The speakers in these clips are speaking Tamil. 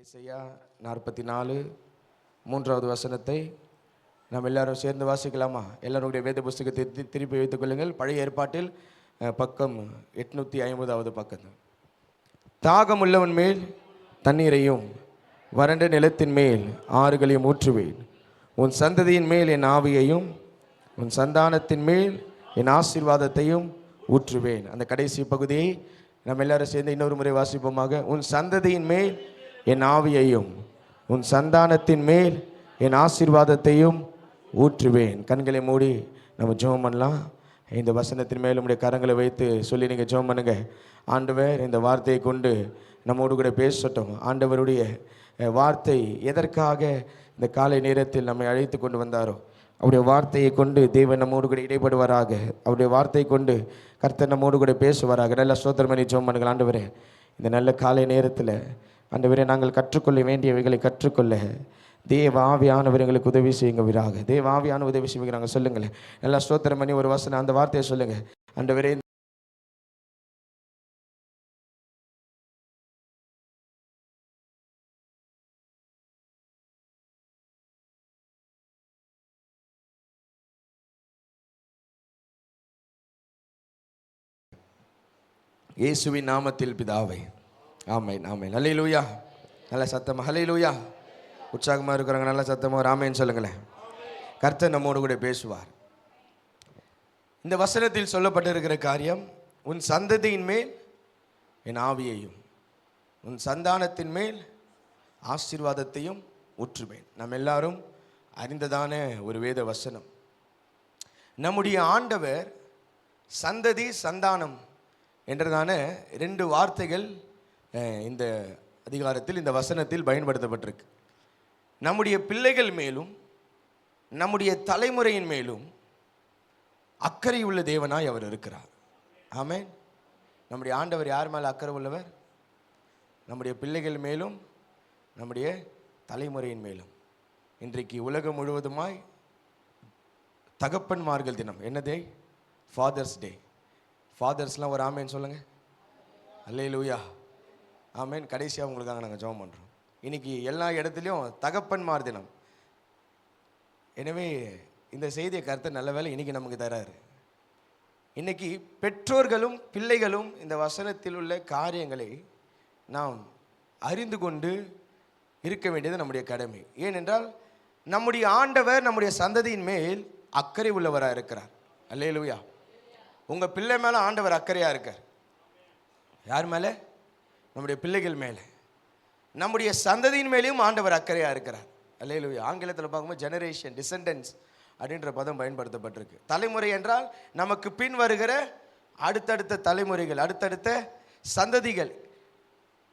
ஏசாயா 44 3வது வசனத்தை நாம் எல்லாரும் சேர்ந்து வாசிக்கலாமா? எல்லாருடைய வேத புஸ்தகத்தை திருப்பி வைத்துக் கொள்ளுங்கள். பழைய ஏற்பாட்டில் பக்கம் 850வது பக்கம். தாகம் உள்ளவன் மேல் தண்ணீரையும் வறண்ட நிலத்தின் மேல் ஆறுகளையும் ஊற்றுவேன். உன் சந்ததியின் மேல் என் ஆவியையும் உன் சந்தானத்தின் மேல் என் ஆசீர்வாதத்தையும் ஊற்றுவேன். அந்த கடைசி பகுதியை நம்ம எல்லாரும் சேர்ந்து இன்னொரு முறை வாசிப்போமாக. உன் சந்ததியின் மேல் என் ஆவியையும் உன் சந்தானத்தின் மேல் என் ஆசீர்வாதத்தையும் ஊற்றுவேன். கண்களை மூடி நம்ம ஜெபம் பண்ணலாம். இந்த வசனத்தின் மேல் உங்களுடைய கரங்களை வைத்து சொல்லி நீங்கள் ஜெபம் பண்ணுங்க. ஆண்டவர் இந்த வார்த்தையை கொண்டு நம்மோடு கூட பேசட்டும். ஆண்டவருடைய வார்த்தை எதற்காக இந்த காலை நேரத்தில் நம்மை அழைத்து கொண்டு வந்தாரோ அவருடைய வார்த்தையை கொண்டு தேவன் நம்மோடு கூட இடைப்படுவாராக. அவருடைய வார்த்தையை கொண்டு கர்த்தர் நம்மோடு கூட பேசுவாராக. நல்ல ஸ்தோத்திரம் பண்ணி ஜெபம் பண்ணுங்கள். ஆண்டவரே, இந்த நல்ல காலை நேரத்தில் ஆண்டவரே நாங்கள் கற்றுக்கொள்ள வேண்டியவைகளை கற்றுக்கொள்ள தேவ ஆவியானவர் எங்களுக்கு உதவி செய்யுங்கவராக. தேவ ஆவியான உதவி செய்யுங்க. நாங்கள் சொல்லுங்களேன். நல்லா ஸ்தோத்திரம் பண்ணி ஒரு வசனம் அந்த வார்த்தையை சொல்லுங்க. ஆண்டவரே, இயேசுவின் நாமத்தில் பிதாவே, ஆமென் ஆமென். ஹல்லேலூயா. நல்ல சத்தமா ஹல்லேலூயா. உற்சாகமாக இருக்கிறாங்க. நல்ல சத்தமாக ராமேன்னு சொல்லுங்களேன். கர்த்தர் நம்மோடு கூட பேசுவார். இந்த வசனத்தில் சொல்லப்பட்டிருக்கிற காரியம், உன் சந்ததியின் மேல் என் ஆவியையும் உன் சந்தானத்தின் மேல் ஆசீர்வாதத்தையும் ஊற்றுவேன். நம்ம எல்லாரும் அறிந்ததான ஒரு வேத வசனம். நம்முடைய ஆண்டவர் சந்ததி சந்தானம் என்றதான 2 வார்த்தைகள் இந்த அதிகாரத்தில் இந்த வசனத்தில் பயன்படுத்தப்பட்டிருக்கு. நம்முடைய பிள்ளைகள் மேலும் நம்முடைய தலைமுறையின் மேலும் அக்கறை உள்ள தேவனாய் அவர் இருக்கிறார். ஆமென். நம்முடைய ஆண்டவர் யார் மேலே அக்கறை உள்ளவர்? நம்முடைய பிள்ளைகள் மேலும் நம்முடைய தலைமுறையின் மேலும். இன்றைக்கு உலகம் முழுவதுமாய் தகப்பன்மார்கள் தினம். என்ன டே? ஃபாதர்ஸ் டே. ஃபாதர்ஸ்லாம் ஒரு ஆமேன்னு சொல்லுங்கள். அல்லேலூயா. ஆமேன். கடைசியாக உங்களுக்காக நாங்கள் ஜெபம் பண்ணுறோம். இன்னைக்கு எல்லா இடத்துலையும் தகப்பன்மார் தினம். எனவே இந்த செய்தியை கருத்து நல்ல வேலை இன்னைக்கு நமக்கு தராரு. இன்னைக்கு பெற்றோர்களும் பிள்ளைகளும் இந்த வசனத்தில் உள்ள காரியங்களை நாம் அறிந்து கொண்டு இருக்க வேண்டியது நம்முடைய கடமை. ஏனென்றால் நம்முடைய ஆண்டவர் நம்முடைய சந்ததியின் மேல் அக்கறை உள்ளவராக இருக்கிறார். அல்லேலூயா. உங்கள் பிள்ளை மேலே ஆண்டவர் அக்கறையாக இருக்கார். யார் மேலே? நம்முடைய பிள்ளைகள் மேலே. நம்முடைய சந்ததியின் மேலேயும் ஆண்டவர் அக்கறையாக இருக்கிறார். அல்லேலூயா. ஆங்கிலத்தில் பார்க்கும்போது ஜெனரேஷன், டிசெண்டன்ஸ் அப்படின்ற பதம் பயன்படுத்தப்பட்டிருக்கு. தலைமுறை என்றால் நமக்கு பின் வருகிற அடுத்தடுத்த தலைமுறைகள், அடுத்தடுத்த சந்ததிகள்.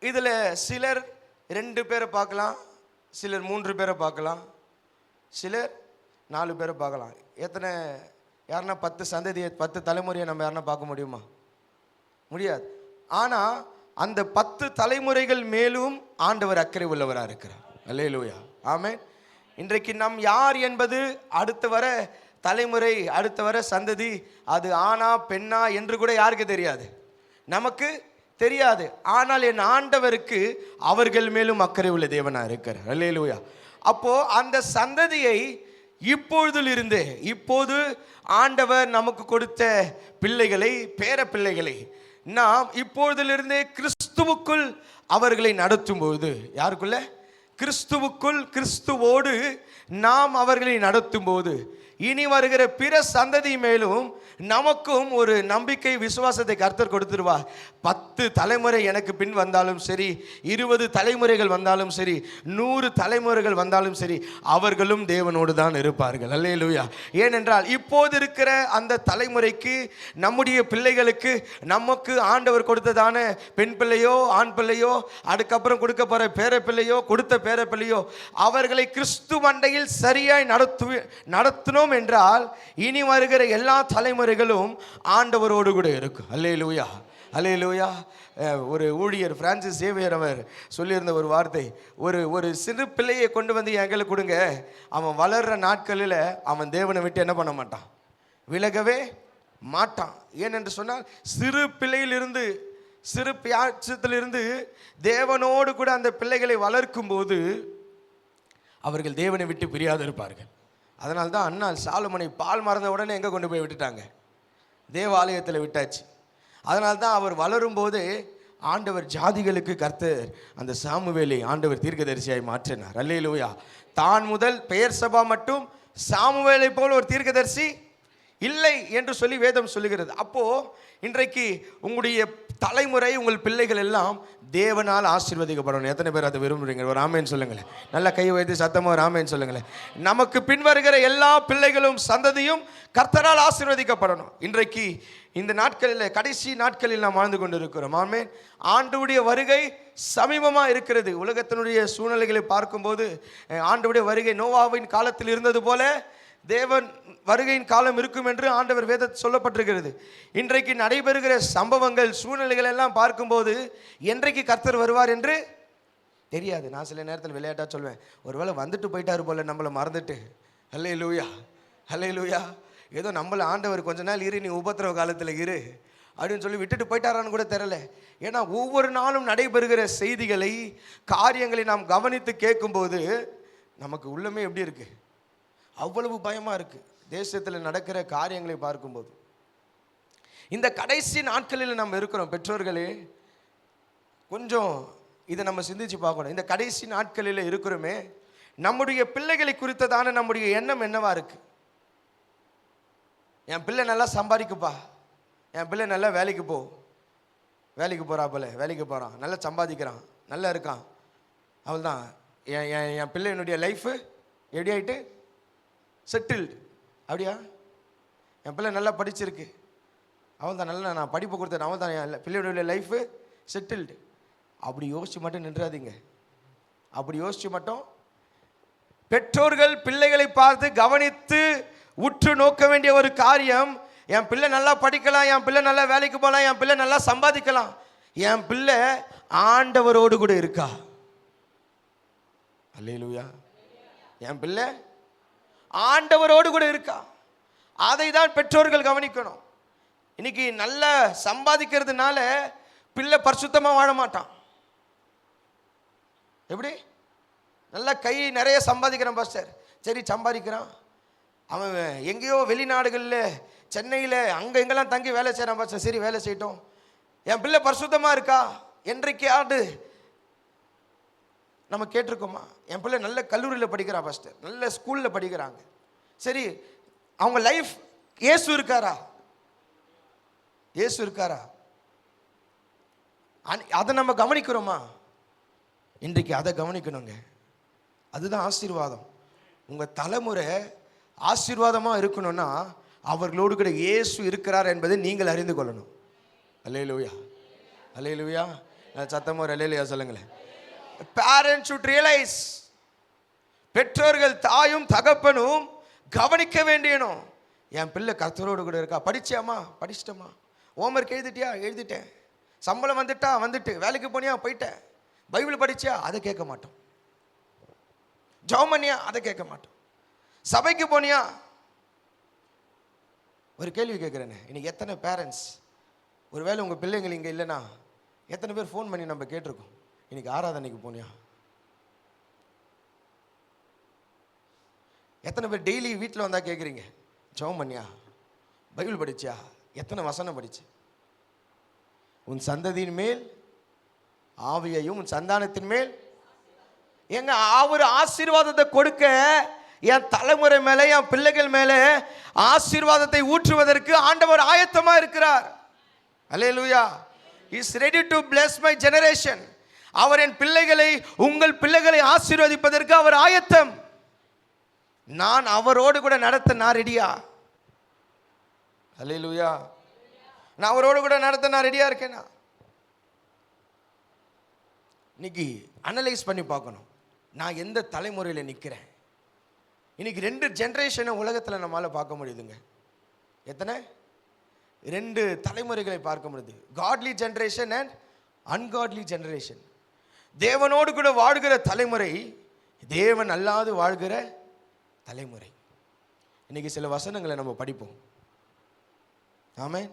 இதில் சிலர் 2 பேரை பார்க்கலாம், சிலர் 3 பேரை பார்க்கலாம், சிலர் 4 பேரை பார்க்கலாம். எத்தனை யாருன்னா 10 சந்ததியை 10 தலைமுறையை நம்ம யாருன்னா பார்க்க முடியுமா? முடியாது. ஆனால் அந்த 10 தலைமுறைகள் மேலும் ஆண்டவர் அக்கறை உள்ளவராக இருக்கிறார். அல்லேலூயா. ஆமென். இன்றைக்கு நம் யார் என்பது அடுத்து வர தலைமுறை, அடுத்து வர சந்ததி, அது ஆணா பெண்ணா என்று கூட யாருக்கு தெரியாது, நமக்கு தெரியாது. ஆனால் என் ஆண்டவருக்கு அவர்கள் மேலும் அக்கறை உள்ள தேவனாக இருக்கிறார். அல்லேலூயா. அப்போ அந்த சந்ததியை இப்பொழுதிலிருந்தே, இப்போது ஆண்டவர் நமக்கு கொடுத்த பிள்ளைகளை, பேர பிள்ளைகளை நாம் இப்பொழுதிலிருந்தே கிறிஸ்துவுக்குள் அவர்களை நடத்தும் போது, யாருக்குள்ள? கிறிஸ்துவுக்குள், கிறிஸ்துவோடு நாம் அவர்களை நடத்தும் போது இனி வருகிற பிற சந்ததி மேலும் நமக்கும் ஒரு நம்பிக்கை, விசுவாசத்தை கர்த்தர் கொடுத்துருவார். 10 தலைமுறை எனக்கு பின் வந்தாலும் சரி, 20 தலைமுறைகள் வந்தாலும் சரி, 100 தலைமுறைகள் வந்தாலும் சரி, அவர்களும் தேவனோடு தான் இருப்பார்கள். அல்லேலூயா. ஏனென்றால் இப்போது இருக்கிற அந்த தலைமுறைக்கு, நம்முடைய பிள்ளைகளுக்கு, நமக்கு ஆண்டவர் கொடுத்ததான பெண் பிள்ளையோ ஆண் பிள்ளையோ, அதுக்கப்புறம் கொடுக்க போகிற பேர பிள்ளையோ, கொடுத்த பேர பிள்ளையோ, அவர்களை கிறிஸ்து மண்டையில் சரியாய் நடத்தினோம் என்றால் இனி வருகிற எல்லா தலைமுறைகளும் ஆண்டவரோடு கூட இருக்கும். அல்லேலூயா. அல்லேலூயா. ஒரு ஊழியர் பிரான்சிஸ் சேவியர் அவர் சொல்லியிருந்த ஒரு வார்த்தை, ஒரு சிறு பிள்ளையை கொண்டு வந்து எங்களுக்கு கொடுங்க, அவன் வளர்கிற நாட்களில் அவன் தேவனை விட்டு என்ன பண்ண மாட்டான், விலகவே மாட்டான். ஏனென்று சொன்னால் சிறு பிள்ளையிலிருந்து சிறு பியாட்சத்திலிருந்து தேவனோடு கூட அந்த பிள்ளைகளை வளர்க்கும் போது அவர்கள் தேவனை விட்டு பிரியாது இருப்பார்கள். அதனால தான் அண்ணாள் சாலமோனை பால் மறந்த உடனே எங்கே கொண்டு போய் விட்டுட்டாங்க? தேவாலயத்தில் விட்டாச்சு. அதனால தான் அவர் வளரும் போது ஆண்டவர் ஜாதிகளுக்கு கர்த்தர் அந்த சாமுவேலை ஆண்டவர் தீர்க்கதரிசியாய் மாற்றினார். அல்லேலூயா. தான் முதல் பெயர் சபா மட்டும் சாமுவேலை போல் ஒரு தீர்க்கதரிசி இல்லை என்று சொல்லி வேதம் சொல்லுகிறது. அப்போ இன்றைக்கு உங்களுடைய தலைமுறை, உங்கள் பிள்ளைகள் எல்லாம் தேவனால் ஆசீர்வதிக்கப்படணும். எத்தனை பேர் அதை விரும்புறீங்க? ஒரு ஆமேன்னு சொல்லுங்களேன். நல்லா கை வைத்து சத்தமாக ஒரு ஆமேன்னு சொல்லுங்களேன். நமக்கு பின்வருகிற எல்லா பிள்ளைகளும் சந்ததியும் கர்த்தரால் ஆசீர்வதிக்கப்படணும். இன்றைக்கு இந்த நாட்களில், கடைசி நாட்களில் நாம் வாழ்ந்து கொண்டு இருக்கிறோம். ஆமேன். ஆண்டவருடைய வருகை சமீபமாக இருக்கிறது. உலகத்தினுடைய சூழ்நிலைகளை பார்க்கும்போது ஆண்டவருடைய வருகை நோவாவின் காலத்தில் இருந்தது போல தேவன் வருகையின் காலம் இருக்கும் என்று ஆண்டவர் வேத சொல்லப்பட்டிருக்கிறது. இன்றைக்கு நடைபெறுகிற சம்பவங்கள், சூழ்நிலைகள் எல்லாம் பார்க்கும்போது என்றைக்கு கர்த்தர் வருவார் என்று தெரியாது. நான் சில நேரத்தில் விளையாட்டாக சொல்வேன், ஒருவேளை வந்துட்டு போயிட்டாரு போல, நம்மளை மறந்துட்டு. அல்லேலூயா, அல்லேலூயா. ஏதோ நம்மளை ஆண்டவர் கொஞ்ச நாள் இரு, நீ உபத்திரவ காலத்தில் இரு அப்படின்னு சொல்லி விட்டுட்டு போயிட்டாரான்னு கூட தெரியல. ஏன்னா ஒவ்வொரு நாளும் நடைபெறுகிற செய்திகளை, காரியங்களை நாம் கவனித்து கேட்கும்போது நமக்கு உள்ளமே எப்படி இருக்கு? அவ்வளவு பயமாக இருக்குது. தேசத்தில் நடக்கிற காரியங்களை பார்க்கும்போது இந்த கடைசி நாட்களில் நம்ம இருக்கிறோம். பெற்றோர்களே, கொஞ்சம் இதை நம்ம சிந்திச்சு பார்க்கணும். இந்த கடைசி நாட்களில் இருக்கிறோமே, நம்முடைய பிள்ளைகளை குறித்ததான நம்முடைய எண்ணம் என்னவா இருக்கு? என் பிள்ளை நல்லா சம்பாதிக்குப்பா, என் பிள்ளை நல்லா வேலைக்கு வேலைக்கு போகிறா போல, வேலைக்கு போகிறான், நல்லா சம்பாதிக்கிறான், நல்லா இருக்கான், அவள் தான் என் பிள்ளையினுடைய லைஃபு எப்படி ஆகிட்டு செட்டில்டு. அப்படியா? என் பிள்ளை நல்லா படிச்சிருக்கு, அவன் தான் நல்லா நான் படிப்பு கொடுத்தேன், அவன் தான் என் பிள்ளையுடைய லைஃபு செட்டில்டு. அப்படி யோசிச்சு மட்டும் நின்றாதீங்க. அப்படி யோசிச்சு மட்டும் பெற்றோர்கள் பிள்ளைகளை பார்த்து கவனித்து உற்று நோக்க வேண்டிய ஒரு காரியம், என் பிள்ளை நல்லா படிக்கலாம், என் பிள்ளை நல்லா வேலைக்கு போகலாம், என் பிள்ளை நல்லா சம்பாதிக்கலாம், என் பிள்ளை ஆண்டவரோடு கூட இருக்கா? அல்லேலூயா. என் பிள்ளை ஆண்டவரோடு கூட இருக்கா? அதை தான் பெற்றோர்கள் கவனிக்கணும். இன்னைக்கு நல்ல சம்பாதிக்கிறதுனால பிள்ளை பரிசுத்தமாக வாழ மாட்டான். எப்படி? நல்லா கை நிறைய சம்பாதிக்கிறான் பாஸ்டர், சரி சம்பாதிக்கிறான், அவன் எங்கேயோ வெளிநாடுகளில், சென்னையில் அங்கே எங்கெல்லாம் தங்கி வேலை செய்கிறான் பாஸ்டர், சரி வேலை செய்யட்டும், என் பிள்ளை பரிசுத்தமாக இருக்கா? என்றைக்காவது நம்ம கேட்டிருக்கோமா? என் பிள்ளை நல்ல கல்லூரியில் படிக்கிறான் பாஸ்டர், நல்ல ஸ்கூலில் படிக்கிறாங்க, சரி அவங்க லைஃப் இயேசு இருக்காரா? இயேசு இருக்காரா? அதை நம்ம கவனிக்கிறோமா? இன்றைக்கு அதை கவனிக்கணுங்க. அதுதான் ஆசீர்வாதம். உங்கள் தலைமுறை ஆசீர்வாதமாக இருக்கணும்னா அவர்களோடு கூட இயேசு இருக்கிறார் என்பதை நீங்கள் அறிந்து கொள்ளணும். அல்லேலூயா, அல்லேலூயா. சத்தமாக ஒரு அல்லேலூயா சொல்லுங்களேன். Parents should realize, பெற்றோர்கள் தாயும் தகப்பனும் கவனிக்க வேண்டியனும், என் பிள்ளை கர்த்தரோடு கூட இருக்கா? படிச்சியாமா? படிச்சிட்டமா? ஹோம்ஒர்க் எழுதிட்டியா? எழுதிட்டேன். சம்பளம் வந்துட்டா? வந்துட்டு. வேலைக்கு போனியா? போயிட்டேன். பைபிள் படிச்சியா? அதை கேட்க மாட்டோம். ஜெபம் பண்ணியா? அதை கேட்க மாட்டோம். சபைக்கு போனியா? ஒரு கேள்வி கேட்குறேன்னு, இன்னைக்கு எத்தனை பேரண்ட்ஸ், ஒருவேளை உங்கள் பிள்ளைங்கள் இங்கே இல்லைன்னா எத்தனை பேர் ஃபோன் பண்ணி நம்ம கேட்டிருக்கோம், இன்னைக்கு ஆராதனைக்கு போனியா? எத்தனை பேர் டெய்லி வீட்டில் வந்தால் கேட்குறீங்க, ஜெபம் பண்ணியா? பைபிள் படிச்சியா? எத்தனை வசனம் படிச்சு? உன் சந்ததியின் மேல் ஆவியையும் உன் சந்தானத்தின் மேல் எங்க அவர் ஆசீர்வாதத்தை கொடுக்க, என் தலைமுறை மேலே, என் பிள்ளைகள் மேலே ஆசீர்வாதத்தை ஊற்றுவதற்கு ஆண்டவர் ஆயத்தமா இருக்கிறார். அல்லேலூயா. He is ready to bless my generation. அவர் என் பிள்ளைகளை, உங்கள் பிள்ளைகளை ஆசீர்வதிப்பதற்கு அவர் ஆயத்தம். நான் அவரோடு கூட நடத்த நான் ரெடியா? அல்லேலூயா. நான் அவரோடு கூட நடத்த நான் ரெடியா இருக்கேனா? இன்னைக்கு அனலைஸ் பண்ணி பார்க்கணும், நான் எந்த தலைமுறையில் நிற்கிறேன். இன்னைக்கு 2 ஜென்ரேஷனை உலகத்தில் நம்மளால் பார்க்க முடியுதுங்க. எத்தனை? 2 தலைமுறைகளை பார்க்க முடியுது. காட்லி ஜென்ரேஷன் அண்ட் அன்காட்லி ஜென்ரேஷன். தேவனோடு கூட வாழ்கிற தலைமுறை, தேவன் அல்லாது வாழ்கிற தலைமுறை. இன்னைக்கு சில வசனங்களை நம்ம படிப்போம். ஆமென்.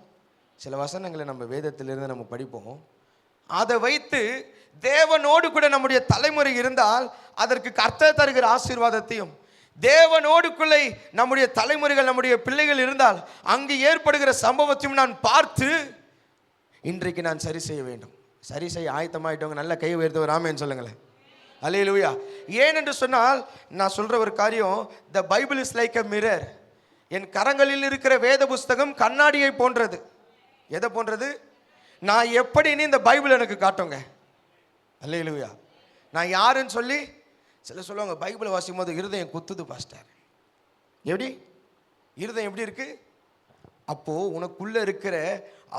சில வசனங்களை நம்ம வேதத்திலிருந்து நம்ம படிப்போம். அதை வைத்து தேவனோடு கூட நம்முடைய தலைமுறை இருந்தால் அதற்கு கர்த்தர் தருகிற ஆசீர்வாதத்தையும், தேவனோடுக்குள்ளே நம்முடைய தலைமுறைகள் நம்முடைய பிள்ளைகள் இருந்தால் அங்கு ஏற்படுகிற சம்பவத்தையும் நான் பார்த்து இன்றைக்கு நான் சரி செய்ய வேண்டும். சரி செய்ய ஆயத்தமாயிட்டவங்க நல்ல கை உயர்த்து ராமேன்னு சொல்லுங்களேன். அல்லேலூயா. ஏன் என்று சொன்னால் நான் சொல்ற ஒரு காரியம், the Bible is like a mirror. என் கரங்களில் இருக்கிற வேத புஸ்தகம் கண்ணாடியை போன்றது. எதை போன்றது? நான் எப்படின்னு இந்த பைபிள் எனக்கு காட்டுங்க. அல்லேலூயா. நான் யாருன்னு சொல்லி சில சொல்லுவாங்க, பைபிளை வாசிக்கும் போது இருதயம் குத்துது பாஸ்டர். எப்படி இருதயம் எப்படி இருக்கு? அப்போ உனக்குள்ள இருக்கிற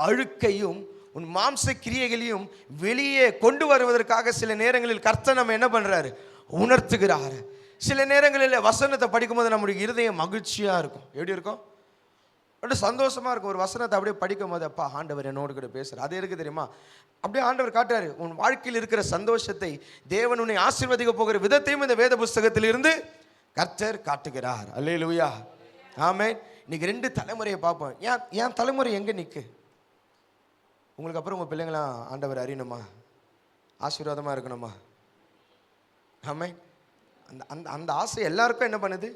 அழுக்கையும் உன் மாம்ச கிரியைகளையும் வெளியே கொண்டு வருவதற்காக சில நேரங்களில் கர்த்தர் நம்ம என்ன பண்றாரு? உணர்த்துகிறாரு. சில நேரங்களில் வசனத்தை படிக்கும்போது நம்முடைய இருதயம் மகிழ்ச்சியா இருக்கும். எப்படி இருக்கும்? அப்படியே சந்தோஷமா இருக்கும். ஒரு வசனத்தை அப்படியே படிக்கும் போது, அப்பா ஆண்டவர் என்னோடு கூட பேசுறாரு. அது எதுக்கு தெரியுமா? அப்படியே ஆண்டவர் காட்டுறாரு. உன் வாழ்க்கையில் இருக்கிற சந்தோஷத்தை, தேவன் உன்னை ஆசீர்வதிக்க போகிற விதத்தையும் இந்த வேத புஸ்தகத்தில் இருந்து கர்த்தர் காட்டுகிறார். அல்லேலூயா. ஆமென். இன்னைக்கு 2 தலைமுறையை பார்ப்போம். ஏன் தலைமுறை எங்க நிற்கு? உங்களுக்கு அப்புறம் உங்கள் பிள்ளைங்களாம் ஆண்டவர் அறியணுமா, ஆசீர்வாதமாக இருக்கணுமா? ஆமென். அந்த அந்த ஆசை எல்லாருக்கும் என்ன பண்ணுது?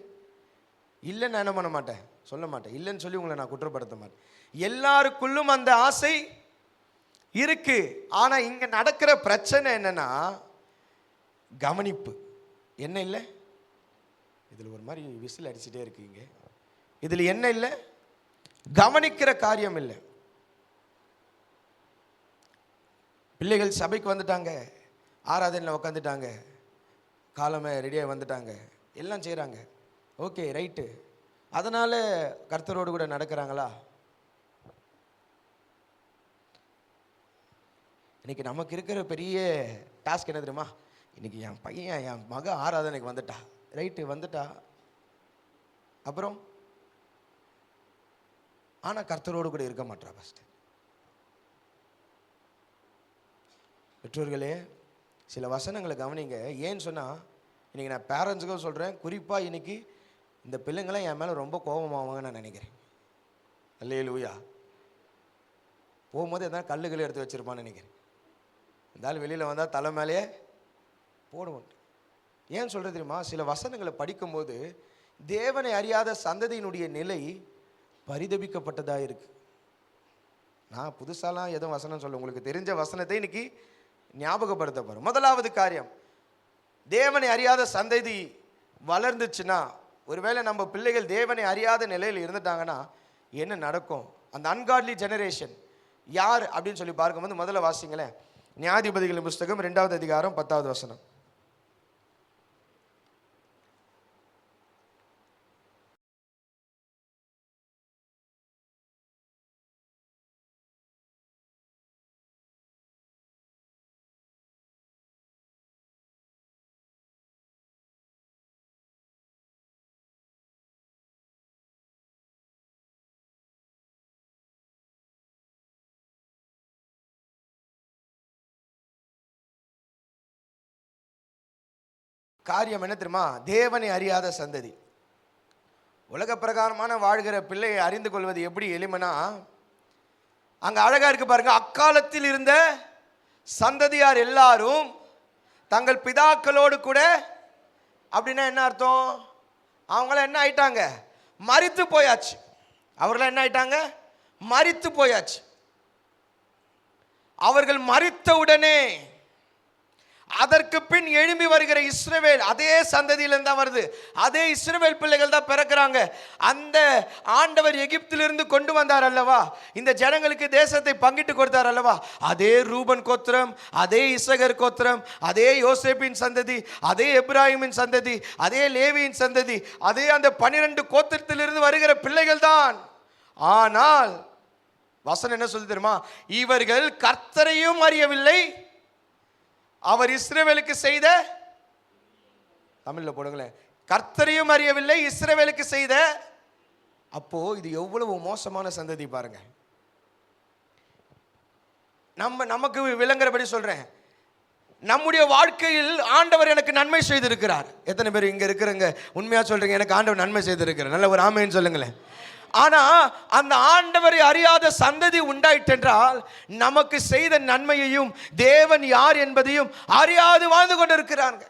இல்லைன்னு நான் என்ன பண்ண மாட்டேன், சொல்ல மாட்டேன். இல்லைன்னு சொல்லி உங்களை நான் குற்றப்படுத்த மாட்டேன். எல்லாருக்குள்ளும் அந்த ஆசை இருக்கு. ஆனால் இங்கே நடக்கிற பிரச்சனை என்னன்னா கவனிப்பு. என்ன இல்லை? இதில் ஒரு மாதிரி விசில் அடிச்சுட்டே இருக்கீங்க. இதில் என்ன இல்லை? கவனிக்கிற காரியம் இல்லை. பிள்ளைகள் சபைக்கு வந்துட்டாங்க, ஆராதனையில் உட்காந்துட்டாங்க, காலமே ரெடியாக வந்துட்டாங்க, எல்லாம் செய்கிறாங்க. Okay, right. அதனால் கர்த்தரோடு கூட நடக்கிறாங்களா? இன்னைக்கு நமக்கு இருக்கிற பெரிய டாஸ்க் என்ன தெரியுமா? இன்னைக்கு என் பையன் என் மக ஆராதனைக்கு வந்துட்டா, ரைட்டு வந்துட்டா, அப்புறம் ஆனால் கர்த்தரோடு கூட இருக்க மாட்டா. ஃபஸ்ட்டு பெற்றோர்களே சில வசனங்களை கவனிங்க. ஏன்னு சொன்னால் இன்றைக்கி நான் பேரண்ட்ஸுக்கும் சொல்கிறேன், குறிப்பாக இன்றைக்கி இந்த பிள்ளைங்களாம் என் மேலே ரொம்ப கோபமாவாங்கன்னு நான் நினைக்கிறேன். அல்லேலூயா. போகும்போது எதாவது கல்லுகளை எடுத்து வச்சுருப்பான்னு நினைக்கிறேன். இருந்தாலும் வெளியில் வந்தால் தலை மேலேயே போடுவோம். ஏன் சொல்கிறது தெரியுமா? சில வசனங்களை படிக்கும்போது தேவனை அறியாத சந்ததியினுடைய நிலை பரிதபிக்கப்பட்டதாக இருக்குது. நான் புதுசாலாம் எதுவும் வசனம் சொல்ல, உங்களுக்கு தெரிஞ்ச வசனத்தை இன்னைக்கு ஞாபகப்படுத்த போகிறேன். முதலாவது காரியம், தேவனை அறியாத சந்ததி வளர்ந்துச்சுன்னா, ஒருவேளை நம்ம பிள்ளைகள் தேவனை அறியாத நிலையில் இருந்துட்டாங்கன்னா என்ன நடக்கும்? அந்த அன்காட்லி ஜெனரேஷன் யார் அப்படின்னு சொல்லி பார்க்கும்போது முதல்ல வாசிங்களேன். நியாயாதிபதிகளின் புஸ்தகம் 2வது அதிகாரம் 10வது வசனம். காரியம் என்ன தெரியுமா? தேவனை அறியாத சந்ததி. உலக பிரகாரமான வாழ்கிற பிள்ளையை அறிந்து கொள்வது எப்படி எளிமைனா, அங்க அழகா இருக்கு பாருங்க. அக்காலத்தில் இருந்த சந்ததியார் எல்லாரும் தங்கள் பிதாக்களோடு கூட, அப்படின்னா என்ன அர்த்தம்? அவங்களாம் என்ன ஆயிட்டாங்க? மரித்து போயாச்சு. அவர்களாம் என்ன ஆயிட்டாங்க? மரித்து போயாச்சு. அவர்கள் மரித்த உடனே அதற்கு பின் எழும்பி வருகிற இஸ்ரவேல் அதே சந்ததியிலிருந்து தான் வருது. அதே இஸ்ரவேல் பிள்ளைகள் தான் பிறக்கிறாங்க. அந்த ஆண்டவர் எகிப்திலிருந்து கொண்டு வந்தார் அல்லவா, இந்த ஜனங்களுக்கு தேசத்தை பங்கிட்டு கொடுத்தார் அல்லவா, அதே ரூபன் கோத்திரம், அதே இசகர் கோத்திரம், அதே யோசேப்பின் சந்ததி, அதே எப்ராஹிமின் சந்ததி, அதே லேவியின் சந்ததி, அதே அந்த 12 கோத்திரத்திலிருந்து வருகிற பிள்ளைகள் தான். ஆனால் வசனம் என்ன சொல்லி தெரியுமா? இவர்கள் கர்த்தரையும் அறியவில்லை, அவர் இஸ்ரவேலுக்கு செய்த, தமிழ்ல போடுங்களேன், கர்த்தரையும் அறியவில்லை, இஸ்ரவேலுக்கு செய்த. அப்போ இது எவ்வளவு மோசமான சந்ததி பாருங்க. நமக்கு விளங்குறபடி சொல்றேன், நம்முடைய வாழ்க்கையில் ஆண்டவர் எனக்கு நன்மை செய்திருக்கிறார். எத்தனை பேர் இங்க இருக்கிறங்க உண்மையா சொல்றீங்க எனக்கு ஆண்டவர் நன்மை செய்திருக்கிறார்? நல்ல ஒரு ஆமேன்னு சொல்லுங்களேன். ஆனா அந்த ஆண்டவரை அறியாத சந்ததி உண்டாயிட்டென்றால் நமக்கு செய்த நன்மையையும் தேவன் யார் என்பதையும் அறியாது வாழ்ந்து கொண்டிருக்கிறாங்க.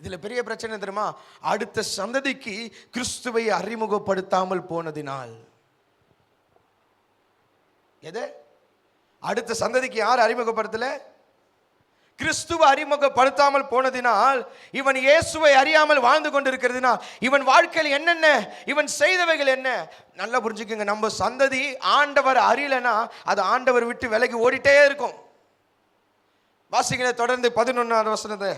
இதுல பெரிய பிரச்சனை தெரியுமா? அடுத்த சந்ததிக்கு கிறிஸ்துவை அறிமுகப்படுத்தாமல் போனதினால். எது? அடுத்த சந்ததிக்கு யார் அறிமுகப்படுத்தல? கிறிஸ்துவை அறிமுகப்படுத்தாமல் போனதினால், இவன் இயேசுவை அறியாமல் வாழ்ந்து கொண்டிருக்கிறதுனால், இவன் வாழ்க்கையில் என்னென்ன இவன் செய்தவைகள் என்ன? நல்லா புரிஞ்சுக்குங்க. நம்ம சந்ததி ஆண்டவர் அறியலனா அது ஆண்டவர் விட்டு விலகி ஓடிட்டே இருக்கும். வாசிங்களே தொடர்ந்து 11வது வசனத்தை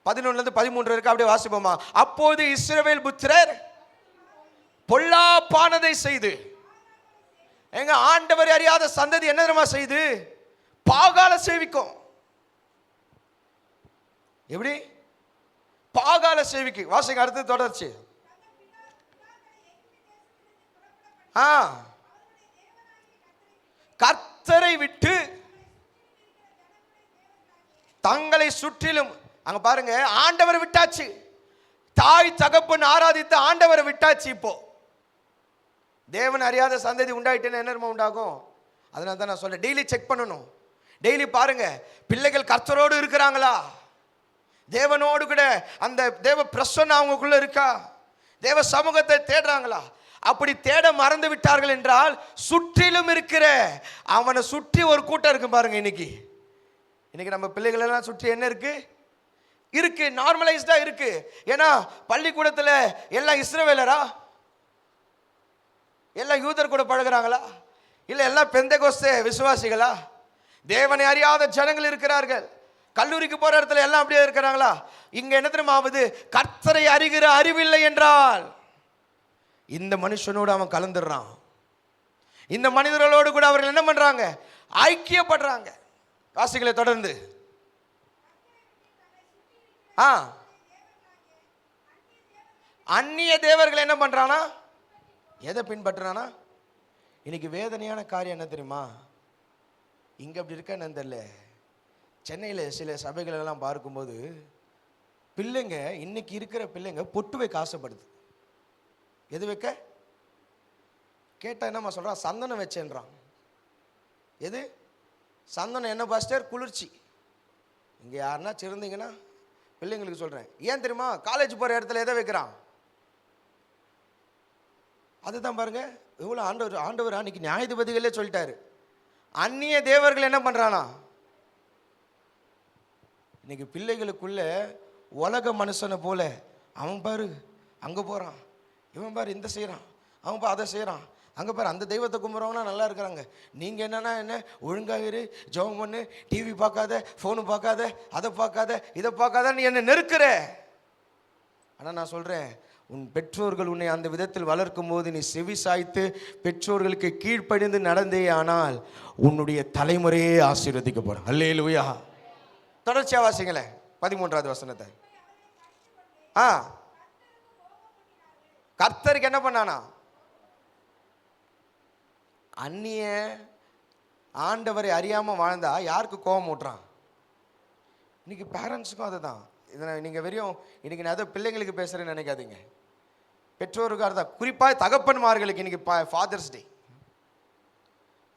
11லிருந்து 13 வரைக்கும் அப்படியே வாசிப்போமா? அப்போது இஸ்ரவேல் புத்திரர் பொல்லாப்பானதை செய்து, எங்க ஆண்டவர் அறியாத சந்ததி என்ன தெரியுமா செய்து? பாகால சேவிக்கும். எப்படி? பாகால சேவிக்கு. வாசிங்க அடுத்து தொடர்ச்சி. கர்த்தரை விட்டு தங்களை சுற்றிலும், அங்க பாருங்க, ஆண்டவரை விட்டாச்சு. தாய் தகப்பன் ஆராதித்து ஆண்டவரை விட்டாச்சு. இப்போ தேவன் அறியாத சந்ததி உண்டாயிட்டேன்னு என்ன உண்டாகும்? அதனால தான் நான் சொல்ல, டெய்லி செக் பண்ணணும். டெய்லி பாருங்க, பிள்ளைகள் கர்த்தரோடு இருக்கிறாங்களா? தேவனோடு கூட அந்த தேவ பிரசன்னம் அவங்களுக்குள்ள இருக்கா? தேவ சமூகத்தை தேடுறாங்களா? அப்படி தேட மறந்து விட்டார்கள் என்றால் சுற்றிலும் இருக்கிற அவனை சுற்றி ஒரு கூட்டம் இருக்கு பாருங்க. இன்னைக்கு நம்ம பிள்ளைகள் எல்லாம் சுற்றி என்ன இருக்கு? நார்மலைஸ்டா இருக்கு. ஏன்னா பள்ளிக்கூடத்தில் எல்லாம் இஸ்ரவேலரா? எல்லாம் யூதர் கூட பழகுறாங்களா? இல்லை எல்லாம் பெந்தெகோஸ்தே விசுவாசிகளா? தேவனை அறியாத ஜனங்கள் இருக்கிறார்கள். கல்லூரிக்கு போற இடத்துல எல்லாம் அப்படியே இருக்கிறாங்களா? இங்க என்ன தெரியுமா ஆகுது? கர்த்தரை அறிகிற அறிவில்லை என்றால் இந்த மனுஷனோடு அவன் கலந்துடுறான். இந்த மனிதர்களோடு கூட அவர்கள் என்ன பண்றாங்க? ஐக்கியப்படுறாங்க. வாசிகளை தொடர்ந்து. அந்நிய தேவர்கள் என்ன பண்றானா? எதை பின்பற்றுறானா? இன்னைக்கு வேதனையான காரியம் என்ன தெரியுமா? இங்க அப்படி இருக்க என்ன தெரியல, சென்னையில் சில சபைகள் எல்லாம் பார்க்கும்போது பிள்ளைங்க, இன்னைக்கு இருக்கிற பிள்ளைங்க பொட்டு வைக்க ஆசைப்படுது. எது வைக்க கேட்டால் என்னம்மா சொல்கிறான்? சந்தனம் வச்சேன்றான். எது சந்தனம்? என்ன பாஸ்டர்? குளிர்ச்சி. இங்கே யாருன்னா சிறந்தீங்கன்னா பிள்ளைங்களுக்கு சொல்கிறேன். ஏன் தெரியுமா? காலேஜ் போகிற இடத்துல எதை வைக்கிறான்? அதுதான் பாருங்க. எவ்வளோ ஆண்டவர் அன்னைக்கு நியாயாதிபதிகளே சொல்லிட்டாரு, அந்நிய தேவர்கள் என்ன பண்ணுறானா? இன்னைக்கு பிள்ளைகளுக்குள்ள உலக மனுஷனை போல, அவன் பாரு அங்கே போகிறான், இவன் பாரு இந்த செய்கிறான், அவன் பாரு அதை செய்கிறான், அங்கே பாரு அந்த தெய்வத்தை கும்பிட்றவனா நல்லா இருக்கிறாங்க. நீங்கள் என்னன்னா என்ன? ஒழுங்காக இரு, ஜெபம் பண்ணு, டிவி பார்க்காத, ஃபோனு பார்க்காத, அதை பார்க்காத, இதை பார்க்காத, நீ என்னை நெருக்கிற. ஆனால் நான் சொல்கிறேன், உன் பெற்றோர்கள் உன்னை அந்த விதத்தில் வளர்க்கும் போது நீ செவி சாய்த்து பெற்றோர்களுக்கு கீழ்ப்படிந்து நடந்தே ஆனால் உன்னுடைய தலைமுறையே ஆசீர்வதிக்கப்படும். அல்லேலூயா. தொடர்ச்சியா வாசிங்களே 13வது வசனத்தை. கர்த்தருக்கு என்ன பண்ணானா? அந்நிய ஆண்டவரை அறியாம வாழ்ந்தா யாருக்கு கோபம் ஊட்டுறான்? இன்னைக்கு பேரண்ட்ஸுக்கும் அதுதான். இதை நீங்க வெறும் இன்னைக்கு நான் அதை பிள்ளைங்களுக்கு பேசுறேன்னு நினைக்காதீங்க. பெற்றோருக்காக தான், குறிப்பாக தகப்பன்மார்களுக்கு. இன்னைக்கு ஃபாதர்ஸ் டே.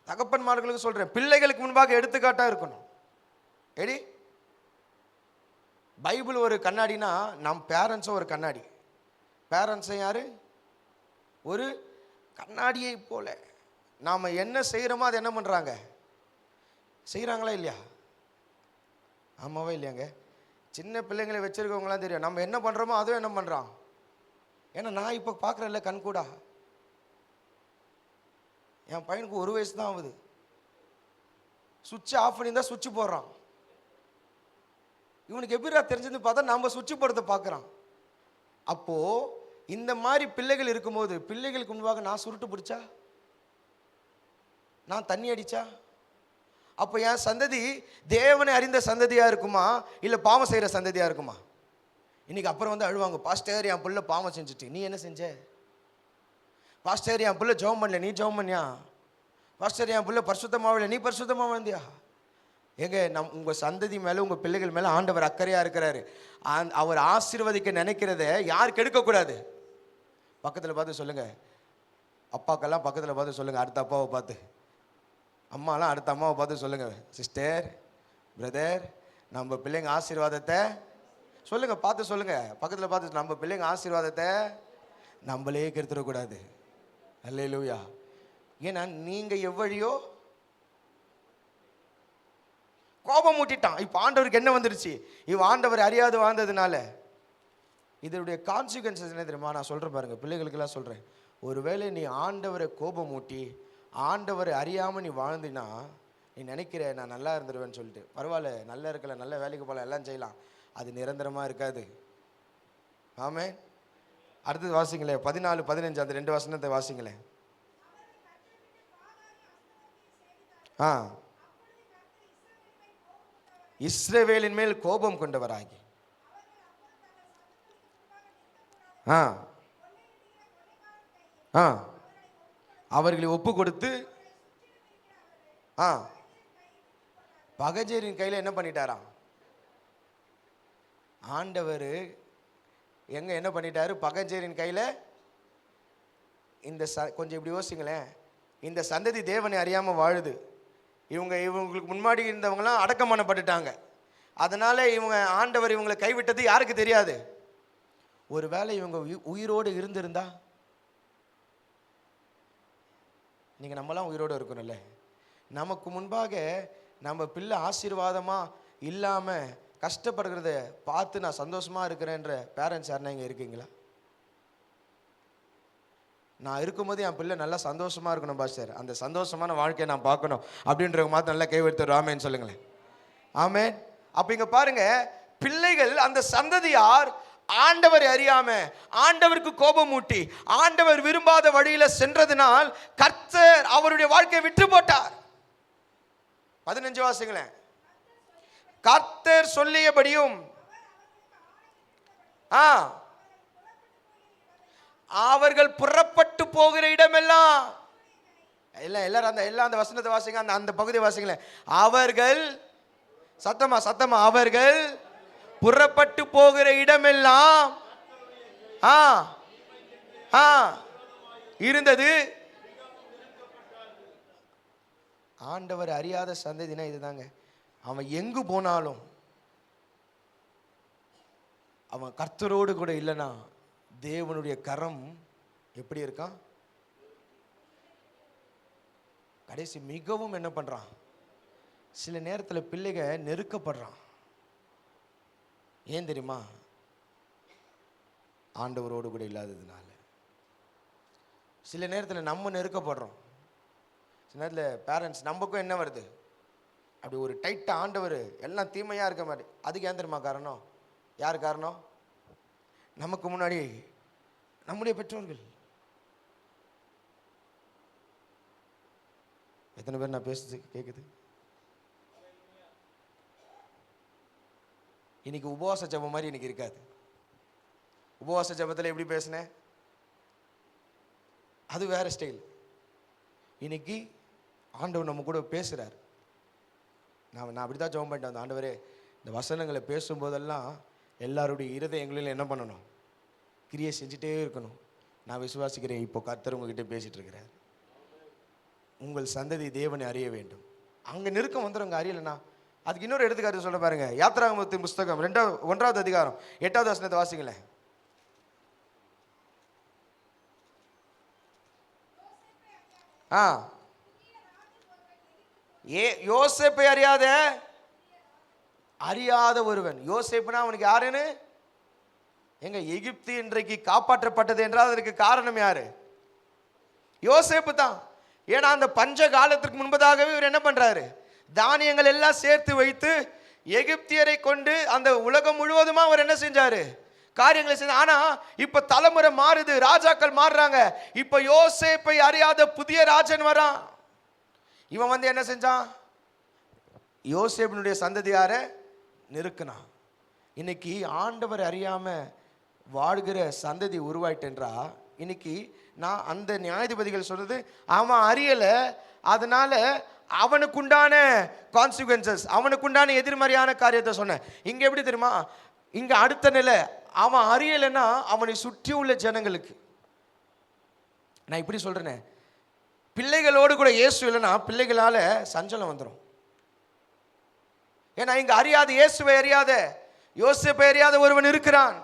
தகப்பன்மார்களுக்கு சொல்றேன், பிள்ளைகளுக்கு முன்பாக எடுத்துக்காட்டா இருக்கணும். எடி பைபிள் ஒரு கண்ணாடினா நம் பேரண்ட்ஸும் ஒரு கண்ணாடி. பேரண்ட்ஸை யாரு? ஒரு கண்ணாடியை போல. நாம் என்ன செய்கிறோமோ அதை என்ன பண்ணுறாங்க? செய்கிறாங்களா இல்லையா? ஆமாவா இல்லையாங்க? சின்ன பிள்ளைங்களை வச்சுருக்கவங்களாம் தெரியும், நம்ம என்ன பண்ணுறோமோ அதுவும் என்ன பண்ணுறான். ஏன்னா நான் இப்போ பார்க்குறேன்ல கண்கூடா, என் பையனுக்கு 1 வயசு தான் ஆகுது. சுவிட்சை ஆஃப் பண்ணி தான் சுவிட்சு போடுறான். இவனுக்கு எப்படிடா தெரிஞ்சதுன்னு பார்த்தா நம்ம சுவிட்சு போடுறத பார்க்குறான். அப்போது இந்த மாதிரி பிள்ளைகள் இருக்கும்போது பிள்ளைகளுக்கு முன்பாக நான் சுருட்டு பிடிச்சா, நான் தண்ணி அடித்தா, அப்போ என் சந்ததி தேவனை அறிந்த சந்ததியாக இருக்குமா இல்லை பாவம் செய்கிற சந்ததியாக இருக்குமா? இன்னைக்கு அப்புறம் வந்து அழுவாங்க, பாஸ்டர் என் பிள்ளை பாவம் செஞ்சுட்டு நீ என்ன செஞ்ச? பாஸ்டர் என் பிள்ளை ஜெபம் பண்ணல, நீ ஜெபம் பண்ணியா? பாஸ்டர் என் பிள்ளை பரிசுத்தமாகல, நீ பரிசுத்தமாக வாழ்ந்தியா? ஏங்க உங்கள் சந்ததி மேலே உங்கள் பிள்ளைகள் மேலே ஆண்டவர் அக்கறையாக இருக்கிறாரு. அவர் ஆசீர்வதிக்க நினைக்கிறத யார் கெடுக்கக்கூடாது? பக்கத்தில் பார்த்து சொல்லுங்க, அப்பாக்கெல்லாம் பக்கத்தில் பார்த்து சொல்லுங்க, அடுத்த அப்பாவை பார்த்து, அம்மாலாம் அடுத்த அம்மாவை பார்த்து சொல்லுங்க, சிஸ்டர், பிரதர், நம்ம பிள்ளைங்க ஆசீர்வாதத்தை சொல்லுங்க, பார்த்து சொல்லுங்க, பக்கத்தில் பார்த்து, நம்ம பிள்ளைங்க ஆசீர்வாதத்தை நம்மளே கெடுத்துடக்கூடாது. அல்லேலூயா. ஏன்னா நீங்க எவ்வழியோ கோபம் மூட்டிட்டான். இப்போ ஆண்டவருக்கு என்ன வந்துருச்சு? இவன் ஆண்டவர் அறியாது வாழ்ந்ததுனால இதனுடைய கான்சிக்வன்சஸ் என்ன தெரியுமா? நான் சொல்கிறேன் பாருங்க, பிள்ளைகளுக்கெல்லாம் சொல்கிறேன். ஒருவேளை நீ ஆண்டவரை கோபம் மூட்டி ஆண்டவரை அறியாமல் நீ வாழ்ந்தினா, நீ நினைக்கிற நான் நல்லா இருந்துருவேன்னு சொல்லிட்டு, பரவாயில்ல, நல்லா இருக்கல, நல்ல வேலைக்கு போகலாம், எல்லாம் செய்யலாம், அது நிரந்தரமாக இருக்காது. ஆமே. அடுத்தது வாசிங்களேன், 14, 15 அந்த 2 வசனத்தை வாசிங்களேன். இஸ்ரவேலின் மேல் கோபம் கொண்டவராகி அவர்களை ஒப்பு கொடுத்து பகஜேரின் கையில் என்ன பண்ணிட்டாராம் ஆண்டவர்? எங்க என்ன பண்ணிட்டாரு? பகஜேரின் கையில். இந்த கொஞ்சம் இப்படி யோசிங்களேன், இந்த சந்ததி தேவனை அறியாமல் வாழுது. இவங்களுக்கு முன்னாடி இருந்தவங்களாம் அடக்கம் பண்ணப்பட்டுட்டாங்க. அதனால இவங்க ஆண்டவர் இவங்களை கைவிட்டது யாருக்கு தெரியாது. ஒருவேளை இவங்க உயிரோடு இருந்திருந்தா, நீங்கள் நம்மளாம் உயிரோடு இருக்கணும்ல, நமக்கு முன்பாக நம்ம பிள்ளை ஆசீர்வாதமாக இல்லாமல் கஷ்டப்படுகிறத பார்த்து நான் சந்தோஷமாக இருக்கிறேன்ற பேரண்ட்ஸ் யாருன்னா இங்கே இருக்கீங்களா? நான் இருக்கும்போது என் பிள்ளை நல்லா சந்தோஷமாக இருக்கணும் பாஸ்டர், அந்த சந்தோஷமான வாழ்க்கையை நான் பார்க்கணும் அப்படின்றவங்க மாற்ற நல்லா கைவெடுத்து ஆமேன்னு சொல்லுங்களேன். ஆமேன். அப்போ இங்கே பாருங்க, பிள்ளைகள் அந்த சந்ததியார் ஆண்டவர் அறியாம ஆண்டவருக்கு கோபம் மூட்டி ஆண்டவர் விரும்பாத வழியில சென்றதினால் கர்த்தர் அவருடைய வாழ்க்கையை விட்டு போட்டார். 15 வாசிங்களேன். கர்த்தர் சொல்லியபடியும் அவர்கள் புறப்பட்டு போகிற இடமெல்லாம், எல்லாரும் அந்த வசனத்தை வாசிங்க, அந்த பகுதியை வாசிங்களேன். அவர்கள் சத்தமா அவர்கள் புறப்பட்டு போகிற இடமெல்லாம் இருந்தது. ஆண்டவர் அறியாத சந்ததினா இதுதாங்க. அவன் எங்கு போனாலும் அவன் கர்த்தரோடு கூட இல்லைன்னா தேவனுடைய கரம் எப்படி இருக்கான்? கடைசி மிகவும் என்ன பண்றான்? சில நேரத்தில் பிள்ளைக நெருக்கப்படுறான். ஏன் தெரியுமா? ஆண்டவரோடு கூட இல்லாததுனால. சில நேரத்தில் நம்ம நெருக்கப்படுறோம். சில நேரத்தில் பேரண்ட்ஸ் நமக்கும் என்ன வருது, அப்படி ஒரு டைட்டாக ஆண்டவர் எல்லாம் தீமையாக இருக்க மாதிரி. அதுக்கு ஏன் தெரியுமா காரணம்? யார் காரணம்? நமக்கு முன்னாடி நம்முடைய பெற்றோர்கள். எத்தனை பேர் நான் பேசுறது கேட்குது? இன்னைக்கு உபவாச ஜபம் மாதிரி இன்னைக்கு இருக்காது. உபவாச ஜபத்தில் எப்படி பேசினேன், அது வேற ஸ்டைல். இன்னைக்கு ஆண்டவர் நம்ம கூட பேசுகிறார். நான் அப்படி தான் ஜபம் பண்ணிட்டு வந்தேன். ஆண்டவரே, இந்த வசனங்களை பேசும்போதெல்லாம் எல்லாருடைய இருதயங்களில் என்ன பண்ணணும்? கிரியை செஞ்சுட்டே இருக்கணும். நான் விசுவாசிக்கிறேன், இப்போ கர்த்தர் உங்ககிட்ட பேசிட்டு இருக்கிறார். உங்கள் சந்ததி தேவனை அறிய வேண்டும். அங்கே நெருக்கம் வந்துடும். அறியலைன்னா அதுக்கு இன்னொரு எடுத்துக்காட்டு சொல்ல பாருங்க. யாத்திராகமத்தின் புஸ்தகம் 1வது அதிகாரம் 8வது வசனத்தை வாசிங்களேன். யோசேப்பை அறியாத ஒருவன். யோசேப்புனா அவனுக்கு யாருன்னு எங்க எகிப்து இன்றைக்கு காப்பாற்றப்பட்டது என்றால் அதற்கு காரணம் யாரு? யோசேப்பு தான். ஏன்னா அந்த பஞ்ச காலத்திற்கு முன்பதாகவே இவர் என்ன பண்றாரு? தானியங்கள் எல்லாம் சேர்த்து வைத்து எகிப்தியரை கொண்டு அந்த உலகம் முழுவதுமா அவர் என்ன செஞ்சாரு? காரியங்களை செஞ்சு. ஆனா இப்ப தலைமுறை மாறுது, ராஜாக்கள் மாறுறாங்க. இப்ப யோசேப்பை அறியாத புதிய ராஜன் வரான். இவன் வந்து என்ன செஞ்சான்? யோசேப்பினுடைய சந்ததியார நெருக்கினான். இன்னைக்கு ஆண்டவர் அறியாம வாழ்கிற சந்ததி உருவாயிட்டா, இன்னைக்கு நான் அந்த நியாயாதிபதிகள் சொல்றது, அவன் அறியல, அதனால அவனுக்குண்டான கான்சிக்வன்சஸ், அவனுக்குண்டான எதிர்மறையான காரியத்தை சொன்னேன். இங்க எப்படி தெரியுமா? இங்க அடுத்த நிலை, அவன் அறியலைன்னா அவனை சுற்றி உள்ள ஜனங்களுக்கு நான் இப்படி சொல்கிறேனே, பிள்ளைகளோடு கூட இயேசு இல்லைன்னா பிள்ளைகளால் சஞ்சலம் வந்துடும். ஏன்னா இங்கே அறியாத, இயேசுவை அறியாத, யோசேப்பை அறியாத ஒருவன் இருக்கிறான்.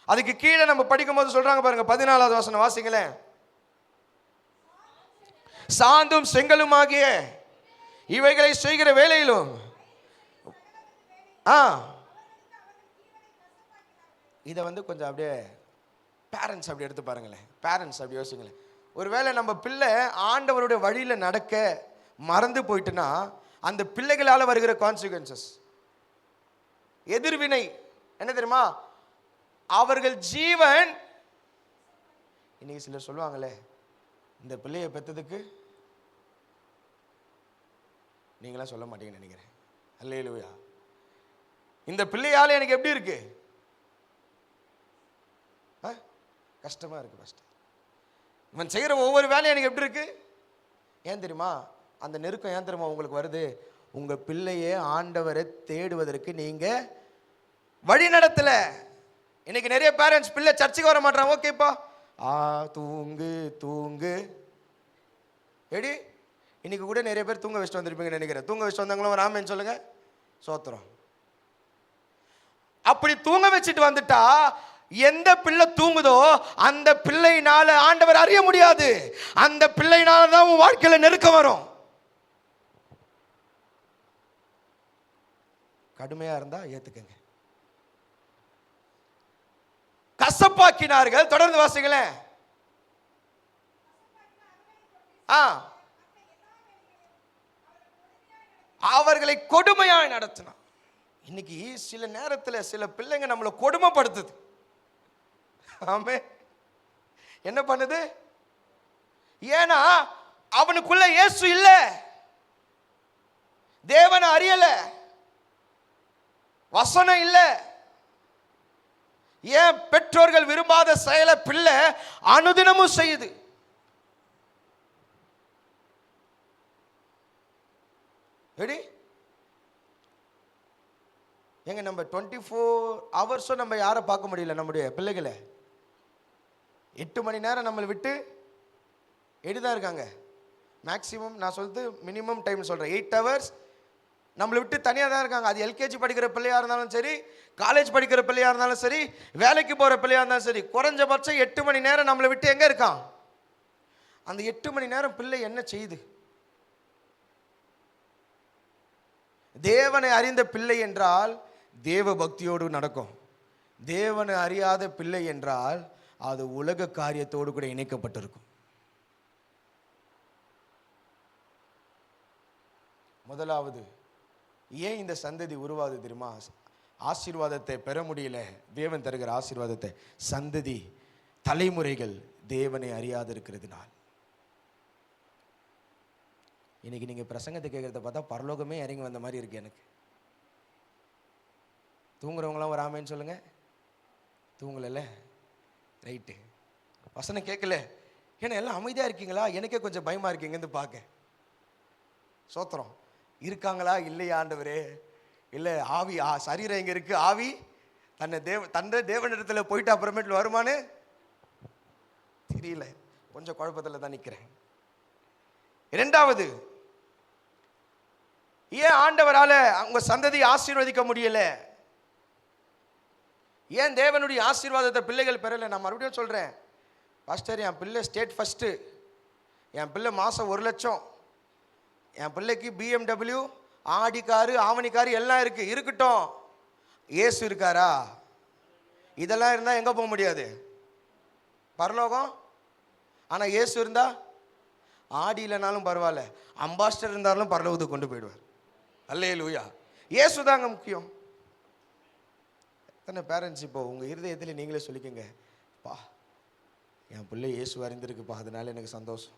அதுக்கு கீழே நம்ம படிக்கும் போது சொல்றாங்க பாருங்க, 14வது வசனம் வாசிங்களேன். சாந்தும் செங்கலுமாகிய இவைகளை செய்கிற வேளையிலும் இதை கொஞ்சம் அப்படியே பேரண்ட்ஸ் அப்படி எடுத்து பாருங்களேன். பேரண்ட்ஸ் அப்படி யோசிங்களேன். ஒருவேளை நம்ம பிள்ளை ஆண்டவருடைய வழியில் நடக்க மறந்து போயிட்டுனா அந்த பிள்ளைகளால் வருகிற கான்சிக்வன்சஸ், எதிர்வினை என்ன தெரியுமா? அவர்கள் ஜீவன். இன்னைக்கு சிலர் சொல்லுவாங்களே, இந்த பிள்ளையை பெற்றதுக்கு நீங்களாம் சொல்ல மாட்டீங்கன்னு நினைக்கிறேன். அல்லேலூயா. இந்த பிள்ளையால எனக்கு எப்படி இருக்கு? கஷ்டமா இருக்கு. கஷ்டம். இவன் செய்கிற ஒவ்வொரு வேலையும் எனக்கு எப்படி இருக்கு? ஏன் தெரியுமா? அந்த நெருக்கம் ஏன் தெரியுமா உங்களுக்கு வருது? உங்க பிள்ளையை ஆண்டவரை தேடுவதற்கு நீங்க வழி நடத்தல. இன்னைக்கு நிறைய பேரண்ட்ஸ் பிள்ளை சர்ச்சுக்கு வர மாட்டாங்க. ஓகேப்பா, தூங்கு தூங்கு எடி. இன்னைக்கு கூட நிறைய பேர் தூங்க வச்சுட்டு வந்திருப்பீங்கன்னு நினைக்கிறேன். தூங்க வச்சுட்டு வந்தாங்களோ ராமன் சொல்லுங்க, சோத்திரம். அப்படி தூங்க வச்சுட்டு வந்துட்டா எந்த பிள்ளை தூங்குதோ அந்த பிள்ளையினால ஆண்டவர் அறிய முடியாது. அந்த பிள்ளையினால தான் உன் வாழ்க்கையில நெருக்கம் வரும். கடுமையா இருந்தா ஏத்துக்கங்க. கசப்பாக்கினார்கள். தொடர்ந்து வாசிங்களேன். அவர்களை கொடுமையாய் நடத்தினார். இன்னைக்கு சில நேரத்தில் சில பிள்ளைங்க நம்மளை கொடுமைப்படுத்துது. ஆமே. என்ன பண்ணுது? ஏன்னா அவனுக்குள்ள இயேசு இல்ல, தேவனை அறியல, வசனம் இல்ல. ஏன் பெற்றோர்கள் விரும்பாத செயலை பிள்ளை அனுதினமும் செய்யுது. எங்க நம்ம 24 ஹவர்ஸும் நம்ம யாரை பார்க்க முடியல? நம்முடைய பிள்ளைகளை 8 மணி நேரம் நம்மளை விட்டு எடுதான் இருக்காங்க. மேக்சிமம் நான் சொல்றது மினிமம் டைம் சொல்றேன். 8 ஹவர்ஸ் நம்மளை விட்டு தனியாக தான் இருக்காங்க. அது எல்கேஜி படிக்கிற பிள்ளையா இருந்தாலும் சரி, காலேஜ் படிக்கிற பிள்ளையா இருந்தாலும் சரி, வேலைக்கு போகிற பிள்ளையா இருந்தாலும் சரி, குறைஞ்சபட்சம் 8 மணி நேரம் நம்மளை விட்டு எங்கே இருக்கான்? அந்த 8 மணி நேரம் பிள்ளை என்ன செய்யுது? தேவனை அறிந்த பிள்ளை என்றால் தேவ பக்தியோடு நடக்கும். தேவனை அறியாத பிள்ளை என்றால் அது உலக காரியத்தோடு கூட இணைக்கப்பட்டிருக்கும். முதலாவது, ஏன் இந்த சந்ததி உருவாது தெரியுமா? ஆசீர்வாதத்தை பெற முடியல. தேவன் தருகிற ஆசீர்வாதத்தை சந்ததி தலைமுறைகள் தேவனை அறியாது இருக்கிறதுனால். இன்னைக்கு நீங்க பிரசங்கத்தை கேட்கறத பார்த்தா பரலோகமே இறங்கி வந்த மாதிரி இருக்கு எனக்கு. தூங்குறவங்களாம் ஒரு ஆமேன்னு சொல்லுங்க. தூங்கல, ரைட்டு. வசனம் கேட்கல, ஏன்னா எல்லாம் அமைதியா இருக்கீங்களா? எனக்கே கொஞ்சம் பயமா இருக்கு இங்கேருந்து பார்க்க. சோத்திரம். இருக்காங்களா இல்லையா ஆண்டவரே? இல்லை, ஆவி சரீரம் எங்க இருக்கு? ஆவி தன்னை தேவனிடத்துல போயிட்டு அப்புறமேட்டு வருமானு தெரியல. கொஞ்சம் குழப்பத்தில் தான் நிற்கிறேன். இரண்டாவது, ஏன் ஆண்டவரால அவங்க சந்ததியை ஆசீர்வதிக்க முடியல? ஏன் தேவனுடைய ஆசீர்வாதத்தை பிள்ளைகள் பெறலை? நான் மறுபடியும் சொல்றேன், பாஸ்டர் என் பிள்ளை ஸ்டேட் ஃபர்ஸ்ட், என் பிள்ளை மாதம் 1 லட்சம், என் பிள்ளைக்கு BMW, ஆடி காரு, ஆவணி காரு எல்லாம் இருக்கு. இருக்கட்டும், ஏசு இருக்காரா? இதெல்லாம் இருந்தால் எங்கே போக முடியாது? பரலோகம். ஆனால் ஏசு இருந்தா ஆடி இல்லைனாலும் பரவாயில்ல, அம்பாஸ்டர் இருந்தாலும் பரலோகத்துக்கு கொண்டு போயிடுவார். அல்லேலூயா. ஏசு தாங்க முக்கியம். எத்தனை பேரண்ட்ஸ் இப்போ உங்கள் இருதயத்தில் நீங்களே சொல்லிக்கங்க, பா என் பிள்ளை இயேசு அறிந்திருக்குப்பா, அதனால எனக்கு சந்தோஷம்.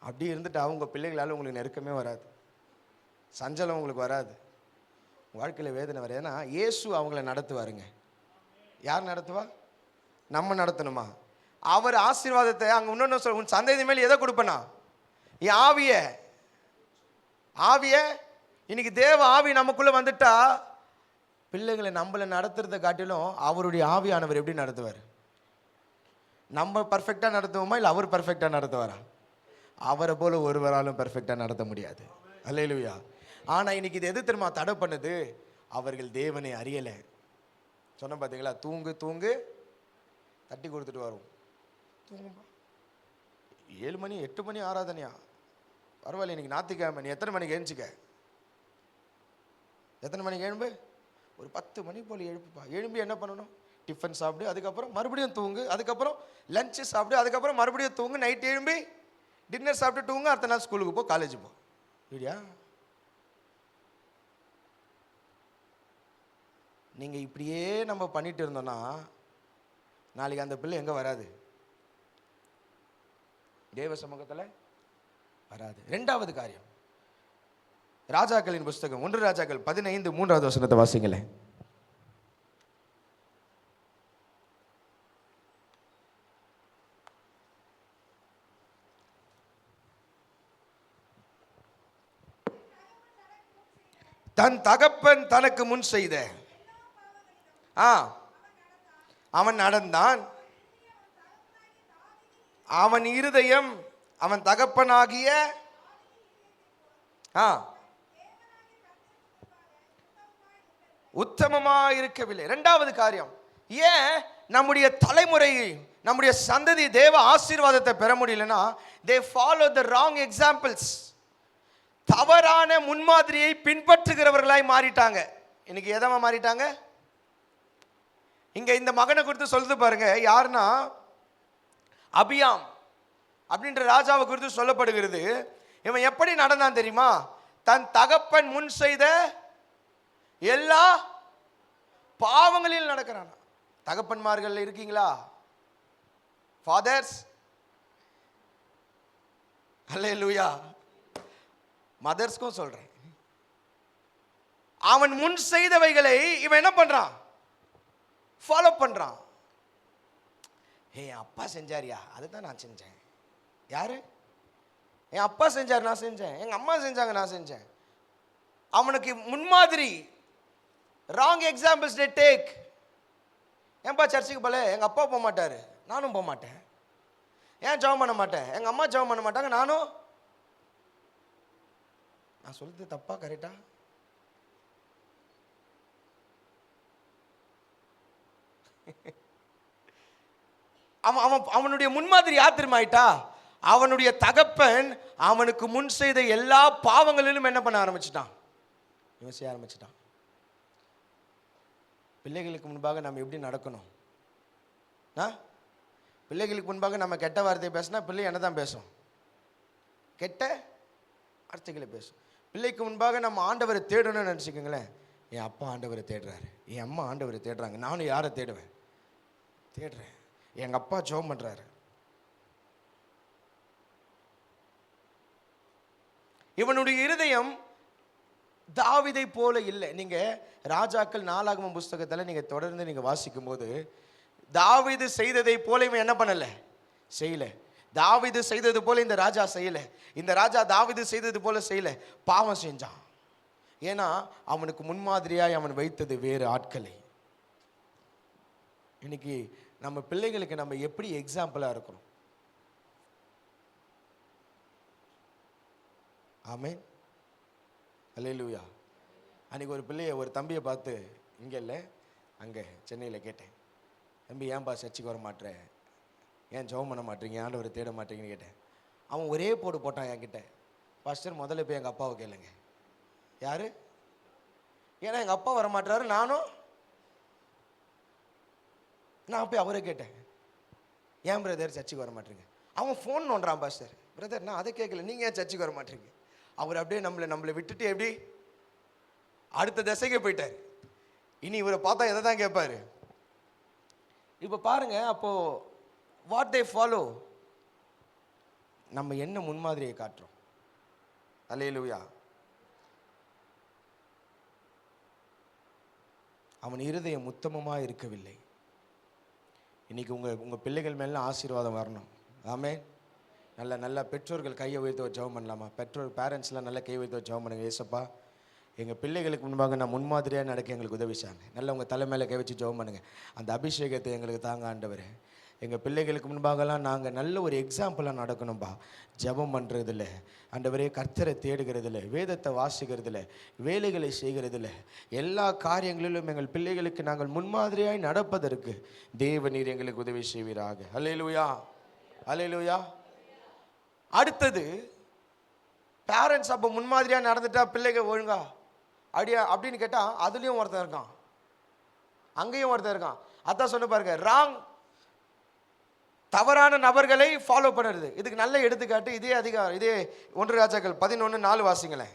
அப்படி இருந்துட்டு அவங்க பிள்ளைகளால் உங்களுக்கு நெருக்கமே வராது, சஞ்சலம் உங்களுக்கு வராது, வாழ்க்கையில் வேதனை வராது. ஏன்னா இயேசு அவங்கள நடத்துவாருங்க. யார் நடத்துவா? நம்ம நடத்தணுமா? அவர் ஆசீர்வாதத்தை அங்கே இன்னொன்று சொல்ல, உன் சந்ததி மேல் எதை கொடுப்பனா? என் ஆவிய இன்னைக்கு தேவ ஆவி நமக்குள்ளே வந்துட்டா பிள்ளைகளை நம்மளை நடத்துறதை காட்டிலும் அவருடைய ஆவியானவர் எப்படி நடத்துவார்? நம்ம பர்ஃபெக்டாக நடத்துவோமா இல்லை அவர் பர்ஃபெக்டாக நடத்துவாரா? அவரை போல ஒருவராலும் பர்ஃபெக்டாக நடத்த முடியாது. அல்லேலூயா. ஆனால் இன்னைக்கு இது எது தெரியுமா தடை பண்ணுது? அவர்கள் தேவனை அறியலை. சொன்ன பார்த்தீங்களா, தூங்கு தூங்கு தட்டி கொடுத்துட்டு வரும். தூங்குமா 7 மணி 8 மணி ஆராதனையா? பரவாயில்ல, இன்னைக்கு ஞாயிற்றுக்கிழமை, நீ எத்தனை மணிக்கு எழுந்துச்சிக்க? எத்தனை மணிக்கு எழும்பு? ஒரு 10 மணி போல் எழுப்புப்பா. எழும்பி என்ன பண்ணணும்? டிஃபன் சாப்பிடு, அதுக்கப்புறம் மறுபடியும் தூங்கு, அதுக்கப்புறம் லஞ்சு சாப்பிடு, அதுக்கப்புறம் மறுபடியும் தூங்கு, நைட் எழும்பி டின்னர் சாப்பிட்டு தூங்கு, அடுத்த நாள் ஸ்கூலுக்கு போ, காலேஜ் போ. இல்லையா? நீங்கள் இப்படியே நம்ம பண்ணிட்டு இருந்தோம்னா நாளைக்கு அந்த பிள்ளை எங்கே வராது? தேவ சமூகத்தில் வராது. 2வது காரியம், ராஜாக்களின் புஸ்தகம் 1 ராஜாக்கள் 15 3வது வசனத்தை வாசிங்களேன். தன் தகப்பன் தனக்கு முன் செய்த அவன் நடந்தான். அவன் இருதயம் அவன் தகப்பனாகிய உத்தமமா இருக்கவில்லை. 2வது காரியம், ஏன் நம்முடைய தலைமுறை, நம்முடைய சந்ததி தேவ ஆசீர்வாதத்தை பெற முடியலன்னா, they follow the wrong examples. தவறான முன்மாதிரியை பின்பற்றுகிறவர்களாய் மாறிட்டாங்க. இன்னைக்கு எதமா மாறிட்டாங்க? இங்க இந்த மகனை குறித்து சொல்லுது பாருங்க, யாருன்னா அபியாம் அப்படின்ற ராஜாவை குறித்து சொல்லப்படுகிறது. இவன் எப்படி நடந்தான் தெரியுமா? தன் தகப்பன் முன் செய்த எல்லா பாவங்களில் நடக்கிறான். தகப்பன்மார்கள் இருக்கீங்களா? ஃபாதர்ஸ், அல்லேலூயா. மதர்ஸ்க்கும் சொல்றேன், அவன் முன் செய்தவைகளை இவன் என்ன பண்றான்? ஃபாலோ பண்றான். என் அப்பா செஞ்சாரியா, அதுதான் நான் செஞ்சேன். யாரு? என் அப்பா செஞ்சார், நான் செஞ்சேன். எங்க அம்மா செஞ்சாங்க, நான் செஞ்சேன். அவனுக்கு முன்மாதிரி ராங் எக்ஸாம்பிள்ஸ் they take. ஏன்பா சர்ச்சுக்கு போல? எங்க அப்பா போக மாட்டாரு, நானும் போக மாட்டேன். ஏன் ஜெபம் பண்ண மாட்டேன்? எங்க அம்மா ஜெபம் பண்ண மாட்டாங்க, நானும். நான் சொல்றது தப்பா கரெக்டா? அவனுடைய முன்மாதிரி யாத்திரமாயிட்டா, அவனுடைய தகப்பன் அவனுக்கு முன் செய்த எல்லா பாவங்களிலும் என்ன பண்ண ஆரம்பிச்சிட்டான்? இவன் செய்ய ஆரம்பிச்சிட்டான். பிள்ளைகளுக்கு முன்பாக நம்ம எப்படி நடக்கணும்? பிள்ளைகளுக்கு முன்பாக நம்ம கெட்ட வார்த்தையை பேசினா பிள்ளை என்ன தான் பேசும்? கெட்ட வார்த்தைகளை பேசும். பிள்ளைக்கு முன்பாக நம்ம ஆண்டவரை தேடணும்னு நினச்சிக்கோங்களேன். என் அப்பா ஆண்டவரை தேடுறாரு, என் அம்மா ஆண்டவரை தேடுறாங்க, நானும் யாரை தேடுவேன்? தேடுறேன். எங்கள் அப்பா ஜெபம் பண்ணுறாரு. இவனுடைய இருதயம் தாவீதை போல இல்லை. நீங்கள் ராஜாக்கள் 4ஆகமம் புஸ்தகத்தில் நீங்கள் தொடர்ந்து நீங்கள் வாசிக்கும் போது தாவீது செய்ததை போல இவன் என்ன பண்ணலை? செய்யலை. தாவீது செய்தது போல இந்த ராஜா செய்யலை. இந்த ராஜா தாவீது செய்தது போல செய்யலை, பாவம் செஞ்சான். ஏன்னா அவனுக்கு முன்மாதிரியாய் அவன் வைத்தது வேறு ஆட்களை. இன்னைக்கு நம்ம பிள்ளைகளுக்கு நம்ம எப்படி எக்ஸாம்பிளாக இருக்கிறோம்? ஆமென், அல்லேலூயா. அன்றைக்கி ஒரு பிள்ளைய, ஒரு தம்பியை பார்த்து, இங்கே இல்லை அங்கே சென்னையில் கேட்டேன், தம்பி ஏன்பா சர்ச்சுக்கு வர மாட்டேன், ஏன் ஜெபம் பண்ண மாட்டீங்க, ஆண்டவரை தேட மாட்டீங்கன்னு கேட்டேன். அவன் ஒரே போடு போட்டான் என்கிட்ட, பாஸ்டர் முதல்ல போய் எங்கள் அப்பாவை கேளுங்க. யார்? ஏன்னா எங்கள் அப்பா வர மாட்டாரு, நான் போய் அவரை கேட்டேன், ஏன் பிரதர் சர்ச்சுக்கு வர மாட்டீங்க? அவன் ஃபோன் நோண்டுறான், பாஸ்டர். பிரதர் நான் அதை கேட்கல, நீங்கள் ஏன் சர்ச்சுக்கு வர மாட்டீங்க? அவர் அப்படியே நம்மளை விட்டுட்டு எப்படி அடுத்த திசைக்கு போயிட்டார். இனி இவரை பார்த்தா எதை தான் கேட்பாரு? இப்போ பாருங்க, அப்போ வாட் தே ஃபாலோ, நம்ம என்ன முன்மாதிரியை காட்டுறோம்? அல்லேலூயா. அவன் இருதயம் உத்தமமாக இருக்கவில்லை. இன்னைக்கு உங்கள் பிள்ளைகள் மேலே ஆசீர்வாதம் வரணும். ஆமென். நல்ல பெற்றோர்கள் கையை உயர்த்து ஒரு ஜெபம் பண்ணலாமா? பேரண்ட்ஸ்லாம் நல்லா கை உயர்த்து ஒரு ஜெபம் பண்ணுங்க. ஏசப்பா, எங்கள் பிள்ளைகளுக்கு முன்பாக நான் முன்மாதிரியாக நடக்க எங்களுக்கு உதவி செய்யுங்க. நல்லா உங்கள் தலை மேலே கை வச்சு ஜெபம் பண்ணுங்க. அந்த அபிஷேகத்தை எங்களுக்கு தாங்க ஆண்டவரே. எங்கள் பிள்ளைகளுக்கு முன்பாகலாம் நாங்கள் நல்ல ஒரு எக்ஸாம்பிளாக நடக்கணும்பா. ஜெபம் பண்ணுறதில்ல, ஆண்டவரே கர்த்தரை தேடுகிறதில்ல, வேதத்தை வாசிக்கிறதில்ல, வேலைகளை செய்கிறதில்ல, எல்லா காரியங்களிலும் எங்கள் பிள்ளைகளுக்கு நாங்கள் முன்மாதிரியாய் நடப்பதற்கு தேவநீர் எங்களுக்கு உதவி செய்வீராக. அல்லேலூயா, அல்லேலூயா. அடுத்தது, பேரண்ட்ஸ் அப்போ முன்மாதிரியாக நடந்துட்டா பிள்ளைகள் ஒழுங்கா அப்படின்னு கேட்டால் அதுலேயும் ஒருத்தன் இருக்கான், அங்கேயும் ஒருத்தன் இருக்கான். அதான் சொன்ன பாருங்க, ராங் தவறான நபர்களை ஃபாலோ பண்ணுறது. இதுக்கு நல்ல எடுத்துக்காட்டு இதே 1 ராஜாக்கள் 11:4 வாசிங்களேன்.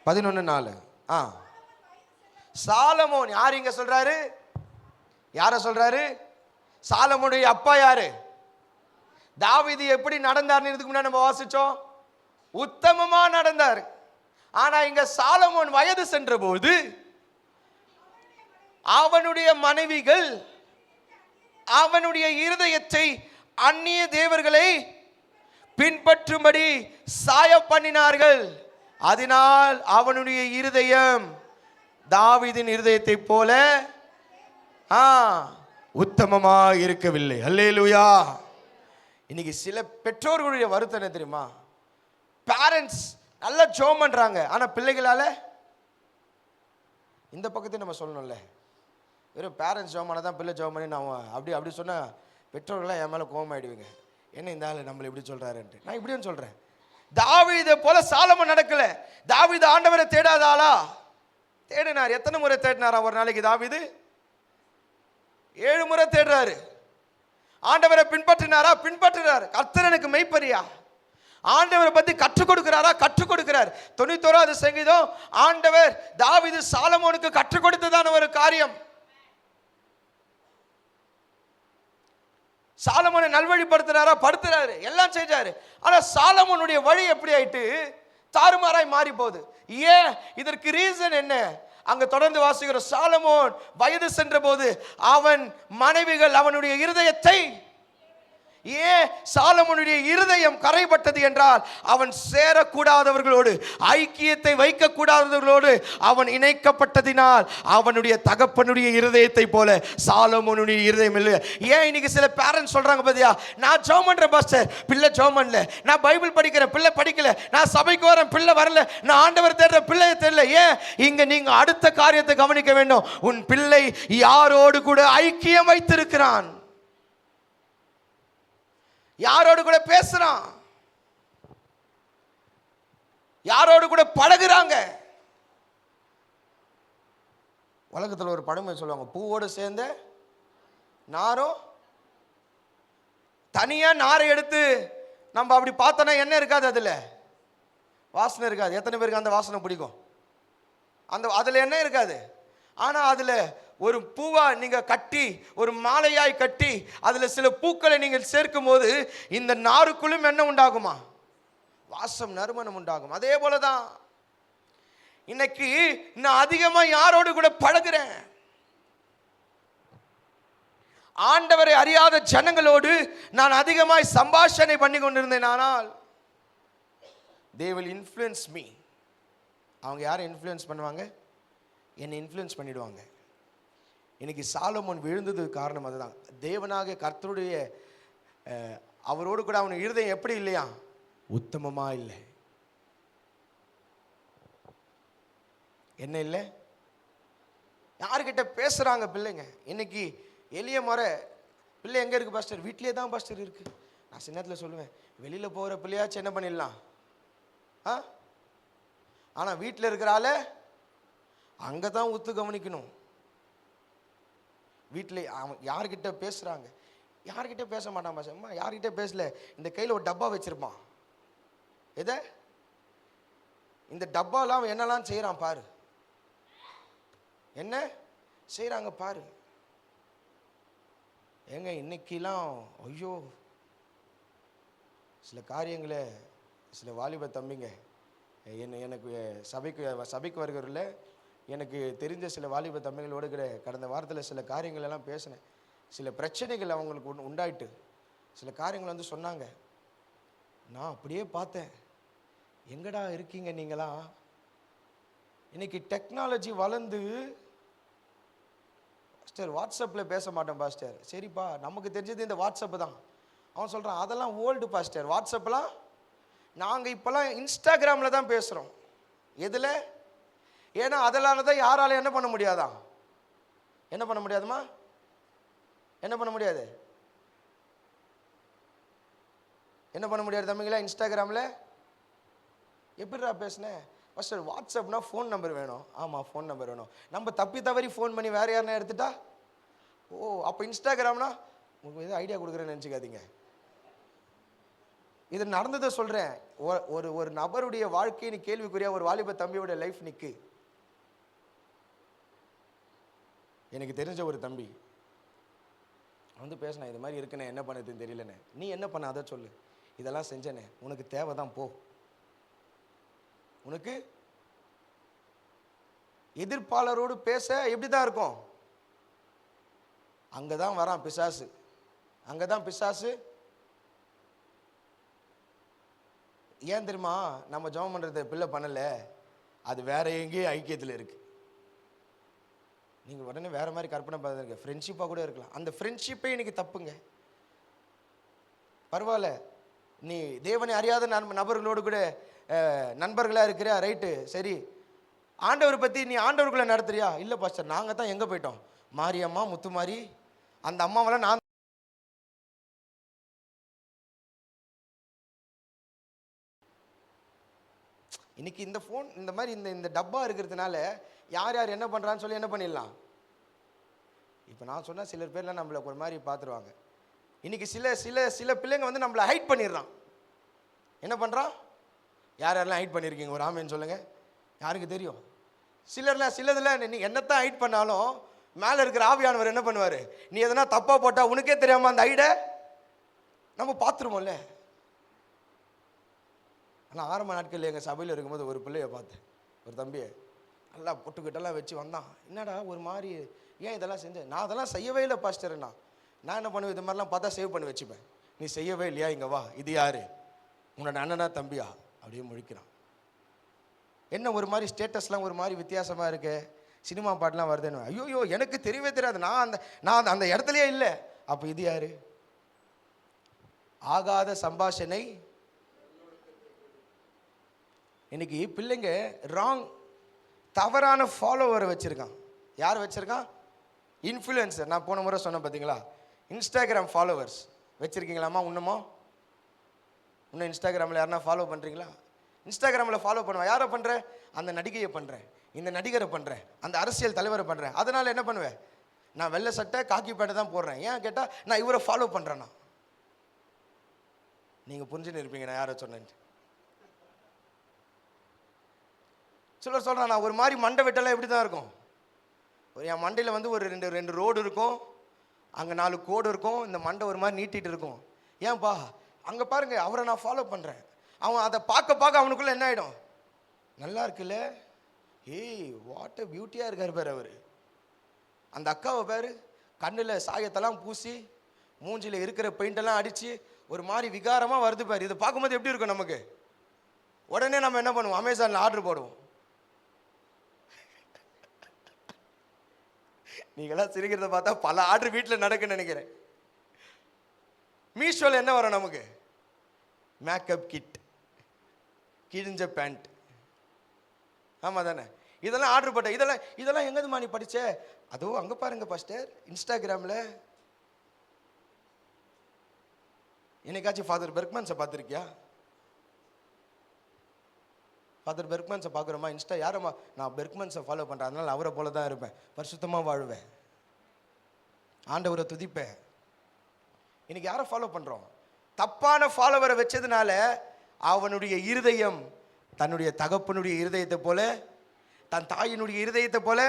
11:4. சாலமோன் யார் இங்க சொல்றாரு? யார சொல்றாரு? சாலமோனுடைய அப்பா யாரு? தாவீது எப்படி நடந்தார்னு இதுக்கு முன்னாடி நம்ம வாசிச்சோம். உத்தமமா நடந்தார். ஆனா இங்க சாலமோன் வயது சென்ற போது அவனுடைய மனைவிகள் அவனுடைய இருதயத்தை அந்நிய தேவர்களை பின்பற்றும்படி சாய பண்ணினார்கள். அதனால் அவனுடைய இருதயம் தாவீதின் இருதயத்தை போல உத்தமமா இருக்கவில்லை. அல்லேலூயா. இன்னைக்கு சில பெற்றோர்களுடைய வருத்தம் என்ன தெரியுமா? பேரண்ட்ஸ் நல்லா ஜெபம் பண்றாங்க, ஆனா பிள்ளைகளால இந்த பக்கத்தையும் நம்ம சொல்லணும்ல. வெறும் பேரண்ட்ஸ் ஜெபம் பண்ணாதான் பிள்ளை ஜெபம் பண்ணி நான் அப்படி சொன்னா பெற்றோர்கள்லாம் என் மேல கோபம் ஆயிடுவீங்க. என்ன இந்த ஆள் நம்மளை இப்படி சொல்றாருன்ட்டு. நான் இப்படின்னு சொல்றேன், தாவீதை போல சாலமோன் நடக்கல. தாவீது ஆண்டவரை தேடாத ஆளா? தேடினார். எத்தனை முறை தேடினாரா ஒரு நாளைக்கு? தாவீது 7 முறை தேடுறாரு. ஆண்டவரை பின்பற்றினாரா? பின்பற்றுறாரு. கர்த்தர் எனக்கு மெய்ப்பரியா? ஆண்டவரை பத்தி கற்றுக் கொடுக்கிறாரா? கற்றுக் கொடுக்கிறார். 91வது சங்கீதம் ஆண்டவர் தாவீது சாலமோனுக்கு கற்றுக் கொடுத்ததான ஒரு காரியம். சாலமோனை நல்வழிப்படுத்துறாரா? படுத்துறாரு, எல்லாம் செஞ்சாரு. ஆனா சாலமோனுடைய வழி எப்படி ஆயிட்டு தாறுமாறாய் மாறி போகுது. ஏன்? இதற்கு ரீசன் என்ன? அங்க தொடர்ந்து வாசிக்கிற, சாலமோன் வயது சென்ற போது அவன் மனைவிகள் அவனுடைய இருதயத்தை, ஏன் சாலமோனுடைய இருதயம் கரைப்பட்டது என்றால் அவன் சேரக்கூடாதவர்களோடு, ஐக்கியத்தை வைக்கக்கூடாதவர்களோடு அவன் இணைக்கப்பட்டதினால் அவனுடைய தகப்பனுடைய இருதயத்தை போல சாலமோனுடைய இருதயம் இல்லை. ஏன் இன்னைக்கு சில பேரண்ட்ஸ் சொல்றாங்க பாத்தியா, நான் ஜெபம் பண்றேன் பாஸ்டர், பிள்ளை ஜெபம் பண்ணல. நான் பைபிள் படிக்கிறேன், பிள்ளை படிக்கல. நான் சபைக்கு வரேன், பிள்ளை வரல. நான் ஆண்டவர் தேடுற பிள்ளையை தெரியல. ஏன்? இங்க நீங்க அடுத்த காரியத்தை கவனிக்க வேண்டும். உன் பிள்ளை யாரோடு கூட ஐக்கியம் வைத்திருக்கிறான், யாரோடு கூட பேசுறான், யாரோடு கூட பழகுறாங்க. உலகத்தில் ஒரு பழமொழி சொல்லுவாங்க, பூவோடு சேர்ந்த நாரும். தனியா நாரை எடுத்து நம்ம அப்படி பார்த்தோன்னா என்ன இருக்காது, அதுல வாசனை இருக்காது. எத்தனை பேருக்கு அந்த வாசனை பிடிக்கும்? அதுல என்ன இருக்காது. ஆனா அதுல ஒரு பூவா நீங்க கட்டி, ஒரு மாலையாய் கட்டி, அதுல சில பூக்களை நீங்கள் சேர்க்கும் போது இந்த நாருக்குள்ளும் என்ன உண்டாகுமா? வாசம், நறுமணம் உண்டாகும். அதே போலதான் இன்னைக்கு நான் அதிகமா யாரோடு கூட பழகுறேன், ஆண்டவரை அறியாத ஜனங்களோடு நான் அதிகமாய் சம்பாஷணை பண்ணி கொண்டிருந்தேன். ஆனால் they will influence me. அவங்க யாரை இன்ஃப்ளூயன்ஸ் பண்ணுவாங்க? என்னை இன்ஃப்ளூயன்ஸ் பண்ணிடுவாங்க. இன்னைக்கு சாலமோன் விழுந்ததுக்கு காரணம் அதுதான். தேவனாக கர்த்தருடைய அவரோடு கூட அவன் இருதயம் எப்படி இல்லையா? உத்தமமா இல்லை. என்ன இல்லை? யாருக்கிட்ட பேசுறாங்க பிள்ளைங்க? இன்னைக்கு எளிய முறை பிள்ளை எங்க இருக்கு பாஸ்டர்? வீட்லயே தான் பாஸ்டர் இருக்கு. நான் சின்னத்துல சொல்லுவேன், வெளியில போகிற பிள்ளையாச்சும் என்ன பண்ணிடலாம். ஆனா வீட்டில் இருக்கிறால அங்கதான் உத்து கவனிக்கணும். வீட்டில் யார்கிட்ட பேசுறாங்க, யார்கிட்ட பேச மாட்டான் பாஸ். அம்மா யார்கிட்ட பேசல, இந்த கையில் ஒரு டப்பா வச்சிருப்பான். எதை? இந்த டப்பாலாம் அவன் என்னெல்லாம் செய்யறான் பாரு, என்ன செய்யறாங்க பாரு. ஏங்க இன்னைக்கெல்லாம் ஐயோ சில காரியங்களை சில வாலிப தம்பிங்க எனக்கு சபைக்கு வருகிறதில்ல, எனக்கு தெரிஞ்ச சில வாலிப தம்பிகளோடு கூட கடந்த வாரத்தில் சில காரியங்கள் எல்லாம் பேசினேன். சில பிரச்சனைகள் அவங்களுக்கு உண்டாயிட்டு சில காரியங்கள் வந்து சொன்னாங்க. நான் அப்படியே பார்த்தேன், எங்கடா இருக்கீங்க நீங்களா? இன்னைக்கு டெக்னாலஜி வளர்ந்து, பாஸ்டர் வாட்ஸ்அப்பில் பேச மாட்டேன் பாஸ்டர். சரிப்பா, நமக்கு தெரிஞ்சது இந்த வாட்ஸ்அப்பு தான். அவன் சொல்கிறான் அதெல்லாம் ஓல்டு பாஸ்டர், வாட்ஸ்அப்லாம் நாங்கள் இப்போலாம் இன்ஸ்டாகிராமில் தான் பேசுகிறோம். எதில்? ஏன்னா அதெல்லாம் தான் யாரால என்ன பண்ண முடியாதான்? என்ன பண்ண முடியாதுமா? என்ன பண்ண முடியாது? என்ன பண்ண முடியாது தம்பிங்களா? இன்ஸ்டாகிராமில் எப்படிடா பேசுனேன் பாஸ்டர்? வாட்ஸ்அப்னா ஃபோன் நம்பர் வேணும். ஆமாம், ஃபோன் நம்பர் வேணும். நம்ம தப்பி தவறி ஃபோன் பண்ணி வேறு யாருன்னா எடுத்துட்டா, ஓ அப்போ இன்ஸ்டாகிராம்னா உங்களுக்கு எதுவும் ஐடியா கொடுக்குறேன்னு நினச்சிக்காதீங்க. இது நடந்ததை சொல்கிறேன். ஒரு ஒரு நபருடைய வாழ்க்கையை கேள்விக்குறியா ஒரு வாலிப தம்பியோட லைஃப் நிற்கு. எனக்கு தெரிஞ்ச ஒரு தம்பி வந்து பேசினேன், இது மாதிரி இருக்குண்ணே, என்ன பண்ணதுன்னு தெரியலண்ணே. நீ என்ன பண்ண அதை சொல்லு. இதெல்லாம் செஞ்சனே, உனக்கு தேவை தான், போ. உனக்கு எதிர்ப்பாளரோடு பேச எப்படி தான் இருக்கும்? அங்கே தான் வரான் பிசாசு. அங்கே தான் பிசாசு. ஏன் தெரியுமா? நம்ம ஜெபம் பண்ணுறத பிள்ளை பண்ணலை, அது வேற எங்கேயும் ஐக்கியத்தில் இருக்குது. நீங்கள் உடனே வேறு மாதிரி கற்பனை பார்த்துருங்க. ஃப்ரெண்ட்ஷிப்பாக கூட இருக்கலாம். அந்த ஃப்ரெண்ட்ஷிப்பே இன்னைக்கு தப்புங்க. பரவாயில்ல, நீ தேவனை அறியாத நபர்களோடு கூட நண்பர்களாக இருக்கிற, ரைட்டு, சரி. ஆண்டவர் பற்றி நீ ஆண்டவர்களை நடத்துறியா? இல்லை பாஸ்டர், நாங்கள் தான் எங்கே போயிட்டோம், மாரியம்மா, முத்துமாரி, அந்த அம்மாவெல்லாம் நான். இன்னைக்கு இந்த ஃபோன் இந்த மாதிரி இந்த டப்பா இருக்கிறதுனால யார் யார் என்ன பண்ணுறான்னு சொல்லி என்ன பண்ணிடலாம். இப்போ நான் சொன்னால் சிலர் பேர்லாம் நம்மளை ஒரு மாதிரி பார்த்துருவாங்க. இன்னைக்கு சில சில சில பிள்ளைங்க வந்து நம்மளை ஹைட் பண்ணிடுறான். என்ன பண்ணுறான்? யார் யாரெல்லாம் ஹைட் பண்ணியிருக்கீங்க ஒரு ஆமேன்னு சொல்லுங்கள். யாருக்கு தெரியும்? சிலதில் நீ என்னத்தான் ஹைட் பண்ணாலும் மேலே இருக்கிற ஆவியானவர் என்ன பண்ணுவார்? நீ எதனா தப்பாக போட்டால் உனக்கே தெரியாமல் அந்த ஹைடை நம்ம பார்த்துருவோம்ல. ஆனால் ஆரம்ப நாட்களில் எங்கள் சபையில் இருக்கும்போது ஒரு பிள்ளையை பார்த்தேன், ஒரு தம்பியை நல்லா பொட்டுக்கிட்டெல்லாம் வச்சு வந்தான். என்னடா ஒரு மாதிரி, ஏன் இதெல்லாம் செஞ்சேன்? நான் அதெல்லாம் செய்யவே இல்லை பாஸ்டர்னா. நான் என்ன பண்ணுவேன், இது மாதிரிலாம் பார்த்தா சேவ் பண்ணி வச்சுப்பேன். நீ செய்யவே இல்லையா? இங்கே வா, இது யார்? உன்னோட அண்ணனா தம்பியா? அப்படியே முழிக்கிறான். என்ன ஒரு மாதிரி ஸ்டேட்டஸ்லாம் ஒரு மாதிரி வித்தியாசமாக இருக்கு, சினிமா பாட்டெலாம் வருதுன்னு. ஐயோ எனக்கு தெரியவே தெரியாது, நான் அந்த இடத்துலையே இல்லை. அப்போ இது யார்? ஆகாத சம்பாஷணை. இன்னைக்கு பிள்ளைங்க ராங், தவறான ஃபாலோவரை வச்சுருக்கான். யார் வச்சுருக்கான்? இன்ஃப்ளூயன்சர். நான் போன முறை சொன்னேன் பார்த்தீங்களா, இன்ஸ்டாகிராம் ஃபாலோவர்ஸ் வச்சுருக்கீங்களாம்மா? இன்னும் இன்ஸ்டாகிராமில் யாருன்னா ஃபாலோ பண்ணுறீங்களா? இன்ஸ்டாகிராமில் ஃபாலோ பண்ணுவேன். யாரை பண்ணுறேன்? அந்த நடிகையை பண்ணுறேன், இந்த நடிகரை பண்ணுறேன், அந்த அரசியல் தலைவரை பண்ணுறேன். அதனால் என்ன பண்ணுவேன்? நான் வெள்ளை சட்டை காக்கி பேட்டை தான் போடுறேன். ஏன் கேட்டால் நான் இவரை ஃபாலோ பண்ணுறேன்னா. நீங்கள் புரிஞ்சுன்னு இருப்பீங்க நான் யாரை சொன்னேன்ட்டு. சிலர் சொல்கிறேன், நான் ஒரு மாதிரி மண்டை வெட்டெல்லாம் எப்படி தான் இருக்கும். என் மண்டையில் வந்து ஒரு ரெண்டு ரோடு இருக்கும், அங்கே 4 கோடு இருக்கும், இந்த மண்டை ஒரு மாதிரி நீட்டிகிட்டு இருக்கும். ஏன்பா? அங்கே பாருங்கள், அவரை நான் ஃபாலோ பண்ணுறேன். அவன் அதை பார்க்க அவனுக்குள்ளே என்ன ஆகிடும்? நல்லா இருக்குல்ல, ஏய் வாட் எ பியூட்டியாக இருக்கார் பேர் அவர். அந்த அக்காவை பேர் கண்ணில் சாயத்தெல்லாம் பூசி மூஞ்சியில் இருக்கிற பெயிண்டெல்லாம் அடித்து ஒரு மாதிரி விகாரமாக வருது பாரு. இதை பார்க்கும்போது எப்படி இருக்கும் நமக்கு? உடனே நம்ம என்ன பண்ணுவோம்? அமேசானில் ஆர்டர் போடுவோம். நீங்களாம் சிரிக்கிறத பார்த்தா பல ஆர்டர் வீட்டில் நடக்குன்னு நினைக்கிறேன். மீஷோவில் என்ன வரும் நமக்கு? மேக்கப் கிட், கிழிஞ்ச பேண்ட். ஆமாம் தானே? இதெல்லாம் ஆர்டர் போட்ட. இதெல்லாம் எங்கேதுமா நீ படிச்ச? அதுவும் அங்கே பாருங்க பாஸ்டர், இன்ஸ்டாகிராமில். என்னைக்காச்சும் ஃபாதர் பெர்க்மன்ஸை பார்த்துருக்கியா? ஃபாதர் பெர்க்மன்ஸை பார்க்குறோமா? இன்ஸ்டா யாரம்மா? நான் பெர்க்மன்ஸை ஃபாலோ பண்ணுறேன், அதனால் அவரை போல தான் இருப்பேன், பரிசுத்தமாக வாழ்வேன், ஆண்டவரை துதிப்பேன். இன்னைக்கு யாரை ஃபாலோ பண்ணுறோம்? தப்பான ஃபாலோவரை வச்சதுனால அவனுடைய இருதயம் தன்னுடைய தகப்பனுடைய இருதயத்தை போல, தன் தாயினுடைய இருதயத்தை போல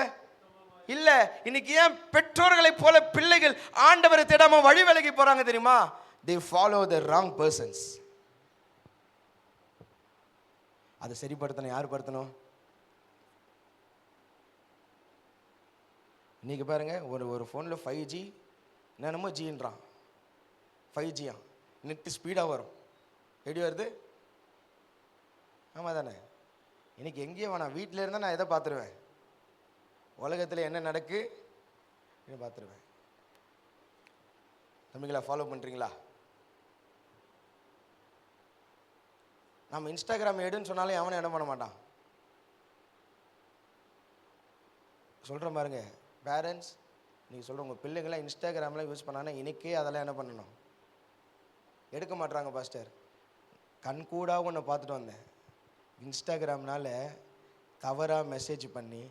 இல்லை. இன்னைக்கு ஏன் பெற்றோர்களை போல பிள்ளைகள் ஆண்டவரை தேடாம வழி விலகி போறாங்க தெரியுமா? They follow the wrong persons. அதை சரிப்படுத்தணும். யார் படுத்தணும்? இன்னைக்கு பாருங்க, ஒரு ஃபோனில் 5G என்னென்னமோ ஜின்றான். 5G நெட்டு ஸ்பீடாக வரும். எப்படி வருது? ஆமாம் தானே? இன்னைக்கு எங்கேயும் வேணாம், வீட்டில் இருந்தால் நான் எதை பார்த்துருவேன், உலகத்தில் என்ன நடக்கு பார்த்துருவேன். தம்பிங்களா, ஃபாலோ பண்ணுறீங்களா? நம்ம இன்ஸ்டாகிராம் எடுன்னு சொன்னாலே அவனை என்ன பண்ண மாட்டான். சொல்கிறேன் பாருங்க பேரண்ட்ஸ், நீங்கள் சொல்கிற உங்கள் பிள்ளைங்களாம் இன்ஸ்டாகிராம்லாம் யூஸ் பண்ணாங்கன்னா இன்றைக்கே அதெல்லாம் என்ன பண்ணணும், எடுக்க மாட்டுறாங்க. பாஸ்டர், கண்கூடாக ஒன்று பார்த்துட்டு வந்தேன், இன்ஸ்டாகிராம்னால தவறாக மெசேஜ் பண்ணி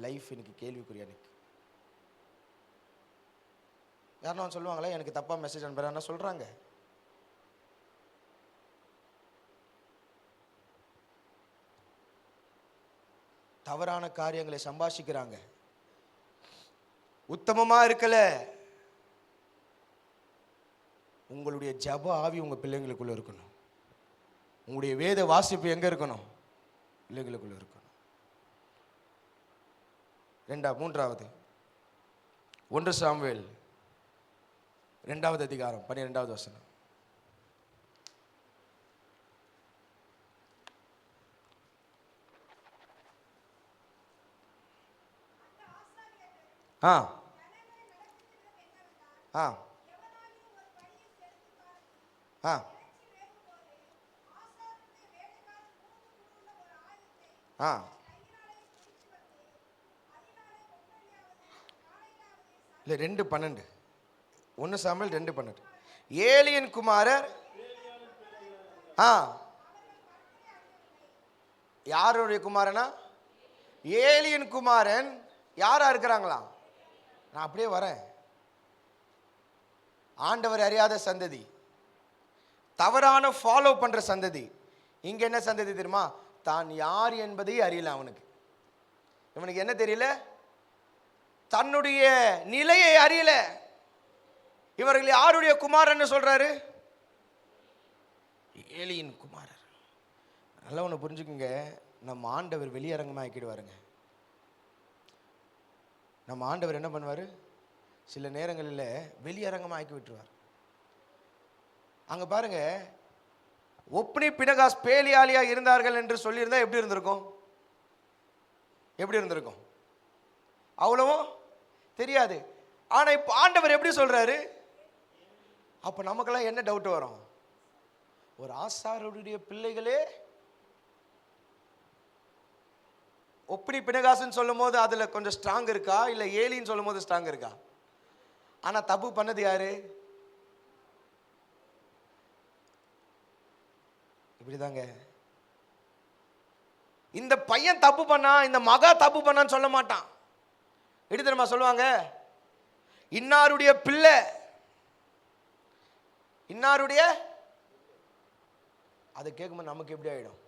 லைஃப் இன்னைக்கு கேள்விக்குரிய. எனக்கு யாருன்னா சொல்லுவாங்களா எனக்கு தப்பாக மெசேஜ் அனுப்புறாங்கன்னா சொல்கிறாங்க. தவறான காரியங்களை சம்பாஷிக்கிறாங்க. உத்தமமா இருக்கல. உங்களுடைய ஜப ஆவி உங்க பிள்ளைங்களுக்குள்ள இருக்கணும். உங்களுடைய வேத வாசிப்பு எங்க இருக்கணும், பிள்ளைங்களுக்குள்ள இருக்கணும். மூன்றாவது 1 சாமுவேல் 2வது அதிகாரம் 12வது வசனம். ஆ ஆ ஆ ஆ இல்லை 2:12. 1 சாமுவேல் 2:12. ஏலியின் குமாரர் யாருடைய குமாரனா? ஏலியின் குமாரன் யாரா இருக்கிறாங்களா? நான் அப்படியே வரேன். ஆண்டவர் அறியாத சந்ததி, தவறான ஃபாலோ பண்ற சந்ததி. இங்க என்ன சந்ததி தெரியுமா? தான் யார் என்பதை அறியல. இவனுக்கு என்ன தெரியல? தன்னுடைய நிலையை அறியல. இவர்கள் யாருடைய குமாரன்னு சொல்றாரு? ஏலியின் குமாரர். நல்லா ஒன்று புரிஞ்சுக்குங்க, நம்ம ஆண்டவர் வெளியரங்கமாக ஆக்கிடுவாருங்க. நம்ம ஆண்டவர் என்ன பண்ணுவார், சில நேரங்களில் வெளியரங்கமாக ஆக்கி விட்டுருவார். அங்கே பாருங்க, ஒப்னி பினகாஸ் பேலியாலியா இருந்தார்கள் என்று சொல்லியிருந்தா எப்படி இருந்திருக்கும்? எப்படி இருந்திருக்கும்? அவ்வளவும் தெரியாது. ஆனால் இப்போ ஆண்டவர் எப்படி சொல்றாரு? அப்போ நமக்கெல்லாம் என்ன டவுட் வரும்? ஒரு ஆசாரியருடைய பிள்ளைகளே ஒப்னி பினகாஸ்ன்னு சொல்லும் போது அதுல கொஞ்சம் ஸ்ட்ராங் இருக்கா, இல்லை ஏலின்னு சொல்லும் போது ஸ்ட்ராங் இருக்கா? ஆனா தப்பு பண்ணது யாரு? இப்படிதாங்க இந்த பையன் தப்பு பண்ணா, இந்த மகா தப்பு பண்ணான்னு சொல்ல மாட்டான். எப்படி தெரியுமா சொல்லுவாங்க? இன்னாருடைய பிள்ளை, இன்னாருடைய. அதை கேட்கும்போது நமக்கு எப்படி ஆயிடும்?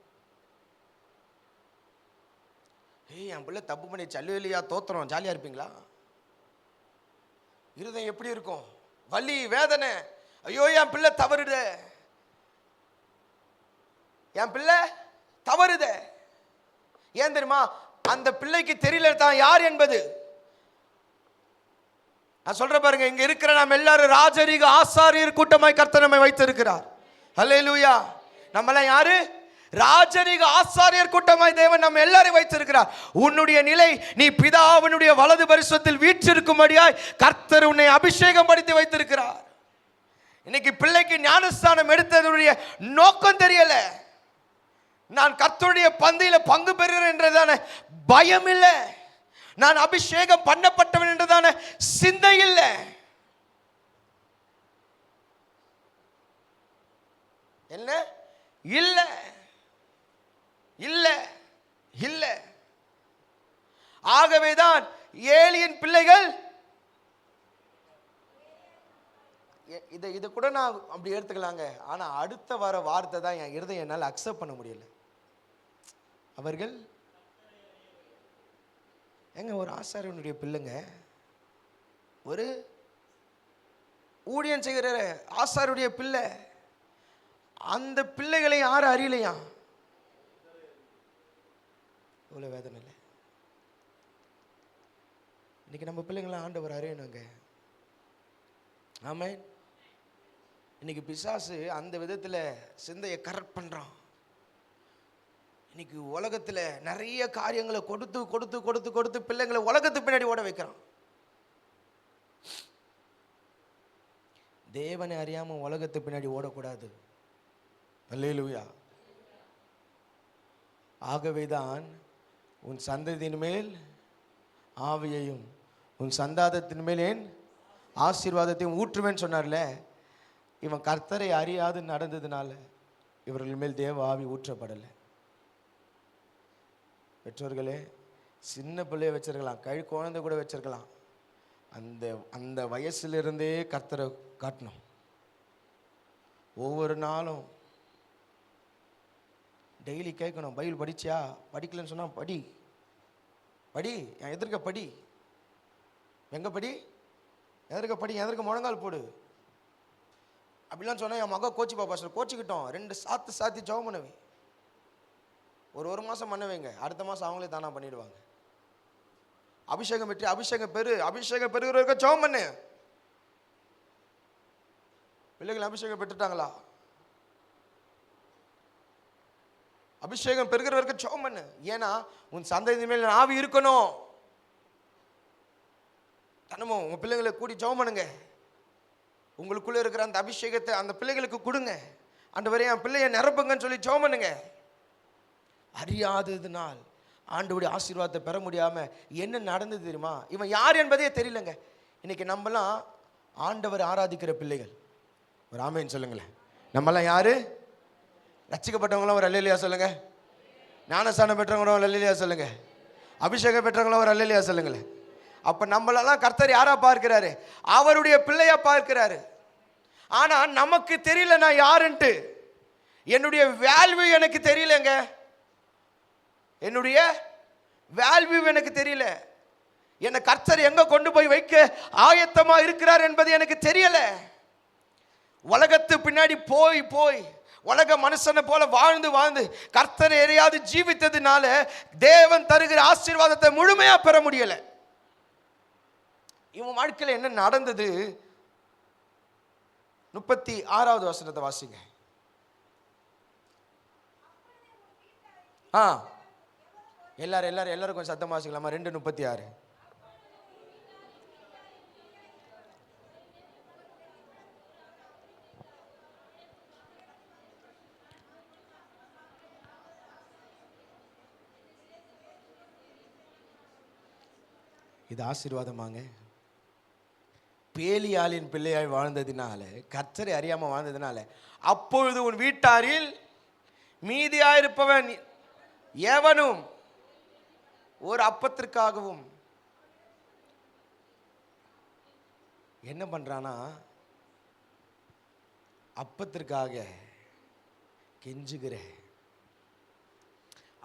ஏய், என் பிள்ளை தப்பு பண்ணி சல்லுவலியா தோத்துறோம், ஜாலியா இருப்பீங்களா? இருதயம் எப்படி இருக்கும்? வலி, வேதனை. ஐயோ, என் பிள்ளை தவறுத, என் பிள்ளை தவறுத. ஏன் தெரியுமா? அந்த பிள்ளைக்கு தெரியல தான் யார் என்பது. நான் சொல்ற பாருங்க, இங்க இருக்கிற நாம் எல்லாரும் ராஜரீக ஆசாரியர் கூட்டமாய் கர்த்தர் நம்மை வைத்திருக்கிறார். ஹல்லேலூயா. நம்மலாம் யாரு? ராஜரீக ஆசாரியர் கூட்டமாய் தேவன் நம்ம எல்லாரும் வைத்திருக்கிறார். உன்னுடைய நிலை, நீ பிதாவினுடைய வலது பரிசுத்தத்தில் வீற்றிருக்கும்படியாய் கர்த்தர் உன்னை அபிஷேகம் படுத்தி வைத்திருக்கிறார். இன்னைக்கு பிள்ளைக்கு ஞானஸ்தானம் எடுத்ததுடைய நோக்கம் தெரியல. நான் கர்த்தருடைய பந்தியில பங்கு பெறுகிறேன் என்றதான பயம் இல்லை. நான் அபிஷேகம் பண்ணப்பட்டவன் என்றதான சிந்தை இல்லை. என்ன இல்ல இல்ல இல்ல. ஆகவேதான் ஏலியின் பிள்ளைகள், இதை கூட நான் அப்படி எடுத்துக்கலாங்க. ஆனா அடுத்த வர வார்த்தை தான் என் இருதயம் என்னால் அக்செப்ட் பண்ண முடியல. அவர்கள் எங்க ஒரு ஆசாரியனுடைய பிள்ளைங்க, ஒரு ஊழியம் செய்கிற ஆசாரியனுடைய பிள்ளை, அந்த பிள்ளைகளை யாரும் அறியலையா? இவ்வளவு வேதனை இல்லை. இன்னைக்கு நம்ம பிள்ளைங்களை ஆண்டவர் அறியணுங்க. ஆமென். இன்னைக்கு பிசாசு அந்த விதத்தில் சிந்தையை கரெக்ட் பண்றான். இன்னைக்கு உலகத்தில் நிறைய காரியங்களை கொடுத்து கொடுத்து கொடுத்து கொடுத்து பிள்ளைங்களை உலகத்து பின்னாடி ஓட வைக்கிறான். தேவனை அறியாம உலகத்து பின்னாடி ஓடக்கூடாது. அல்லேலூயா. ஆகவேதான் உன் சந்ததியின் மேல் ஆவியையும் உன் சந்தாதத்தின் மேல் ஏன் ஆசீர்வாதத்தையும் ஊற்றுவேன்னு சொன்னார்ல. இவன் கர்த்தரை அறியாது நடந்ததுனால இவர்கள் மேல் தேவ ஆவி ஊற்றப்படலை. பெற்றோர்களே, சின்ன பிள்ளைய வச்சிருக்கலாம், குழந்தை கூட வச்சிருக்கலாம். அந்த அந்த வயசுலேருந்தே கர்த்தரை காட்டணும். ஒவ்வொரு நாளும் டெய்லி கேட்கணும், பைபிள் படிச்சியா? படிக்கலன்னு சொன்னால் படி படி, என் எதிர்க்க படி, எங்கே படி, எதிர்க்க படி, எதிர்க்க முழங்கால் போடு அப்படிலாம் சொன்னால் என் மகன் கோச்சி பாப்பா சார் கோச்சிக்கிட்டோம். 2 சாத்தி ஜெபம் பண்ணுவே. ஒரு மாதம் பண்ண வைங்க, அடுத்த மாதம் அவங்களே தானா பண்ணிடுவாங்க. அபிஷேகம் பெற்று அபிஷேகம் பெறுகிறவர்கள் ஜெபம் பண்ணு. பிள்ளைகள் அபிஷேகம் பெற்றுட்டாங்களா? அபிஷேகம் பெறுகிறவர்கள் ஜெபம் பண்ணு. ஏன்னா உன் சந்ததி மேல் ஆவி இருக்கணும். தினமும் உங்க பிள்ளைங்களை கூடி ஜெபம் பண்ணுங்க. உங்களுக்குள்ள இருக்கிற அந்த அபிஷேகத்தை அந்த பிள்ளைகளுக்கு கொடுங்க. ஆண்டவரே என் பிள்ளையை நிரப்புங்கன்னு சொல்லி ஜெபம் பண்ணுங்க. அறியாததுனால் ஆண்டவருடைய ஆசீர்வாதத்தை பெற முடியாம என்ன நடந்தது தெரியுமா? இவன் யார் என்பதே தெரியலங்க. இன்னைக்கு நம்மலாம் ஆண்டவர் ஆராதிக்கிற பிள்ளைகள். ஒரு ஆமென் சொல்லுங்களேன். நம்மலாம் யாரு? ரட்சிக்கப்பட்டவங்களும் ஒரு அல்லேலூயா சொல்லுங்க. ஞானஸ்நானம் பெற்றவங்களும் ஒரு அல்லேலூயா சொல்லுங்க. அபிஷேகம் பெற்றவங்களும் ஒரு அல்லேலூயா சொல்லுங்களேன். அப்ப நம்மளெல்லாம் கர்த்தர் யாரா பார்க்கிறாரு? அவருடைய பிள்ளையா பார்க்கிறாரு. ஆனா நமக்கு தெரியல நான் யாருன்ட்டு. என்னுடைய வேல்யூ எனக்கு தெரியலங்க. என்னுடைய வேல்யூ எனக்கு தெரியல. என்னை கர்த்தர் எங்க கொண்டு போய் வைக்க ஆயத்தமா இருக்கிறார் என்பது எனக்கு தெரியல. உலகத்து பின்னாடி போய் போய் உலக மனுஷனை போல வாழ்ந்து கர்த்தரை எதையாவது ஜீவித்ததுனால தேவன் தருகிற ஆசீர்வாதத்தை முழுமையா பெற முடியல. இவன் வாழ்க்கையில் என்ன நடந்தது? 36வது வசனத்தை வாசிங்க. எல்லாரும் கொஞ்சம் சத்தம் வாசிக்கலாமா? 2:36. இது ஆசீர்வாதமாங்க. பேலியாளின் பிள்ளையாய் வாழ்ந்ததினால, கர்த்தரை அறியாம வாழ்ந்ததினால, அப்பொழுது உன் வீட்டாரில் மீதியாயிருப்பவன் எவனும் ஒரு அப்பத்திற்காகவும் என்ன பண்றானா, அப்பத்திற்காக கெஞ்சுகிற,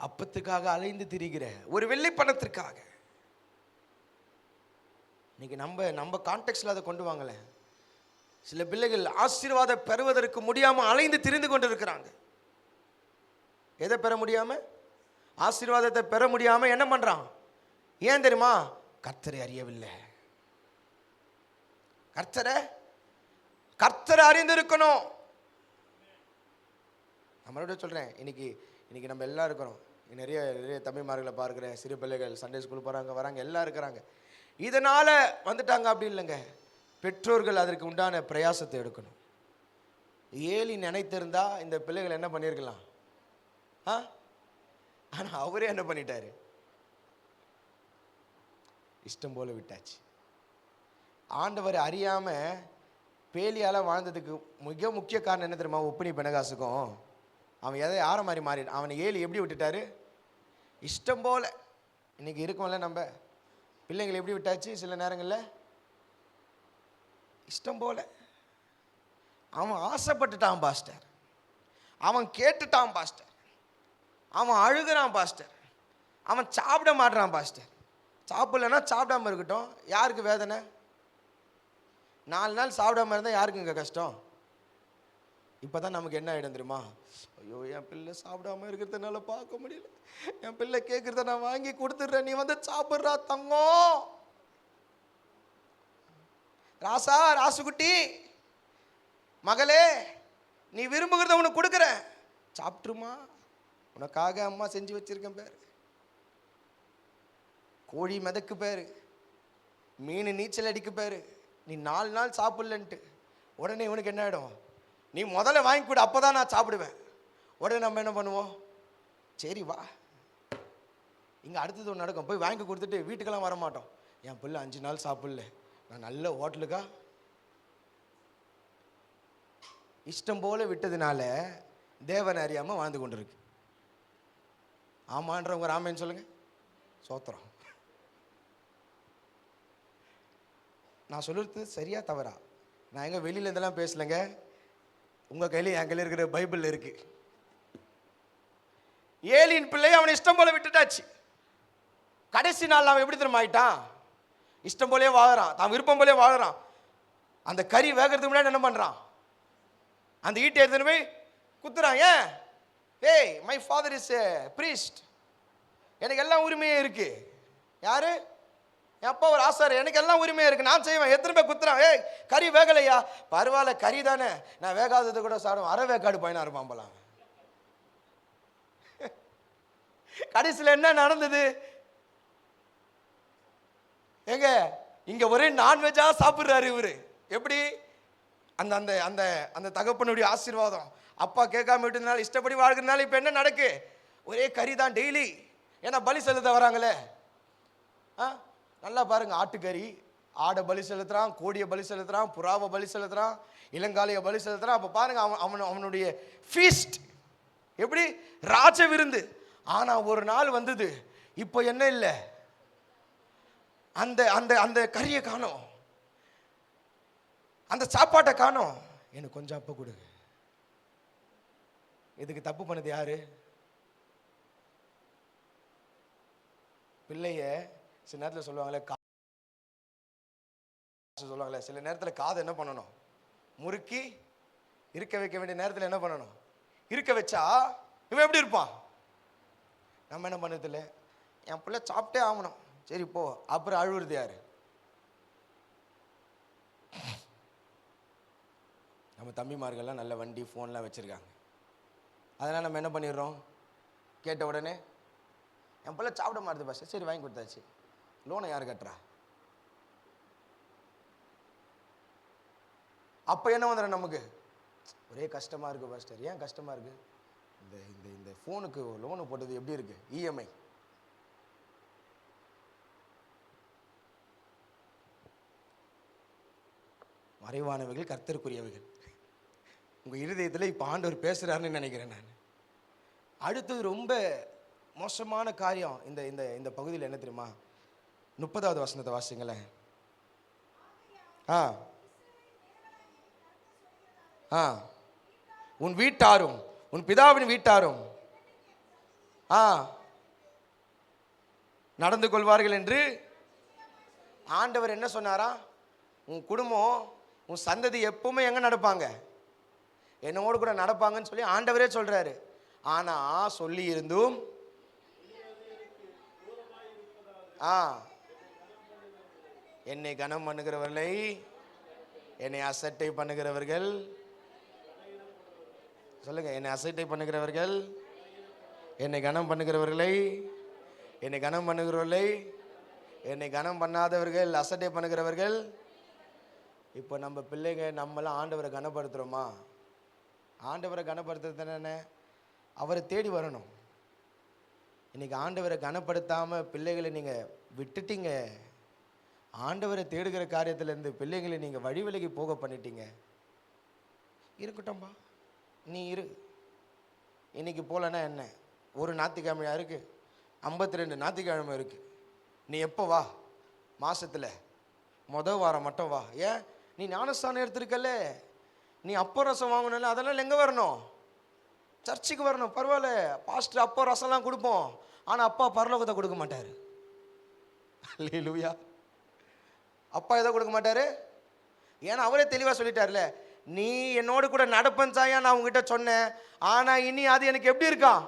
அப்பத்துக்காக அலைந்து திரிகிற, ஒரு வெள்ளி பணத்திற்காக. இன்னைக்கு நம்ம கான்டெக்ட்ல அதை கொண்டு வாங்கல. சில பிள்ளைகள் ஆசீர்வாதம் பெறுவதற்கு முடியாம அலைந்து திரிந்து கொண்டு இருக்கிறாங்க. எதை பெற முடியாம? ஆசீர்வாதத்தை பெற முடியாம என்ன பண்றான்? ஏன் தெரியுமா? கர்த்தரை அறியவில்லை. கர்த்தரை அறிந்திருக்கணும். நம்மளோட சொல்றேன், இன்னைக்கு நம்ம எல்லாம் இருக்கிறோம். நிறைய தம்பிமார்களை பார்க்கிற சிறு பிள்ளைகள் சண்டே ஸ்கூல் வராங்க, எல்லாம் இருக்கிறாங்க. இதனால வந்துட்டாங்க அப்படி இல்லைங்க. பெற்றோர்கள் அதற்கு உண்டான பிரயாசத்தை எடுக்கணும். ஏலி நினைத்திருந்தா இந்த பிள்ளைகள் என்ன பண்ணியிருக்கலாம்? ஆனா அவரே என்ன பண்ணிட்டாரு? இஷ்டம் போல விட்டாச்சு. ஆண்டவர் அறியாம பேலியால வாழ்ந்ததுக்கு மிக முக்கிய காரணம் என்ன தெரியுமா? ஒப்பினி பெனகாசுக்கும் அவன் எதை யார மாதிரி மாறி அவனை ஏலி எப்படி விட்டுட்டாரு? இஷ்டம் போல. இன்னைக்கு இருக்கும்ல நம்ம பிள்ளைங்களை எப்படி விட்டாச்சு? சில நேரங்களில் இஷ்டம் போல. அவன் ஆசைப்பட்டுட்டான் பாஸ்டர், அவன் கேட்டுட்டான் பாஸ்டர், அவன் அழுகிறான் பாஸ்டர், அவன் சாப்பிட மாட்டான் பாஸ்டர். சாப்பிடலன்னா சாப்பிடாம இருக்கட்டும், யாருக்கு வேதனை? 4 நாள் சாப்பிடாம இருந்தால் யாருக்கு இங்கே கஷ்டம்? இப்போதான் நமக்கு என்ன ஆகிடும் தெரியுமா? ஐயோ, என் பிள்ளை சாப்பிடாம இருக்கிறதுனால பார்க்க முடியல, என் பிள்ளை கேட்குறத நான் வாங்கி கொடுத்துட்றேன், நீ வந்து சாப்பிட்றா தங்கம். ராசுகுட்டி மகளே, நீ விரும்புகிறத உனக்கு கொடுக்குறேன், சாப்பிட்டுருமா. உனக்காக அம்மா செஞ்சு வச்சிருக்கேன் பேர், கோழி மிதக்கு பேர், மீன் நீச்சல் அடிக்கு பேர், நீ 4 நாள் சாப்பிடலன்ட்டு உடனே இவனுக்கு என்ன ஆகிடும், நீ முதல்ல வாங்கி கொடு அப்போதான் நான் சாப்பிடுவேன். உடனே நம்ம என்ன பண்ணுவோம், சரி வா. இங்கே அடுத்தது ஒன்று நடக்கும், போய் வாங்கி கொடுத்துட்டு வீட்டுக்கெல்லாம் வர மாட்டோம். என் பிள்ளை 5 நாள் சாப்பிடல, நான் நல்ல ஹோட்டலுக்கா. இஷ்டம் போல விட்டதுனால தேவன் அறியாமல் வாழ்ந்து கொண்டிருக்கு. ஆமான்றவங்க ராமேன்னு சொல்லுங்க, சோத்திரம். நான் சொல்லுறது சரியா தவறா? நான் எங்க வெளியில இருந்தெல்லாம் பேசலைங்க, உங்க கையில என் கையில் இருக்கிற பைபிள் இருக்கு. ஏலியின் பிள்ளை அவனை இஷ்டம் போல விட்டுட்டாச்சு. கடைசி நாள் அவன் எப்படி தெரியுமா ஆயிட்டான், இஷ்டம் போலே வாழறான், தான் விருப்பம் போலே வாழறான். அந்த கறி வேகிறதுக்கு முன்னாடி என்ன பண்றான், அந்த ஈட்டை எடுத்துன்னு போய் குத்துறான். ஏன், ஏய் my father is a priest, எனக்கு எல்லாம் உரிமையே இருக்கு. யாரு, என் அப்பா ஒரு ஆசாரி, எனக்கு எல்லாம் உரிமையே இருக்கு, நான் செய்வேன். எத்தனை பேர் குத்துறான், ஏய் கறி வேகலையா, பரவாயில்ல கறி தானே, நான் வேகாதது கூட சாப்பிடுவேன். அரை வேக்காடு பையனா இருப்பான் போலாம். கடைசியில் என்ன நடந்தது, எங்க இங்க ஒரே நான்வெஜ்ஜா சாப்பிடுறாரு இவரு. எப்படி, அந்த அந்த அந்த அந்த தகப்பனுடைய ஆசீர்வாதம் அப்பா கேட்காம விட்டதுனால இஷ்டப்படி வாழ்கிறதுனால இப்ப என்ன நடக்கு, ஒரே கறி தான் டெய்லி. ஏன்னா பலி செலுத்த வராங்களே. நல்லா பாருங்க, ஆட்டுக்கறி, ஆடை பலி செலுத்துறான், கோடியை பலி செலுத்துறான், புறாவை பலி செலுத்துறான், இளங்காலையை பலி செலுத்துறான். அப்ப பாருங்க அவனுடைய ஃபீஸ்ட் எப்படி, ராஜ விருந்து. ஆனா ஒரு நாள் வந்தது, இப்போ என்ன இல்லை, அந்த அந்த அந்த கறியை காணோம், அந்த சாப்பாட்டை காணோம். எனக்கு கொஞ்சம் அப்ப கொடு. இதுக்கு தப்பு பண்ணது யாரு, பிள்ளைய. சில நேரத்தில் சொல்லுவாங்களே, சொல்லுவாங்களே சில நேரத்தில் காதை என்ன பண்ணணும், முறுக்கி இருக்க வைக்க வேண்டிய நேரத்தில் என்ன பண்ணணும், இருக்க வச்சா இவன் எப்படி இருப்பான். நம்ம என்ன பண்ணதில்ல, என் பிள்ளை சாப்பிட்டே ஆகணும், சரி போ. அப்புறம் அழுவுறது யாரு, நம்ம தம்பிமார்கள்லாம் நல்ல வண்டி ஃபோன்லாம் வச்சுருக்காங்க. அதனால் நம்ம என்ன பண்ணிடுறோம், கேட்ட உடனே என் பிள்ளை சாப்பிட மாட்டுது பாஸ்டர், சரி வாங்கி கொடுத்தாச்சு. லோனை யார் கட்டுறா, அப்போ என்ன வந்துடும் நமக்கு, ஒரே கஷ்டமாக இருக்குது பாஸ்டர். ஏன் கஷ்டமாக இருக்குது, இந்த இந்த இந்த ஃபோனுக்கு லோனு போட்டது எப்படி இருக்கு, இஎம்ஐ. மறைவானவைகள் கர்த்தருக்குரியவைகள். உங்கள் இருதயத்தில் இப்போ ஆண்டவர் பேசுகிறாருன்னு நினைக்கிறேன் நான். அடுத்தது ரொம்ப மோசமான காரியம் இந்த இந்த இந்த பகுதியில் என்ன தெரியுமா, 30வது வசனத்தை வாசிங்களேன். உன் வீட்டாரும் உன் பிதாவின் வீட்டாரும் நடந்து கொள்வார்கள் என்று ஆண்டவர் என்ன சொன்னாரா, உன் குடும்பம் உன் சந்ததி எப்பவுமே எங்க நடப்பாங்க, என்னோடு கூட நடப்பாங்கன்னு சொல்லி ஆண்டவரே சொல்றாரு. ஆனா சொல்லி இருந்தும் என்னை கனம் பண்ணுகிறவர்களை, என்னை அசட்டை பண்ணுகிறவர்கள், சொல்லுங்க, என்னை அசட்டை பண்ணுகிறவர்கள், என்னை கனம் பண்ணுகிறவர்களை, என்னை கனம் பண்ணுகிறவர்களை, என்னை கனம் பண்ணாதவர்கள், அசட்டை பண்ணுகிறவர்கள். இப்போ நம்ம பிள்ளைங்க நம்மளாம் ஆண்டவரை கனப்படுத்துகிறோமா, ஆண்டவரை கனப்படுத்துறது என்ன, அவரை தேடி வரணும். இன்னைக்கு ஆண்டவரை கனப்படுத்தாமல் பிள்ளைகளை நீங்கள் விட்டுட்டீங்க, ஆண்டவரை தேடுகிற காரியத்திலேருந்து பிள்ளைகளை நீங்கள் வழி விலகி போக பண்ணிட்டீங்க. இருக்கட்டும்பா, நீ இரு, இன்னைக்கு போலன்னா என்ன, ஒரு ஞாயிற்றுக்கிழமையா இருக்குது, 52 ஞாயிற்றுக்கிழமை இருக்குது, நீ எப்போ வா, மாதத்தில் மொதல் வாரம் மட்டும் வா. ஏன், நீ ஞானஸ்தானம் எடுத்திருக்கல, நீ அப்போ ரசம் வாங்கணும்ல, அதெல்லாம் எங்கே வரணும், சர்ச்சுக்கு வரணும். பரவாயில்ல பாஸ்டர் அப்போ ரசம்லாம் கொடுப்போம், ஆனால் அப்பா பரலோகத்தை கொடுக்க மாட்டார். அல்லேலூயா. அப்பா எதை கொடுக்க மாட்டார், ஏன்னா அவரே தெளிவாக சொல்லிட்டார்ல, நீ என்னோடு கூட நடப்பன் சாயா நான் உங்ககிட்ட சொன்னேன், ஆனால் இனி அது எனக்கு எப்படி இருக்கான்,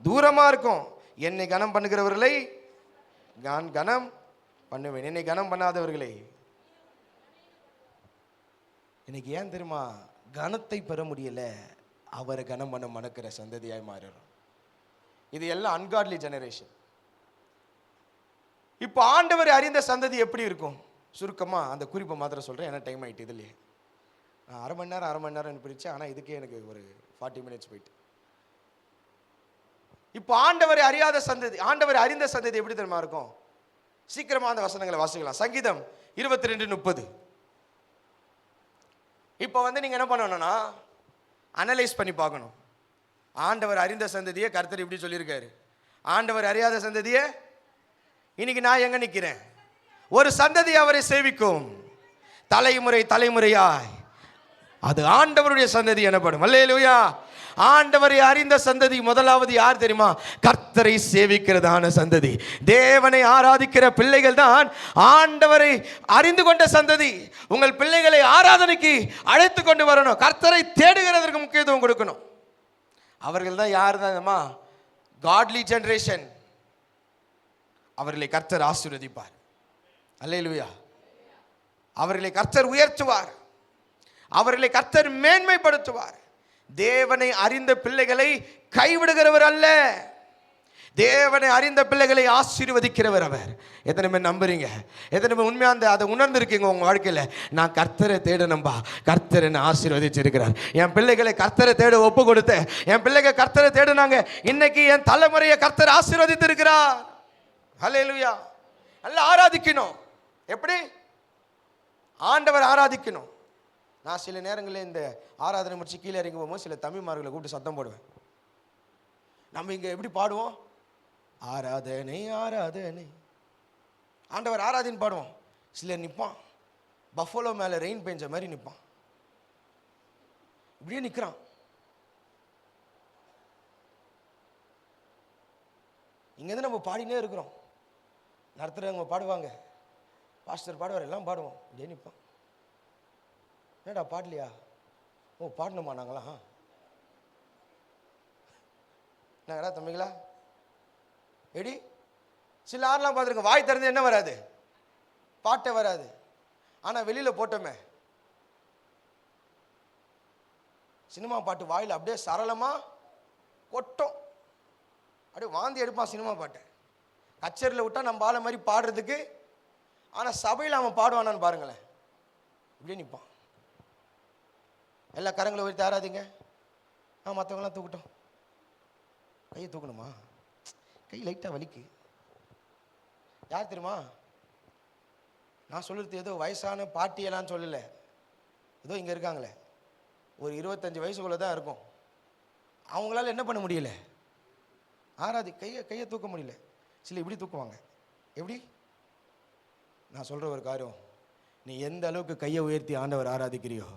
தூரமாக இருக்கும். என்னை கனம் பண்ணுகிறவர்களை நான் கனம் பண்ணுவேன், என்னை கனம் பண்ணாதவர்களை. இன்னைக்கு ஏன் தெரியுமா கனத்தை பெற முடியல, அவரை கனம் பண்ண மணக்கிற சந்ததியாய் மாறிடும். இது எல்லாம் அன்காட்லி ஜெனரேஷன். இப்போ ஆண்டவர் அறிந்த சந்ததி எப்படி இருக்கும்? சுருக்கமாக அந்த குறிப்பை மாத்திரம் சொல்கிறேன், ஏன்னா டைம் ஆகிட்டு. இதுலையே நான் அரை மணி நேரம் பிரித்தேன், ஆனால் இதுக்கே எனக்கு ஒரு 40 minutes போயிட்டு. இப்போ ஆண்டவரை அறியாத சந்ததி, ஆண்டவரை அறிந்த சந்ததி எப்படி தெரியுமா இருக்கும்? சீக்கிரமாக அந்த வசனங்களை வாசிக்கலாம். சங்கீதம் 22:30. இப்போ நீங்கள் என்ன பண்ணணும்னா அனலைஸ் பண்ணி பார்க்கணும். ஆண்டவர் அறிந்த சந்ததியை கர்த்தர் இப்படி சொல்லியிருக்காரு, ஆண்டவர் அறியாத சந்ததியை இன்னைக்கு நான் எங்க நிற்கிறேன்? ஒரு சந்ததி அவரை சேவிக்கும், தலைமுறை தலைமுறையாய் அது ஆண்டவருடைய சந்ததி எனப்படும். அல்லேலூயா. ஆண்டவரை அறிந்த சந்ததி முதலாவது யார் தெரியுமா? கர்த்தரை சேவிக்கிறதான சந்ததி. தேவனை ஆராதிக்கிற பிள்ளைகள் தான் ஆண்டவரை அறிந்து கொண்ட சந்ததி. உங்கள் பிள்ளைகளை ஆராதனைக்கு அழைத்து கொண்டு வரணும், கர்த்தரை தேடுகிறதற்கு முக்கியத்துவம் கொடுக்கணும். அவர்கள் தான் யார் தான்மா? காட்லி ஜெனரேஷன். அவர்களை கர்த்தர் ஆசீர்வதிப்பார். அல்லேலூயா. அவர்களை கர்த்தர் உயர்த்துவார், அவர்களை கர்த்தர் மேன்மைப்படுத்துவார். தேவனை அறிந்த பிள்ளைகளை கைவிடுகிறவர் அல்ல, தேவனை அறிந்த பிள்ளைகளை ஆசீர்வதிக்கிறவர் அவர். எத்தனை பேர் நம்புறீங்க? எத்தனை பேர் உண்மையாக அதை உணர்ந்திருக்கீங்க உங்கள் வாழ்க்கையில்? நான் கர்த்தரை தேடணும்பா, கர்த்தர் என்னை ஆசீர்வதிச்சிருக்கிறார். என் பிள்ளைகளை கர்த்தரை தேட ஒப்பு கொடுத்தேன், என் பிள்ளைகள் கர்த்தரை தேடுனாங்க, இன்னைக்கு என் தலைமுறையை கர்த்தர் ஆசீர்வதித்திருக்கிறார். ஹல்லேலூயா. நல்லா ஆராதிக்கணும். எப்படி? ஆண்டவர் ஆராதிக்கணும். நான் சில நேரங்களில் இந்த ஆராதனை முடிச்சு கீழே இறங்கி போகும்போது சில தமிழ்மார்களை கூப்பிட்டு சத்தம் போடுவேன். நம்ம இங்கே எப்படி பாடுவோம்? ஆராதனை ஆராதனை, ஆண்டவர் ஆராதனை பாடுவோம். சிலர் நிற்பான், பஃபலோ மேலே ரெயின் பெஞ்ச மாதிரி நிற்பான், இப்படியே நிற்கிறான். இங்கேருந்து நம்ம பாடினே இருக்கிறோம், நடத்துகிறவங்க பாடுவாங்க, பாஸ்டர் பாடுவார், எல்லாம் பாடுவோம், இப்படியே நிற்பான். என்னடா பாடலையா? ஓ பாடணுமா நாங்களாம்? நாங்கடா தம்பிங்களா எடி. சில ஆறுலாம் பார்த்துருக்கோம், வாய் திறந்து என்ன வராது, பாட்டே வராது. ஆனால் வெளியில் போட்டோமே சினிமா பாட்டு வாயில் அப்படியே சரளமாக கொட்டும், அப்படியே வாந்தி எடுப்பான் சினிமா பாட்டை. கச்சேரியில் விட்டால் நம்ம ஆளை மாதிரி பாடுறதுக்கு, ஆனால் சபையில் அவன் பாடுவானான்னு பாருங்களேன், இப்படியே நிற்பான். எல்லா கரங்களை உயர்த்தி ஆராதிங்க. மற்றவங்களாம் தூக்கட்டும். கையை தூக்கணுமா? கை லைட்டாக வலிக்கு. யார் தெரியுமா? நான் சொல்லுறது ஏதோ வயசான பாட்டியெல்லாம் சொல்லலை, ஏதோ இங்கே இருக்காங்களே ஒரு 25 வயசுக்குள்ளே தான் இருக்கும். அவங்களால என்ன பண்ண முடியல? கையை தூக்க முடியல. சில இப்படி தூக்குவாங்க. எப்படி? நான் சொல்கிற ஒரு காரியம், நீ எந்த அளவுக்கு கையை உயர்த்தி ஆண்டவர் ஆராதிக்கிறியோ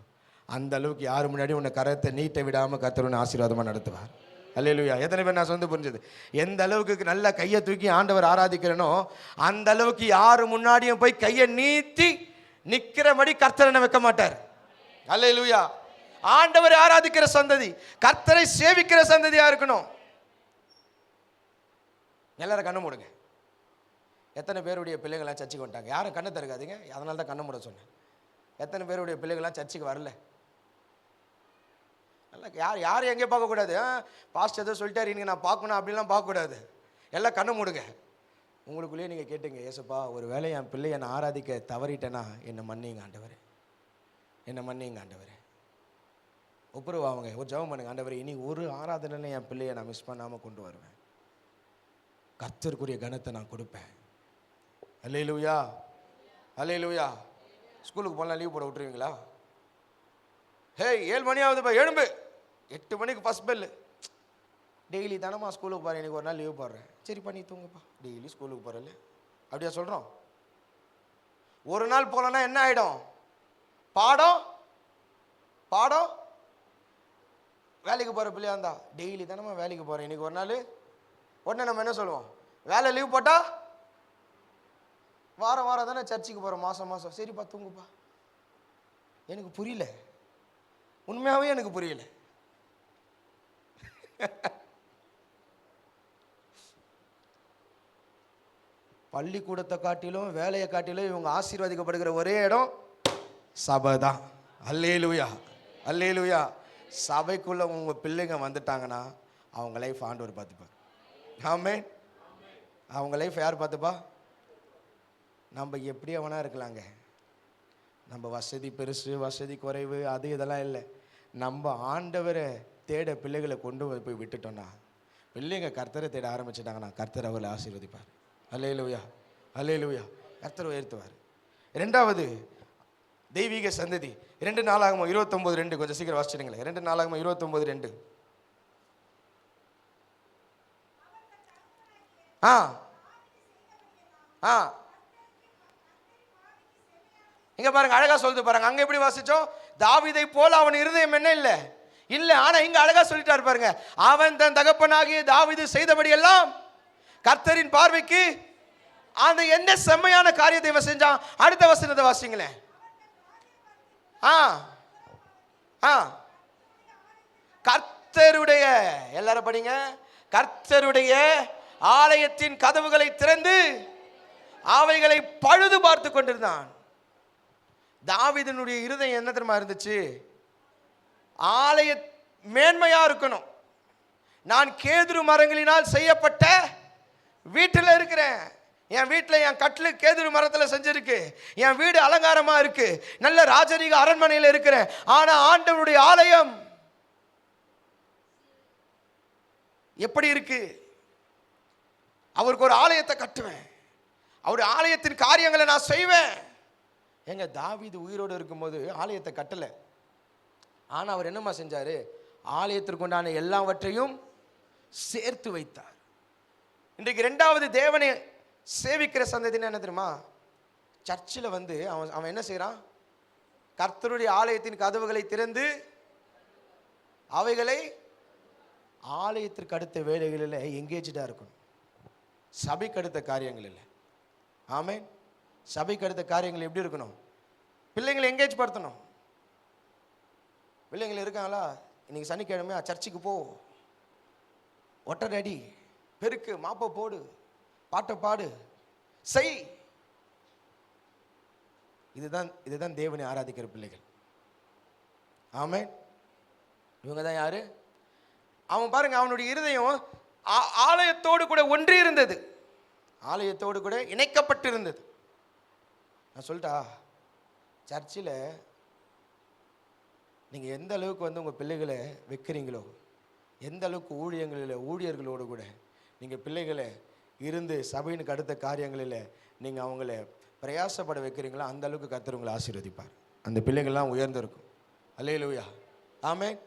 அந்த அளவுக்கு யார் முன்னாடி உன்னை கரத்தை நீட்ட விடாமல் கர்த்தர் உன்னை ஆசீர்வாதமாக நடத்துவார். அல்லேலூயா. எத்தனை பேர் நான் சொந்து புரிஞ்சது? எந்த அளவுக்கு நல்ல கையை தூக்கி ஆண்டவர் ஆராதிக்கிறனோ அந்த அளவுக்கு யார் முன்னாடியும் போய் கையை நீட்டி நிற்கிறபடி கர்த்தர் என்ன வைக்க மாட்டார். அல்லேலூயா. ஆண்டவர் ஆராதிக்கிற சந்ததி, கர்த்தரை சேவிக்கிற சந்ததியா இருக்கணும். எல்லாரும் கண்ணை மூடுங்க. எத்தனை பேருடைய பிள்ளைங்களாம் சர்ச்சுக்கு வந்துட்டாங்க? யாரும் கண்ணை திறக்காதீங்க, அதனால தான் கண்ணை மூட சொன்னேன். எத்தனை பேருடைய பிள்ளைகள்லாம் சர்ச்சுக்கு வரல? நல்லா யாரும் எங்கேயும் பார்க்கக்கூடாது. பாஸ்டர் ஏதோ சொல்லிட்டாரு நீங்கள் நான் பார்க்கணும் அப்படின்லாம் பார்க்கக்கூடாது. எல்லாம் கண்ணை மூடுங்க. உங்களுக்குள்ளேயே நீங்கள் கேட்டுங்க, ஏசப்பா ஒரு வேளை என் பிள்ளை என்னை ஆராதிக்க தவறிட்டேன்னா என்னை மன்னிங்க ஆண்டவரே, என்னை மன்னிங்க ஆண்டவரே. ஒப்புரவாங்க, ஒரு ஜெபம் பண்ணுங்க. ஆண்டவரே இனி ஒரு ஆராதனையில் என் பிள்ளையை நான் மிஸ் பண்ணாமல் கொண்டு வருவேன், கர்த்தருக்குரிய கனத்தை நான் கொடுப்பேன். அல்லேலூயா, அல்லேலூயா. ஸ்கூலுக்கு போகலாம் லீவ் போட விட்டுருவீங்களா? 7 மணி ஆகுதுப்பா எழும்பு, 8 மணிக்கு ஃபஸ்ட் பெல்லு. டெய்லி தானம்மா ஸ்கூலுக்கு போகிறேன், எனக்கு ஒரு நாள் லீவ் போடுறேன். சரிப்பா நீ தூங்குப்பா, டெய்லி ஸ்கூலுக்கு போகிறல அப்படியா சொல்கிறோம்? ஒரு நாள் போகலன்னா என்ன ஆகிடும்? பாடம் பாடம் வேலைக்கு போகிற பிள்ளையா இருந்தா டெய்லி தானம்மா வேலைக்கு போகிறேன், இன்னைக்கு ஒரு நாள். உடனே நம்ம என்ன சொல்லுவோம்? வேலை லீவ் போட்டால் வாரம் வாரம் தானே சர்ச்சுக்கு போகிறோம், மாதம் மாதம். சரிப்பா தூங்குப்பா. எனக்கு புரியல, உண்மையாகவே எனக்கு புரியல. பள்ளிக்கூடத்தை காட்டிலும் வேலையை காட்டிலும் இவங்க ஆசீர்வதிக்கப்படுகிற ஒரே இடம் சபை தான். அல்லேலூயா, அல்லேலூயா. சபைக்குள்ளே உங்கள் பிள்ளைங்க வந்துட்டாங்கன்னா அவங்க லைஃப் ஆண்டவர் பார்த்துப்பார். ஆமென். அவங்க லைஃப் யார் பார்த்துப்பா? நம்ம எப்படி அவனா இருக்கலாங்க. நம்ம வசதி பெருசு, வசதி குறைவு, அது இதெல்லாம் இல்லை. நம்ம ஆண்டவரை தேட பிள்ளைகளை கொண்டு போய் விட்டுட்டோம்னா, பிள்ளைங்க கர்த்தரை தேட ஆரம்பிச்சிட்டாங்கன்னா கர்த்தர் அவர்களை ஆசீர்வதிப்பார். அல்லேலூயா, அல்லேலூயா. கர்த்தர் உயர்த்துவார். இரண்டாவது தெய்வீக சந்ததி. 2 நாளாகமம் 29:2. கொஞ்சம் சீக்கிரம் வாசிச்சிடுங்களேன். 2 நாளாகமம் 29:2. ஆ ஆ இங்க பாருங்க, அழகா சொல்லுது பாருங்க. அங்க எப்படி வாசிச்சோம்? தாவீதை போல அவன் இருதயம் என்ன இல்லை இல்ல. ஆனா இங்க அழகா சொல்லிட்டாரு பாருங்க. அவன் தன் தகப்பனாகிய தாவீது செய்தபடி எல்லாம் கர்த்தரின் பார்வைக்கு அந்த என்ன செம்மையான காரியத்தை இவன் செஞ்சான். அடுத்த வசனத்தை வாசிங்களேன். ஆ ஆ கர்த்தருடைய, எல்லாரும் படிங்க, கர்த்தருடைய ஆலயத்தின் கதவுகளை திறந்து அவைகளை பழுது பார்த்து கொண்டிருந்தான். தாவீதினுடைய இருதயம் என்ன தெரியுமா இருந்துச்சு? ஆலய மேன்மையா இருக்கணும். நான் கேதுரு மரங்களினால் செய்யப்பட்ட வீட்டில் இருக்கிறேன். என் வீட்டில் என் கட்டிலு கேதுரு மரத்தில் செஞ்சிருக்கு. என் வீடு அலங்காரமா இருக்கு. நல்ல ராஜரீக அரண்மனையில் இருக்கிறேன். ஆனா ஆண்டவருடைய ஆலயம் எப்படி இருக்கு? அவருக்கு ஒரு ஆலயத்தை கட்டுவேன். அவருடைய ஆலயத்தின் காரியங்களை நான் செய்வேன். எங்க தாவீது உயிரோடு இருக்கும்போது ஆலயத்தை கட்டல. ஆனா அவர் என்னமா செஞ்சாரு? ஆலயத்திற்கு உண்டான எல்லாவற்றையும் சேர்த்து வைத்தார். இன்றைக்கு இரண்டாவது தேவனை சேவிக்கிற சந்ததினா என்ன தெரியுமா? சர்ச்சில் வந்து அவன் என்ன செய்யறான்? கர்த்தருடைய ஆலயத்தின் கதவுகளை திறந்து அவைகளை ஆலயத்திற்கு அடுத்த வேலைகளில் எங்கேஜா இருக்கணும். சபைக்கு அடுத்த காரியங்கள் இல்லை. ஆமென். சபைக்கு அடுத்த காரியங்கள் எப்படி இருக்கணும்? பிள்ளைங்களை எங்கேஜ் படுத்தணும். பிள்ளைங்கள் இருக்காங்களா? இன்னைக்கு சனிக்கிழமை சர்ச்சுக்கு போ, ஒட்டரை அடி, பெருக்கு, மாப்ப போடு, பாட்டை பாடு, செய். இதுதான் தேவனை ஆராதிக்கிற பிள்ளைகள். ஆமென். இவங்க தான் யாரு? அவன் பாருங்க, அவனுடைய இருதயம் ஆலயத்தோடு கூட ஒன்றி இருந்தது. ஆலயத்தோடு கூட இணைக்கப்பட்டிருந்தது. நான் சொல்லிட்டா, சர்ச்சில் நீங்கள் எந்த அளவுக்கு வந்து உங்கள் பிள்ளைகளை வைக்கிறீங்களோ, எந்த அளவுக்கு ஊழியர்களோடு கூட நீங்கள் பிள்ளைகளை இருந்து சபையினுக்கு அடுத்த காரியங்களில் நீங்கள் அவங்கள பிரயாசப்பட வைக்கிறீங்களோ, அந்த அளவுக்கு கர்த்தர் உங்களை ஆசீர்வதிப்பார். அந்த பிள்ளைகள்லாம் உயர்ந்திருக்கும். அல்லேலூயா, ஆமென்.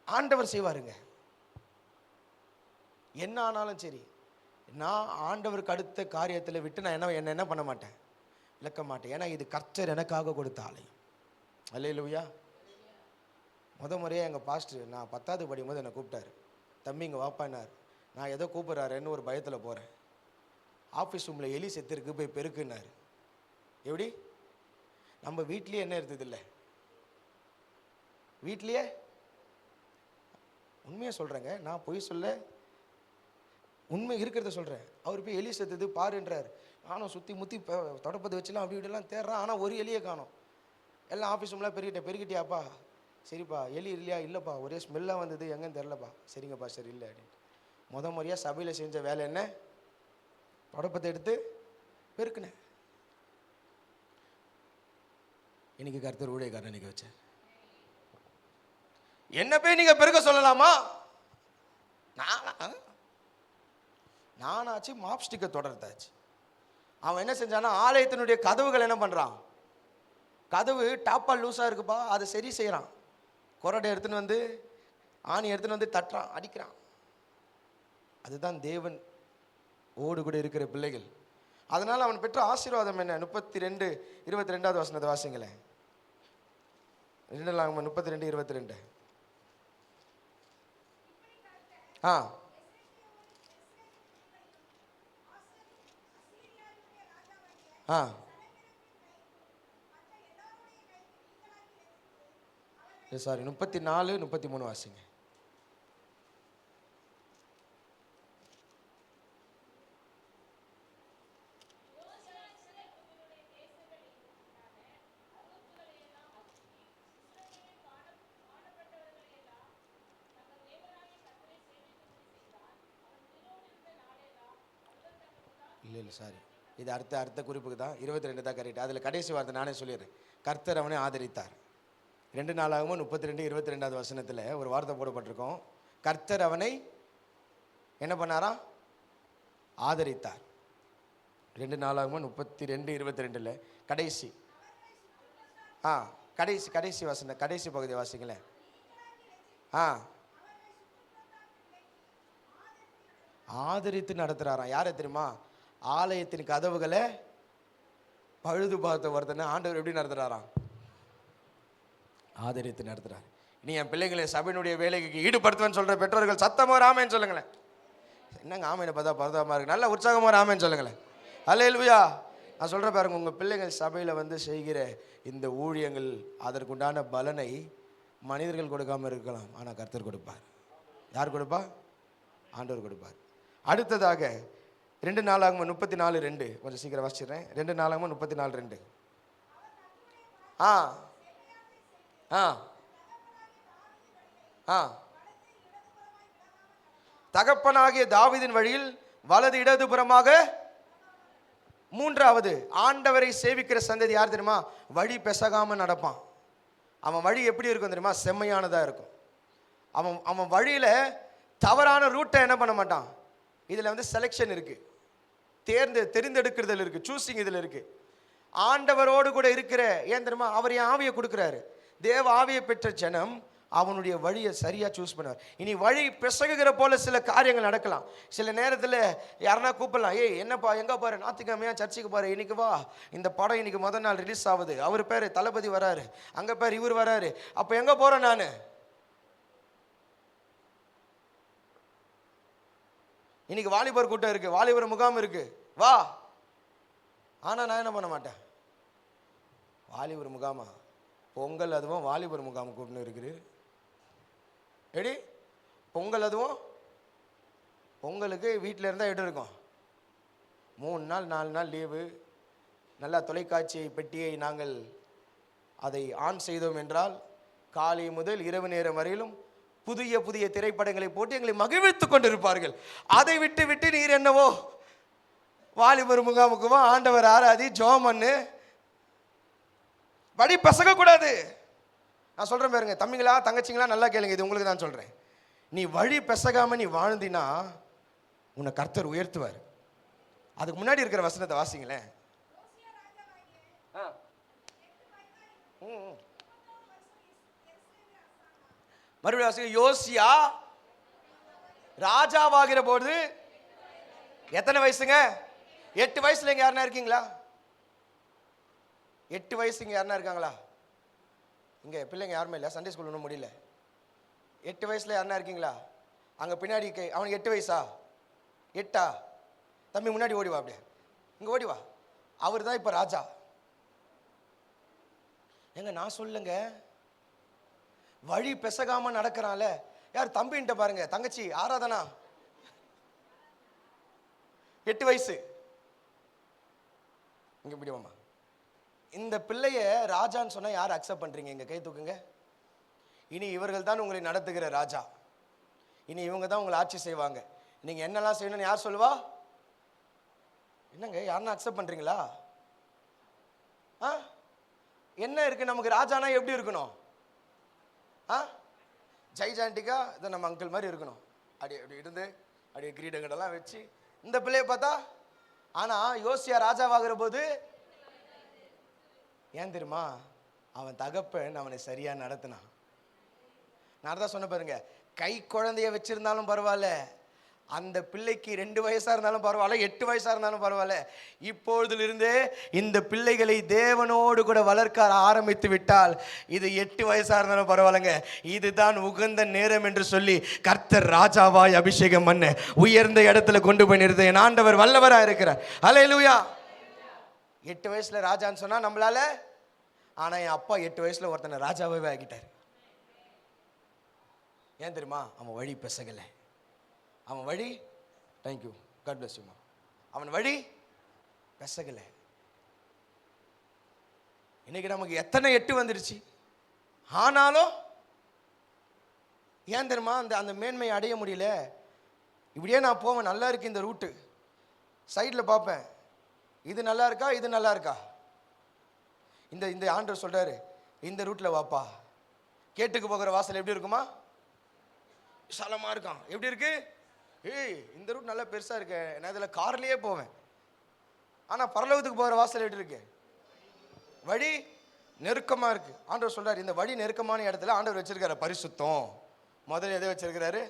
ஆண்டவர் செய்வாருங்க. என்ன ஆனாலும் சரி, நான் ஆண்டவருக்கு அடுத்த காரியத்தில் விட்டு நான் என்ன பண்ண மாட்டேன், விளக்க மாட்டேன். ஏன்னா இது கர்த்தர் எனக்காக கொடுத்த ஆலயம். அல்லேலூயா. முறையாக எங்கள் பாஸ்டர் நான் 10வது படிக்கும்போது என்னை கூப்பிட்டாரு. தம்பி இங்கே வாப்பானார். நான் ஏதோ கூப்பிட்றாருன்னு ஒரு பயத்தில் போகிறேன். ஆஃபீஸ் ரூமில் எலி செத்துருக்கு, போய் பெருக்குன்னாரு. எப்படி? நம்ம வீட்லேயே என்ன இருந்ததில்லை, வீட்லேயே உண்மையாக சொல்கிறேங்க, நான் பொய் சொல்ல, உண்மை இருக்கிறத சொல்கிறேன். அவர் போய் எலி செத்துது பாருன்றார். நானும் சுற்றி முற்றி தொடப்பத்தை வச்சுலாம் அப்படி இப்படிலாம் தேடுறான். ஆனால் ஒரு எலியை காணோம். எல்லாம் ஆஃபீஸ் ரூம்லாம் பெருக்கிட்டியாப்பா? சரிப்பா. எலி இல்லையா? இல்லைப்பா, ஒரே ஸ்மெல்லாக வந்தது, எங்கன்னு தெரிலப்பா. சரிங்கப்பா, சரி இல்லை அப்படின்ட்டு முறையாக சபையில் செஞ்ச வேலை என்ன? தொடப்பத்தை எடுத்து பெருக்குனேன். இன்னைக்கு கர்த்தர் ஊழியக்காரன் இன்னைக்கு வச்சார். என்ன போய் நீங்கள் பெருக்க சொல்லலாமா? நானாச்சு மாப் ஸ்டிக்கை தொடர்ந்தாச்சு. அவன் என்ன செஞ்சானா, ஆலயத்தினுடைய கதவுகள் என்ன பண்ணுறான்? கதவு டாப்பால் லூஸாக இருக்குப்பா, அதை சரி செய்கிறான். கொரடை எடுத்துன்னு வந்து, ஆணி எடுத்துன்னு வந்து தட்டுறான், அடிக்கிறான். அதுதான் தேவன் ஓடு கூட இருக்கிற பிள்ளைகள். அதனால் அவன் பெற்ற ஆசீர்வாதம் என்ன? 32:22 வசனத்தை வாசிங்களேன். 32:22. ஆ ஆ சாரி 34:33 வாசிங்க. இல்லை சாரி, இது அடுத்த குறிப்புக்கு தான். 22 தான் கரெக்ட். அதில் கடைசி வார்த்தை நானே சொல்லிடுறேன். கர்த்தர் அவனை ஆதரித்தார். 2 நாளாகவும் 32 வசனத்தில் ஒரு வார்த்தை போடப்பட்டிருக்கோம். கர்த்தர் அவனை என்ன பண்ணாராம்? ஆதரித்தார். 2 நாளாகவும் 32:22 கடைசி கடைசி வசனம், கடைசி பகுதி வாசிங்களேன். ஆதரித்து நடத்துறாராம். யாரை தெரியுமா? ஆலயத்தின் கதவுகளை பழுது பார்த்த ஒருத்தனை ஆண்டவர் எப்படி நடத்துறாராம்? ஆதரித்து நடத்துறாரு. இனி என் பிள்ளைகளை சபையினுடைய வேலைக்கு ஈடுபடுத்துவேன்னு சொல்ற பெற்றோர்கள் சத்தமா ஆமேன்னு சொல்லுங்களேன். என்னங்க ஆமையை பார்த்தா பரதமா இருக்கு, நல்ல உற்சாகமா ஆமேன்னு சொல்லுங்களேன். அல்லேலூயா. நான் சொல்றேன் பாருங்க, உங்க பிள்ளைகள் சபையில் வந்து செய்கிற இந்த ஊழியங்கள் அதற்குண்டான பலனை மனிதர்கள் கொடுக்காம இருக்கலாம், ஆனால் கர்த்தர் கொடுப்பார். யார் கொடுப்பா? ஆண்டவர் கொடுப்பார். அடுத்ததாக 2 நாளாகமம் 34:2 கொஞ்சம் சீக்கிரம் வாசிச்சிடுறேன். 2 நாளாகமம் 34:2 தகப்பனாகிய தாவீதின் வழியில் வலது இடதுபுறமாக. 3வது, ஆண்டவரை சேவிக்கிற சந்ததி யார் தெரியுமா? வழி பெசகாம நடப்பான். அவன் வழி எப்படி இருக்கும் தெரியுமா? செம்மையானதா இருக்கும். அவன் வழியில தவறான ரூட்டை என்ன பண்ண மாட்டான். இதுல வந்து செலெக்ஷன் இருக்கு, தெரிந்தெடுக்கிறதுல இருக்கு, சூசிங் இதுல இருக்கு. ஆண்டவரோடு கூட இருக்கிற, ஏன் தெரியுமா? அவர் என் ஆவியை கொடுக்கிறாரு. தேவ ஆவியை பெற்ற ஜனம் அவனுடைய வழியை சரியா சூஸ் பண்ணுவார். இனி வழி பிசகுகிற போல சில காரியங்கள் நடக்கலாம். சில நேரத்தில் யாருன்னா கூப்பிடலாம், ஏய் என்னப்பா எங்க பாரு, ஞாயிற்றுக்கிழமையா சர்ச்சுக்கு பாரு, இன்னைக்கு வா, இந்த படம் இன்னைக்கு முதல் நாள் ரிலீஸ் ஆகுது, அவர் பேர் தளபதி வராரு, அங்க பேர் இவர் வராரு, அப்ப எங்க போறேன் நானு? இன்னைக்கு வாலிபர் கூட்டம் இருக்கு, வாலிபர் முகாம் இருக்கு, வா. ஆனா நான் என்ன பண்ண மாட்டேன். வாலிபர் முகாமா? பொங்கல் அதுவும் வாலிபர் முகாம் கூப்பிட்டு இருக்குது. எடி பொங்கல் அதுவும் பொங்கலுக்கு வீட்டில் இருந்தால் எடு இருக்கும். 3 நாள் 4 நாள் லீவு. நல்லா தொலைக்காட்சி பெட்டியை நாங்கள் அதை ஆன் செய்தோம் என்றால் காலை முதல் இரவு நேரம் வரையிலும் புதிய புதிய திரைப்படங்களை போட்டு எங்களை மகிழ்வித்துக் கொண்டிருப்பார்கள். அதை விட்டு நீர் என்னவோ வாலிபர் முகாமுக்குவோ ஆண்டவர் ஆராதி ஜோம் பண்ணு, வழி பசங்க கூடாது. நான் சொல்றேன் பாருங்க தம்பிங்களா தங்கச்சிங்களா, நல்லா கேளுங்க, இது உங்களுக்கு தான் சொல்றேன். நீ வழி பெசகாம நீ வாழ்ந்தினா உன்னை கர்த்தர் உயர்த்துவார். அதுக்கு முன்னாடி இருக்கிற வசனத்தை வாசிங்களேன். மறுபடியும் வாசிங்க. யோசியா ராஜாவாகிற போது எத்தனை வயசுங்க? 8 வயசுல இங்க யாருன்னா இருக்கீங்களா? 8 வயசு இங்க யாருன்னா இருக்காங்களா? இங்க பிள்ளைங்க யாருமே இல்லை, சண்டே ஸ்கூல் ஒன்றும் முடியல. 8 வயசுல யாருன்னா இருக்கீங்களா? அங்க பின்னாடி அவனுக்கு 8 வயசா? 8ஆ? தம்பி முன்னாடி ஓடிவா, அப்படியே இங்க ஓடிவா. அவர் தான் இப்ப ராஜா. எங்க நான் சொல்லுங்க, வழி பெசகாம நடக்கிறான்ல யார்? தம்பின்ட்ட பாருங்க, தங்கச்சி ஆராதனா 8 வயசு. இங்க பிடிவாமா. இந்த பிள்ளைய ராஜான்னு சொன்னா யார் அக்செப்ட் பண்றீங்க? இங்க கை தூக்குங்க. இனி இவர்கள் தான் உங்களை நடத்துகிற ராஜா. இனி இவங்க தான் உங்களை ஆட்சி செய்வாங்க. நீங்க என்னெல்லாம் செய்யணும்னு யார் சொல்லுவா? என்னங்க யாருன்னா அக்செப்ட் பண்றீங்களா? என்ன இருக்கு நமக்கு? ராஜானா எப்படி இருக்கணும்? ஜெய்ஜாண்டிக்கா இதை நம்ம அங்கிள் மாதிரி இருக்கணும். அப்படி அப்படி இருந்து அப்படியே கிரீடங்கடெல்லாம் வச்சு இந்த பிள்ளைய பார்த்தா. ஆனா யோசியா ராஜாவாகிற போது ஏன் தெரியுமா? அவன் தகப்பன் அவனை சரியா நடத்தினான். நான் தான் சொன்ன பாருங்க, கை குழந்தைய வச்சிருந்தாலும் பரவாயில்ல, அந்த பிள்ளைக்கு 2 வயசா இருந்தாலும் பரவாயில்ல, 8 வயசா இருந்தாலும் பரவாயில்ல, இப்பொழுதிலிருந்தே இந்த பிள்ளைகளை தேவனோடு கூட வளர்க்க ஆரம்பித்து விட்டால் இது 8 வயசா இருந்தாலும் பரவாயில்லைங்க, இதுதான் உகந்த நேரம் என்று சொல்லி கர்த்தர் ராஜாவாய் அபிஷேகம் பண்ண உயர்ந்த இடத்துல கொண்டு போய் நிறுத்த என் ஆண்டவர் வல்லவரா இருக்கிறார். ஹல்லேலூயா. 8 வயசுல ராஜான்னு சொன்னா நம்மளால, ஆனா என் அப்பா 8 வயசுல ஒருத்தனை ராஜாவே ஆக்கிட்டார். ஏன் தெரியுமா? அவன் வழி பெசகல. அவன் வழி, தேங்க்யூ காட் பிளஸ் யூ, அவன் வழி பெசகல. இன்னைக்கு நமக்கு எத்தனை 8 வந்துருச்சு, ஆனாலும் ஏன் தெரியுமா அந்த மேன்மையை அடைய முடியல. இப்படியே நான் போவேன், நல்லா இருக்கு இந்த ரூட்டு, சைடில் பார்ப்பேன், இது நல்லா இருக்கா, இது நல்லா இருக்கா. இந்த இந்த ஆண்டவர் சொல்கிறாரு, இந்த ரூட்டில் வாப்பா. கேட்டுக்கு போகிற வாசல் எப்படி இருக்குமா? விசாலமாக இருக்கான். எப்படி இருக்கு? ஏய், இந்த ரூட் நல்லா பெருசாக இருக்கு, நான் இதில் கார்லேயே போவேன். ஆனால் பரலோகத்துக்கு போகிற வாசல் எப்படி இருக்கு? வழி நெருக்கமாக இருக்கு. ஆண்டவர் சொல்கிறார், இந்த வழி நெருக்கமான இடத்துல ஆண்டவர் வச்சிருக்காரு பரிசுத்தம். முதல்ல எதை வச்சிருக்கிறாரு?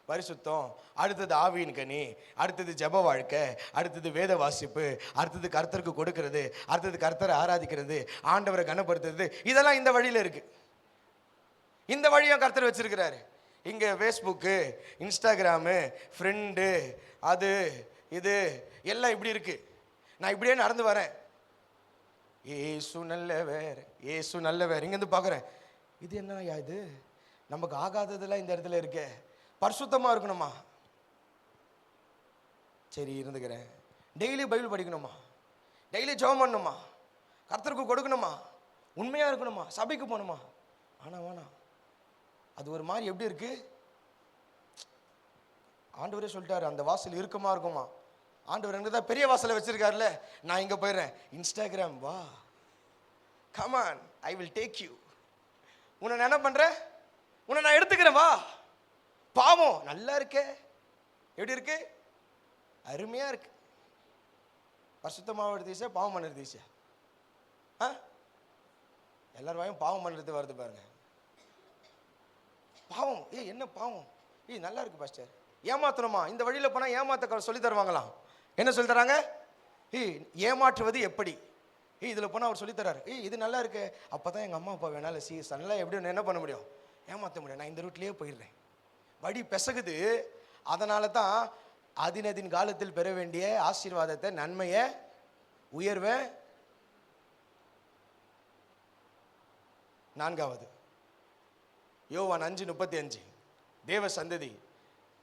பரிசுத்தம். அடுத்தது ஆவியின் கனி, அடுத்தது ஜெப வாழ்க்கை, அடுத்தது வேத வாசிப்பு, அடுத்தது கர்த்தருக்கு கொடுக்கிறது, அடுத்தது கர்த்தரை ஆராதிக்கிறது, ஆண்டவரை கனப்படுத்துறது. இதெல்லாம் இந்த வழியில் இருக்கு. இந்த வழியும் கர்த்தர் வச்சிருக்கிறாரு. இங்கே ஃபேஸ்புக்கு, இன்ஸ்டாகிராமு, ஃப்ரெண்டு, அது இது எல்லாம் இப்படி இருக்கு. நான் இப்படியே நடந்து வரேன், ஏசு நல்லவர், ஏசு நல்லவர். இங்கேருந்து பார்க்குறேன், இது என்னயா இது, நமக்கு ஆகாததெல்லாம் இந்த இடத்துல இருக்கே. பரிசுத்தமாக இருக்கணுமா? சரி இருந்துக்கிறேன். டெய்லி பைபிள் படிக்கணுமா? டெய்லி ஜெபம் பண்ணணுமா? கர்த்தருக்கு கொடுக்கணுமா? உண்மையாக இருக்கணுமா? சபைக்கு போகணுமா? ஆனால் வேணாம். அது ஒரு மாதிரி எப்படி இருக்கு? ஆண்டவரே சொல்லிட்டாரு, அந்த வாசல் இருக்குமா இருக்குமா. ஆண்டவர் எங்க தான் பெரிய வாசலை வச்சிருக்காருல்ல. நான் இங்கே போயிடுறேன், இன்ஸ்டாகிராம் வா, come on, I will take you. உன்னை நான் என்ன பண்ணுறேன்? உன்னை நான் எடுத்துக்கிறேன், வா. பாவம் நல்லா இருக்கே, எப்படி இருக்கு? அருமையா இருக்கு. பரிசுத்தமாக எடுத்தீசா, பாவம் பண்ண எடுத்தீசா? எல்லாரும் வாயும் பாவம் பண்ணுறது வருது பாருங்க. பாவம், என்ன பாவம்? நல்லா இருக்கு பாஸ்டர். ஏமாத்தணுமா? இந்த வழியில் போனால் ஏமாத்த சொல்லி தருவாங்களாம். என்ன சொல்லி தராங்க? ஏமாற்றுவது எப்படி? இதில் போனால் அவர் சொல்லி தர்றாரு. இது நல்லா இருக்கு. அப்போ தான் எங்கள் அம்மா அப்பா வேணாலும் நல்லா எப்படி என்ன பண்ண முடியும்? ஏமாற்ற முடியும். நான் இந்த ரூட்லேயே போயிடுறேன். வழி பெசகுது. அதனால தான் அதினதின் காலத்தில் பெற வேண்டிய ஆசீர்வாதத்தை, நன்மையை, உயர்வை. நான்காவது யோவான் 5:35 தேவ சந்ததி.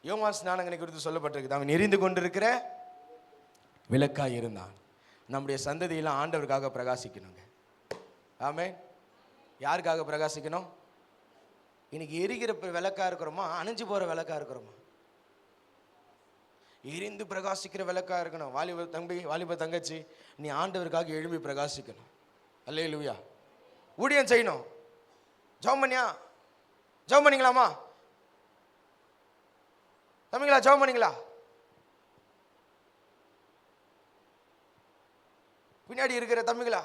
யோவான் ஸ்நானகனை குறித்து சொல்லப்பட்டிருக்கு, அவன் எரிந்து கொண்டிருக்கிற விளக்காய் இருந்தான். நம்முடைய சந்ததியெல்லாம் ஆண்டவருக்காக பிரகாசிக்கணுங்க. ஆமென். யாருக்காக பிரகாசிக்கணும்? இன்னைக்கு எரிகிற விளக்கா இருக்கிறோமா, அணைஞ்சு போகிற விளக்கா இருக்கிறோமா? எரிந்து பிரகாசிக்கிற விளக்கா இருக்கணும். வாலிப தம்பி, வாலிப தங்கச்சி, நீ ஆண்டவருக்காக எழும்பி பிரகாசிக்கணும். அல்லேலூயா. ஊழியம் செய்யணும். ஜெபம் பண்ணியா? ஜெபம் பண்ணிங்களாமா? தம்பிங்களா ஜெபம் பண்ணிங்களா? பின்னாடி இருக்கிற தம்பிங்களா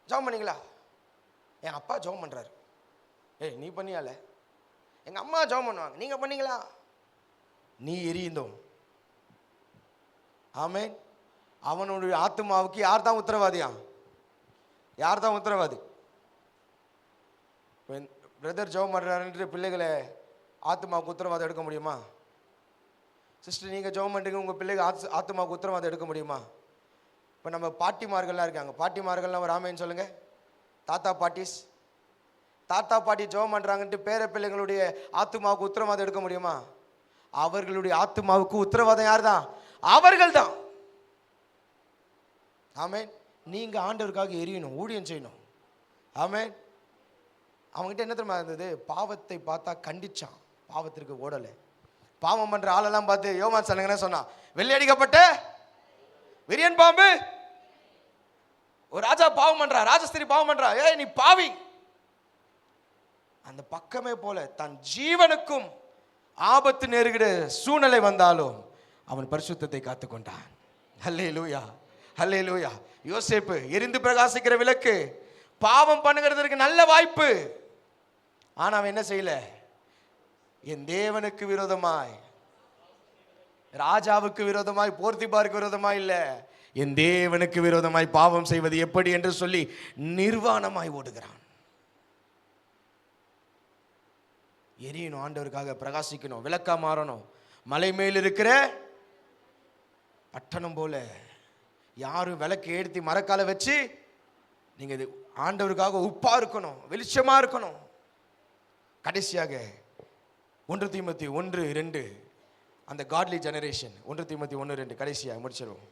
ஜெபம் பண்ணிங்களா? என் அப்பா ஜெபம் பண்ணுறாரு. நீ பண்ணியால? எங்கள் அம்மா ஜெபம் பண்ணுவாங்க, நீங்கள் பண்ணீங்களா? நீ எரியுந்தோம். ஆமென். அவனுடைய ஆத்துமாவுக்கு யார் தான் உத்தரவாதியா? யார் தான் உத்தரவாதி? பிரதர் ஜெபம் பண்ணுறாருன்ற பிள்ளைகளை ஆத்துமாவுக்கு உத்தரவாதம் எடுக்க முடியுமா? சிஸ்டர் நீங்கள் ஜெபம் பண்ணுறீங்க, உங்கள் பிள்ளைங்க ஆத்துமாவுக்கு உத்தரவாதம் எடுக்க முடியுமா? இப்போ நம்ம பாட்டிமார்கள்லாம் இருக்காங்க. பாட்டிமார்கள்லாம் ஒரு ஆமைன்னு சொல்லுங்கள். தாத்தா பாட்டிஸ், தாத்தா பாட்டி ஜெபம் பண்ணுறாங்கன்ட்டு பேர பிள்ளைங்களுடைய ஆத்துமாவுக்கு உத்தரவாதம் எடுக்க முடியுமா? அவர்களுடைய ஆத்துமாவுக்கு உத்தரவாதம் யார் தான்? அவர்கள் தான். ஆமென். நீங்கள் ஆண்டவருக்காக எரியணும், ஊழியம் செய்யணும். ஆமென். அவங்ககிட்ட என்ன தெரியுமா இருந்தது? பாவத்தை பார்த்தா கண்டிச்சான், பாவத்திற்கு ஓடலை. பாவம் பண்ணுற ஆளெல்லாம் பார்த்து யோவான் ஸ்நானகன் சொன்னான், வெள்ளையடிக்கப்பட்ட விரியன் பாம்பு. ஒரு ராஜா பாவம் பண்றா, ராஜஸ்திரி பாவம் பண்றா, நீ பாவி. அந்த பக்கமே போல தன் ஜீவனுக்கும் ஆபத்து நேருகிற சூழ்நிலை வந்தாலும் அவன் பரிசுத்தத்தை காத்துக்கொண்டான். ஹல்லேலூயா, ஹல்லேலூயா. யோசேப்பு எரிந்து பிரகாசிக்கிற விளக்கு. பாவம் பண்ணுகிறதுக்கு நல்ல வாய்ப்பு. ஆனா அவன் என்ன செய்யல? என் தேவனுக்கு விரோதமாய், ராஜாவுக்கு விரோதமாய், போர்த்திபாருக்கு விரோதமாய் இல்ல, என் தேவனுக்கு விரோதமாய் பாவம் செய்வது எப்படி என்று சொல்லி நிர்வாணமாய் ஓடுகிறான். எரியணும், ஆண்டவருக்காக பிரகாசிக்கணும், விளக்கா மாறணும். மலை மேல் இருக்கிற பட்டணம் போல யாரும் விளக்கு ஏற்றி மரக்கால வச்சு, நீங்க ஆண்டவருக்காக உப்பா இருக்கணும், வெளிச்சமா இருக்கணும். கடைசியாக 1 தீமோத்தேயு 1:2 அந்த காட்லி ஜெனரேஷன். 1 தீமோத்தேயு 1:2 கடைசியாக முடிச்சிருவோம்.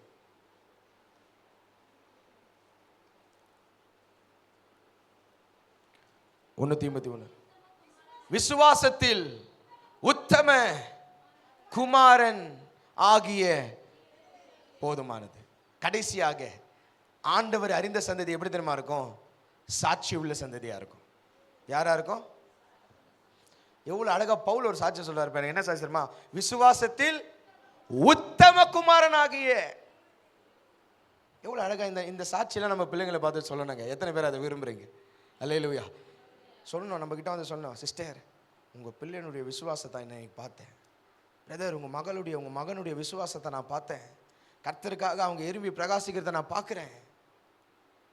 விசுவாசத்தில் உத்தம குமாரன் ஆகிய போதுமானது. கடைசியாக ஆண்டவர் அறிந்த சந்ததி எப்படி தெரியுமா இருக்கும்? சாட்சி உள்ள சந்ததியா இருக்கும். யாரா இருக்கும்? எவ்வளவு அழகா பவுல் ஒரு சாட்சி சொல்றாரு பாருங்க. என்ன சாட்சி தெரியுமா? விசுவாசத்தில் உத்தம குமாரனாகிய. எவ்வளவு அழகா இந்த சாட்சியெல்லாம் நம்ம பிள்ளைங்களை பார்த்து சொல்லணுங்க. எத்தனை பேர் அதை விரும்புறீங்க? அல்லேலூயா. சொல்லணும், நம்ம கிட்ட வந்து சொல்லணும், சிஸ்டர் உங்க பிள்ளைனுடைய விசுவாசத்தை நான் பார்த்தேன், பிரதர் உங்க மகனுடைய விசுவாசத்தை நான் பார்த்தேன், கர்த்தருக்காக அவங்க எருவி பிரகாசிக்கிறத நான் பார்க்கிறேன்.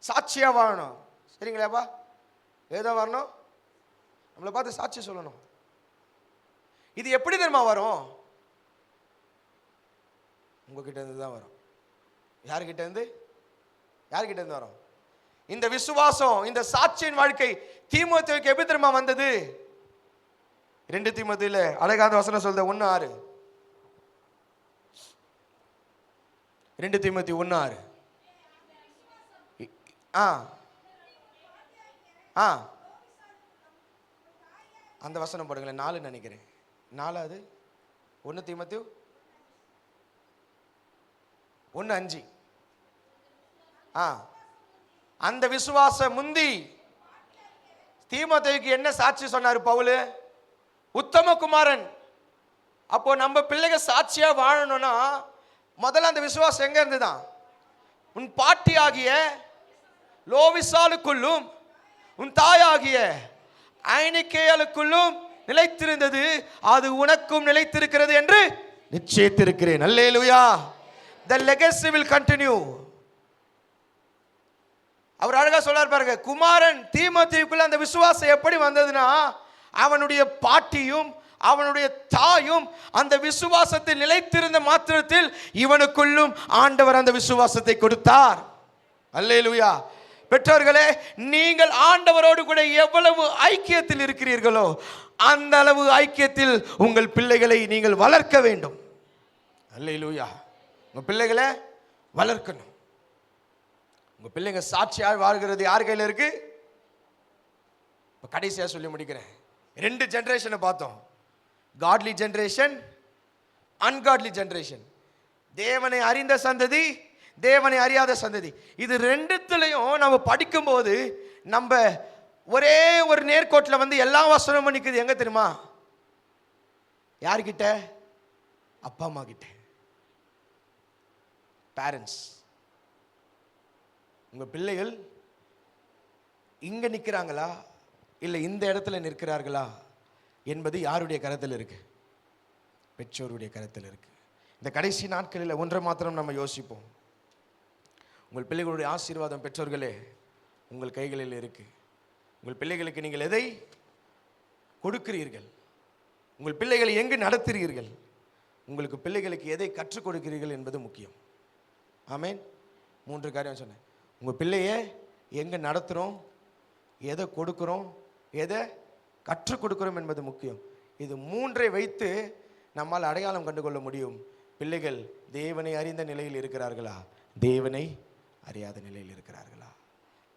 சாட்சியா வாழணும். சரிங்களாப்பா? ஏதோ வரணும், நம்மளை பார்த்து சாட்சி சொல்லணும். இது எப்படி தெரியுமா வரும்? உங்ககிட்ட இருந்து தான் வரும். யாருக்கிட்ட இருந்து வரும்? இந்த விசுவாசம், இந்த சாட்சியின் வாழ்க்கை தீமோத்தேயுக்கு எப்படி தெரியுமா வந்தது? 2 தீமோத்தேயுல அழகான வசனம் சொல்லுது, 1:6. 2 தீமோத்தேயு 1:6. அந்த வசனம் போடுங்களேன். 4 நினைக்கிறேன். 4 1 தீமோத்தேயு 1:5. அந்த விசுவாசம் முந்தி தீமோத்தேயுக்கு என்ன சாட்சி சொன்னார் பவுல்? உத்தம குமாரன். அப்போ நம்ம பிள்ளைங்க சாட்சியா வாழணும்னா முதல்ல அந்த விசுவாசம் எங்க இருந்துதான்? உன் பாட்டி ஆகிய லோவிசாலுக்குள்ளும் உன் தாயாகிய ஐனிக்கேலுக்குள்ளும் நிலைத்திருந்தது, அது உனக்கும் நிலைத்திருக்கிறது என்று நிச்சயித்திருக்கிறேன். அல்லேலூயா. The legacy will continue. அவர் அழகா சொல்றார் பாருங்க. குமாரன் தீமோத்தேயுக்குள்ள அந்த விசுவாசம் எப்படி வந்ததுன்னா, அவனுடைய பாட்டியும் அவனுடைய தாயும் அந்த விசுவாசத்தில் நிலைத்திருந்த மாத்திரத்தில் இவனுக்குள்ளும் ஆண்டவர் அந்த விசுவாசத்தை கொடுத்தார். அல்லேலூயா. பெற்றோர்களே, நீங்கள் ஆண்டவரோடு கூட எவ்வளவு ஐக்கியத்தில் இருக்கிறீர்களோ அந்த அளவு ஐக்கியத்தில் உங்கள் பிள்ளைகளை நீங்கள் வளர்க்க வேண்டும். அல்லேலூயா. உங்க பிள்ளைகளை வளர்க்கணும். உங்க பிள்ளைங்க சாட்சியாக வாழ்கிறது யார் கையில் இருக்கு? கடைசியா சொல்லி முடிக்கிறேன். 2 ஜெனரேஷனை பார்த்தோம். காட்லி ஜெனரேஷன், அன்காட்லி ஜெனரேஷன். தேவனை அறிந்த சந்ததி, தேவனை அறியாத சந்ததி. இது ரெண்டுத்துலையும் நம்ம படிக்கும்போது நம்ம ஒரே ஒரு நேர்கோட்டில் வந்து எல்லா வசனமும் நிற்குது. எங்க தெரியுமா? யார்கிட்ட? அப்பா அம்மா கிட்ட. பேரண்ட்ஸ். உங்க பிள்ளைகள் இங்க நிற்கிறாங்களா இல்லை இந்த இடத்துல நிற்கிறார்களா என்பது யாருடைய கருத்தில் இருக்கு? பெற்றோருடைய கருத்தில் இருக்கு. இந்த கடைசி நாட்களில் ஒன்றை மாத்திரம் நம்ம யோசிப்போம். உங்கள் பிள்ளைகளுடைய ஆசீர்வாதம் பெற்றோர்களே உங்கள் கைகளில் இருக்கு. உங்கள் பிள்ளைகளுக்கு நீங்கள் எதை கொடுக்கிறீர்கள்? உங்கள் பிள்ளைகளை எங்கு நடத்துகிறீர்கள்? உங்களுக்கு பிள்ளைகளுக்கு எதை கற்றுக் கொடுக்கிறீர்கள் என்பது முக்கியம். ஆமேன். 3 காரியம் சொன்னேன். உங்கள் பிள்ளையை எங்கே நடத்துகிறோம், எதை கொடுக்குறோம், எதை கற்றுக் கொடுக்குறோம் என்பது முக்கியம். இது 3ஐ வைத்து நம்மால் அடையாளம் கண்டுகொள்ள முடியும். பிள்ளைகள் தேவனை அறிந்த நிலையில் இருக்கிறார்களா, தேவனை அறியாத நிலையில் இருக்கிறார்களா?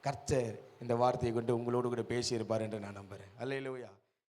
கர்த்தர் இந்த வார்த்தையை கொண்டு உங்களோடு கூட பேசியிருப்பார் என்று நான் நம்புகிறேன். அல்லேலூயா.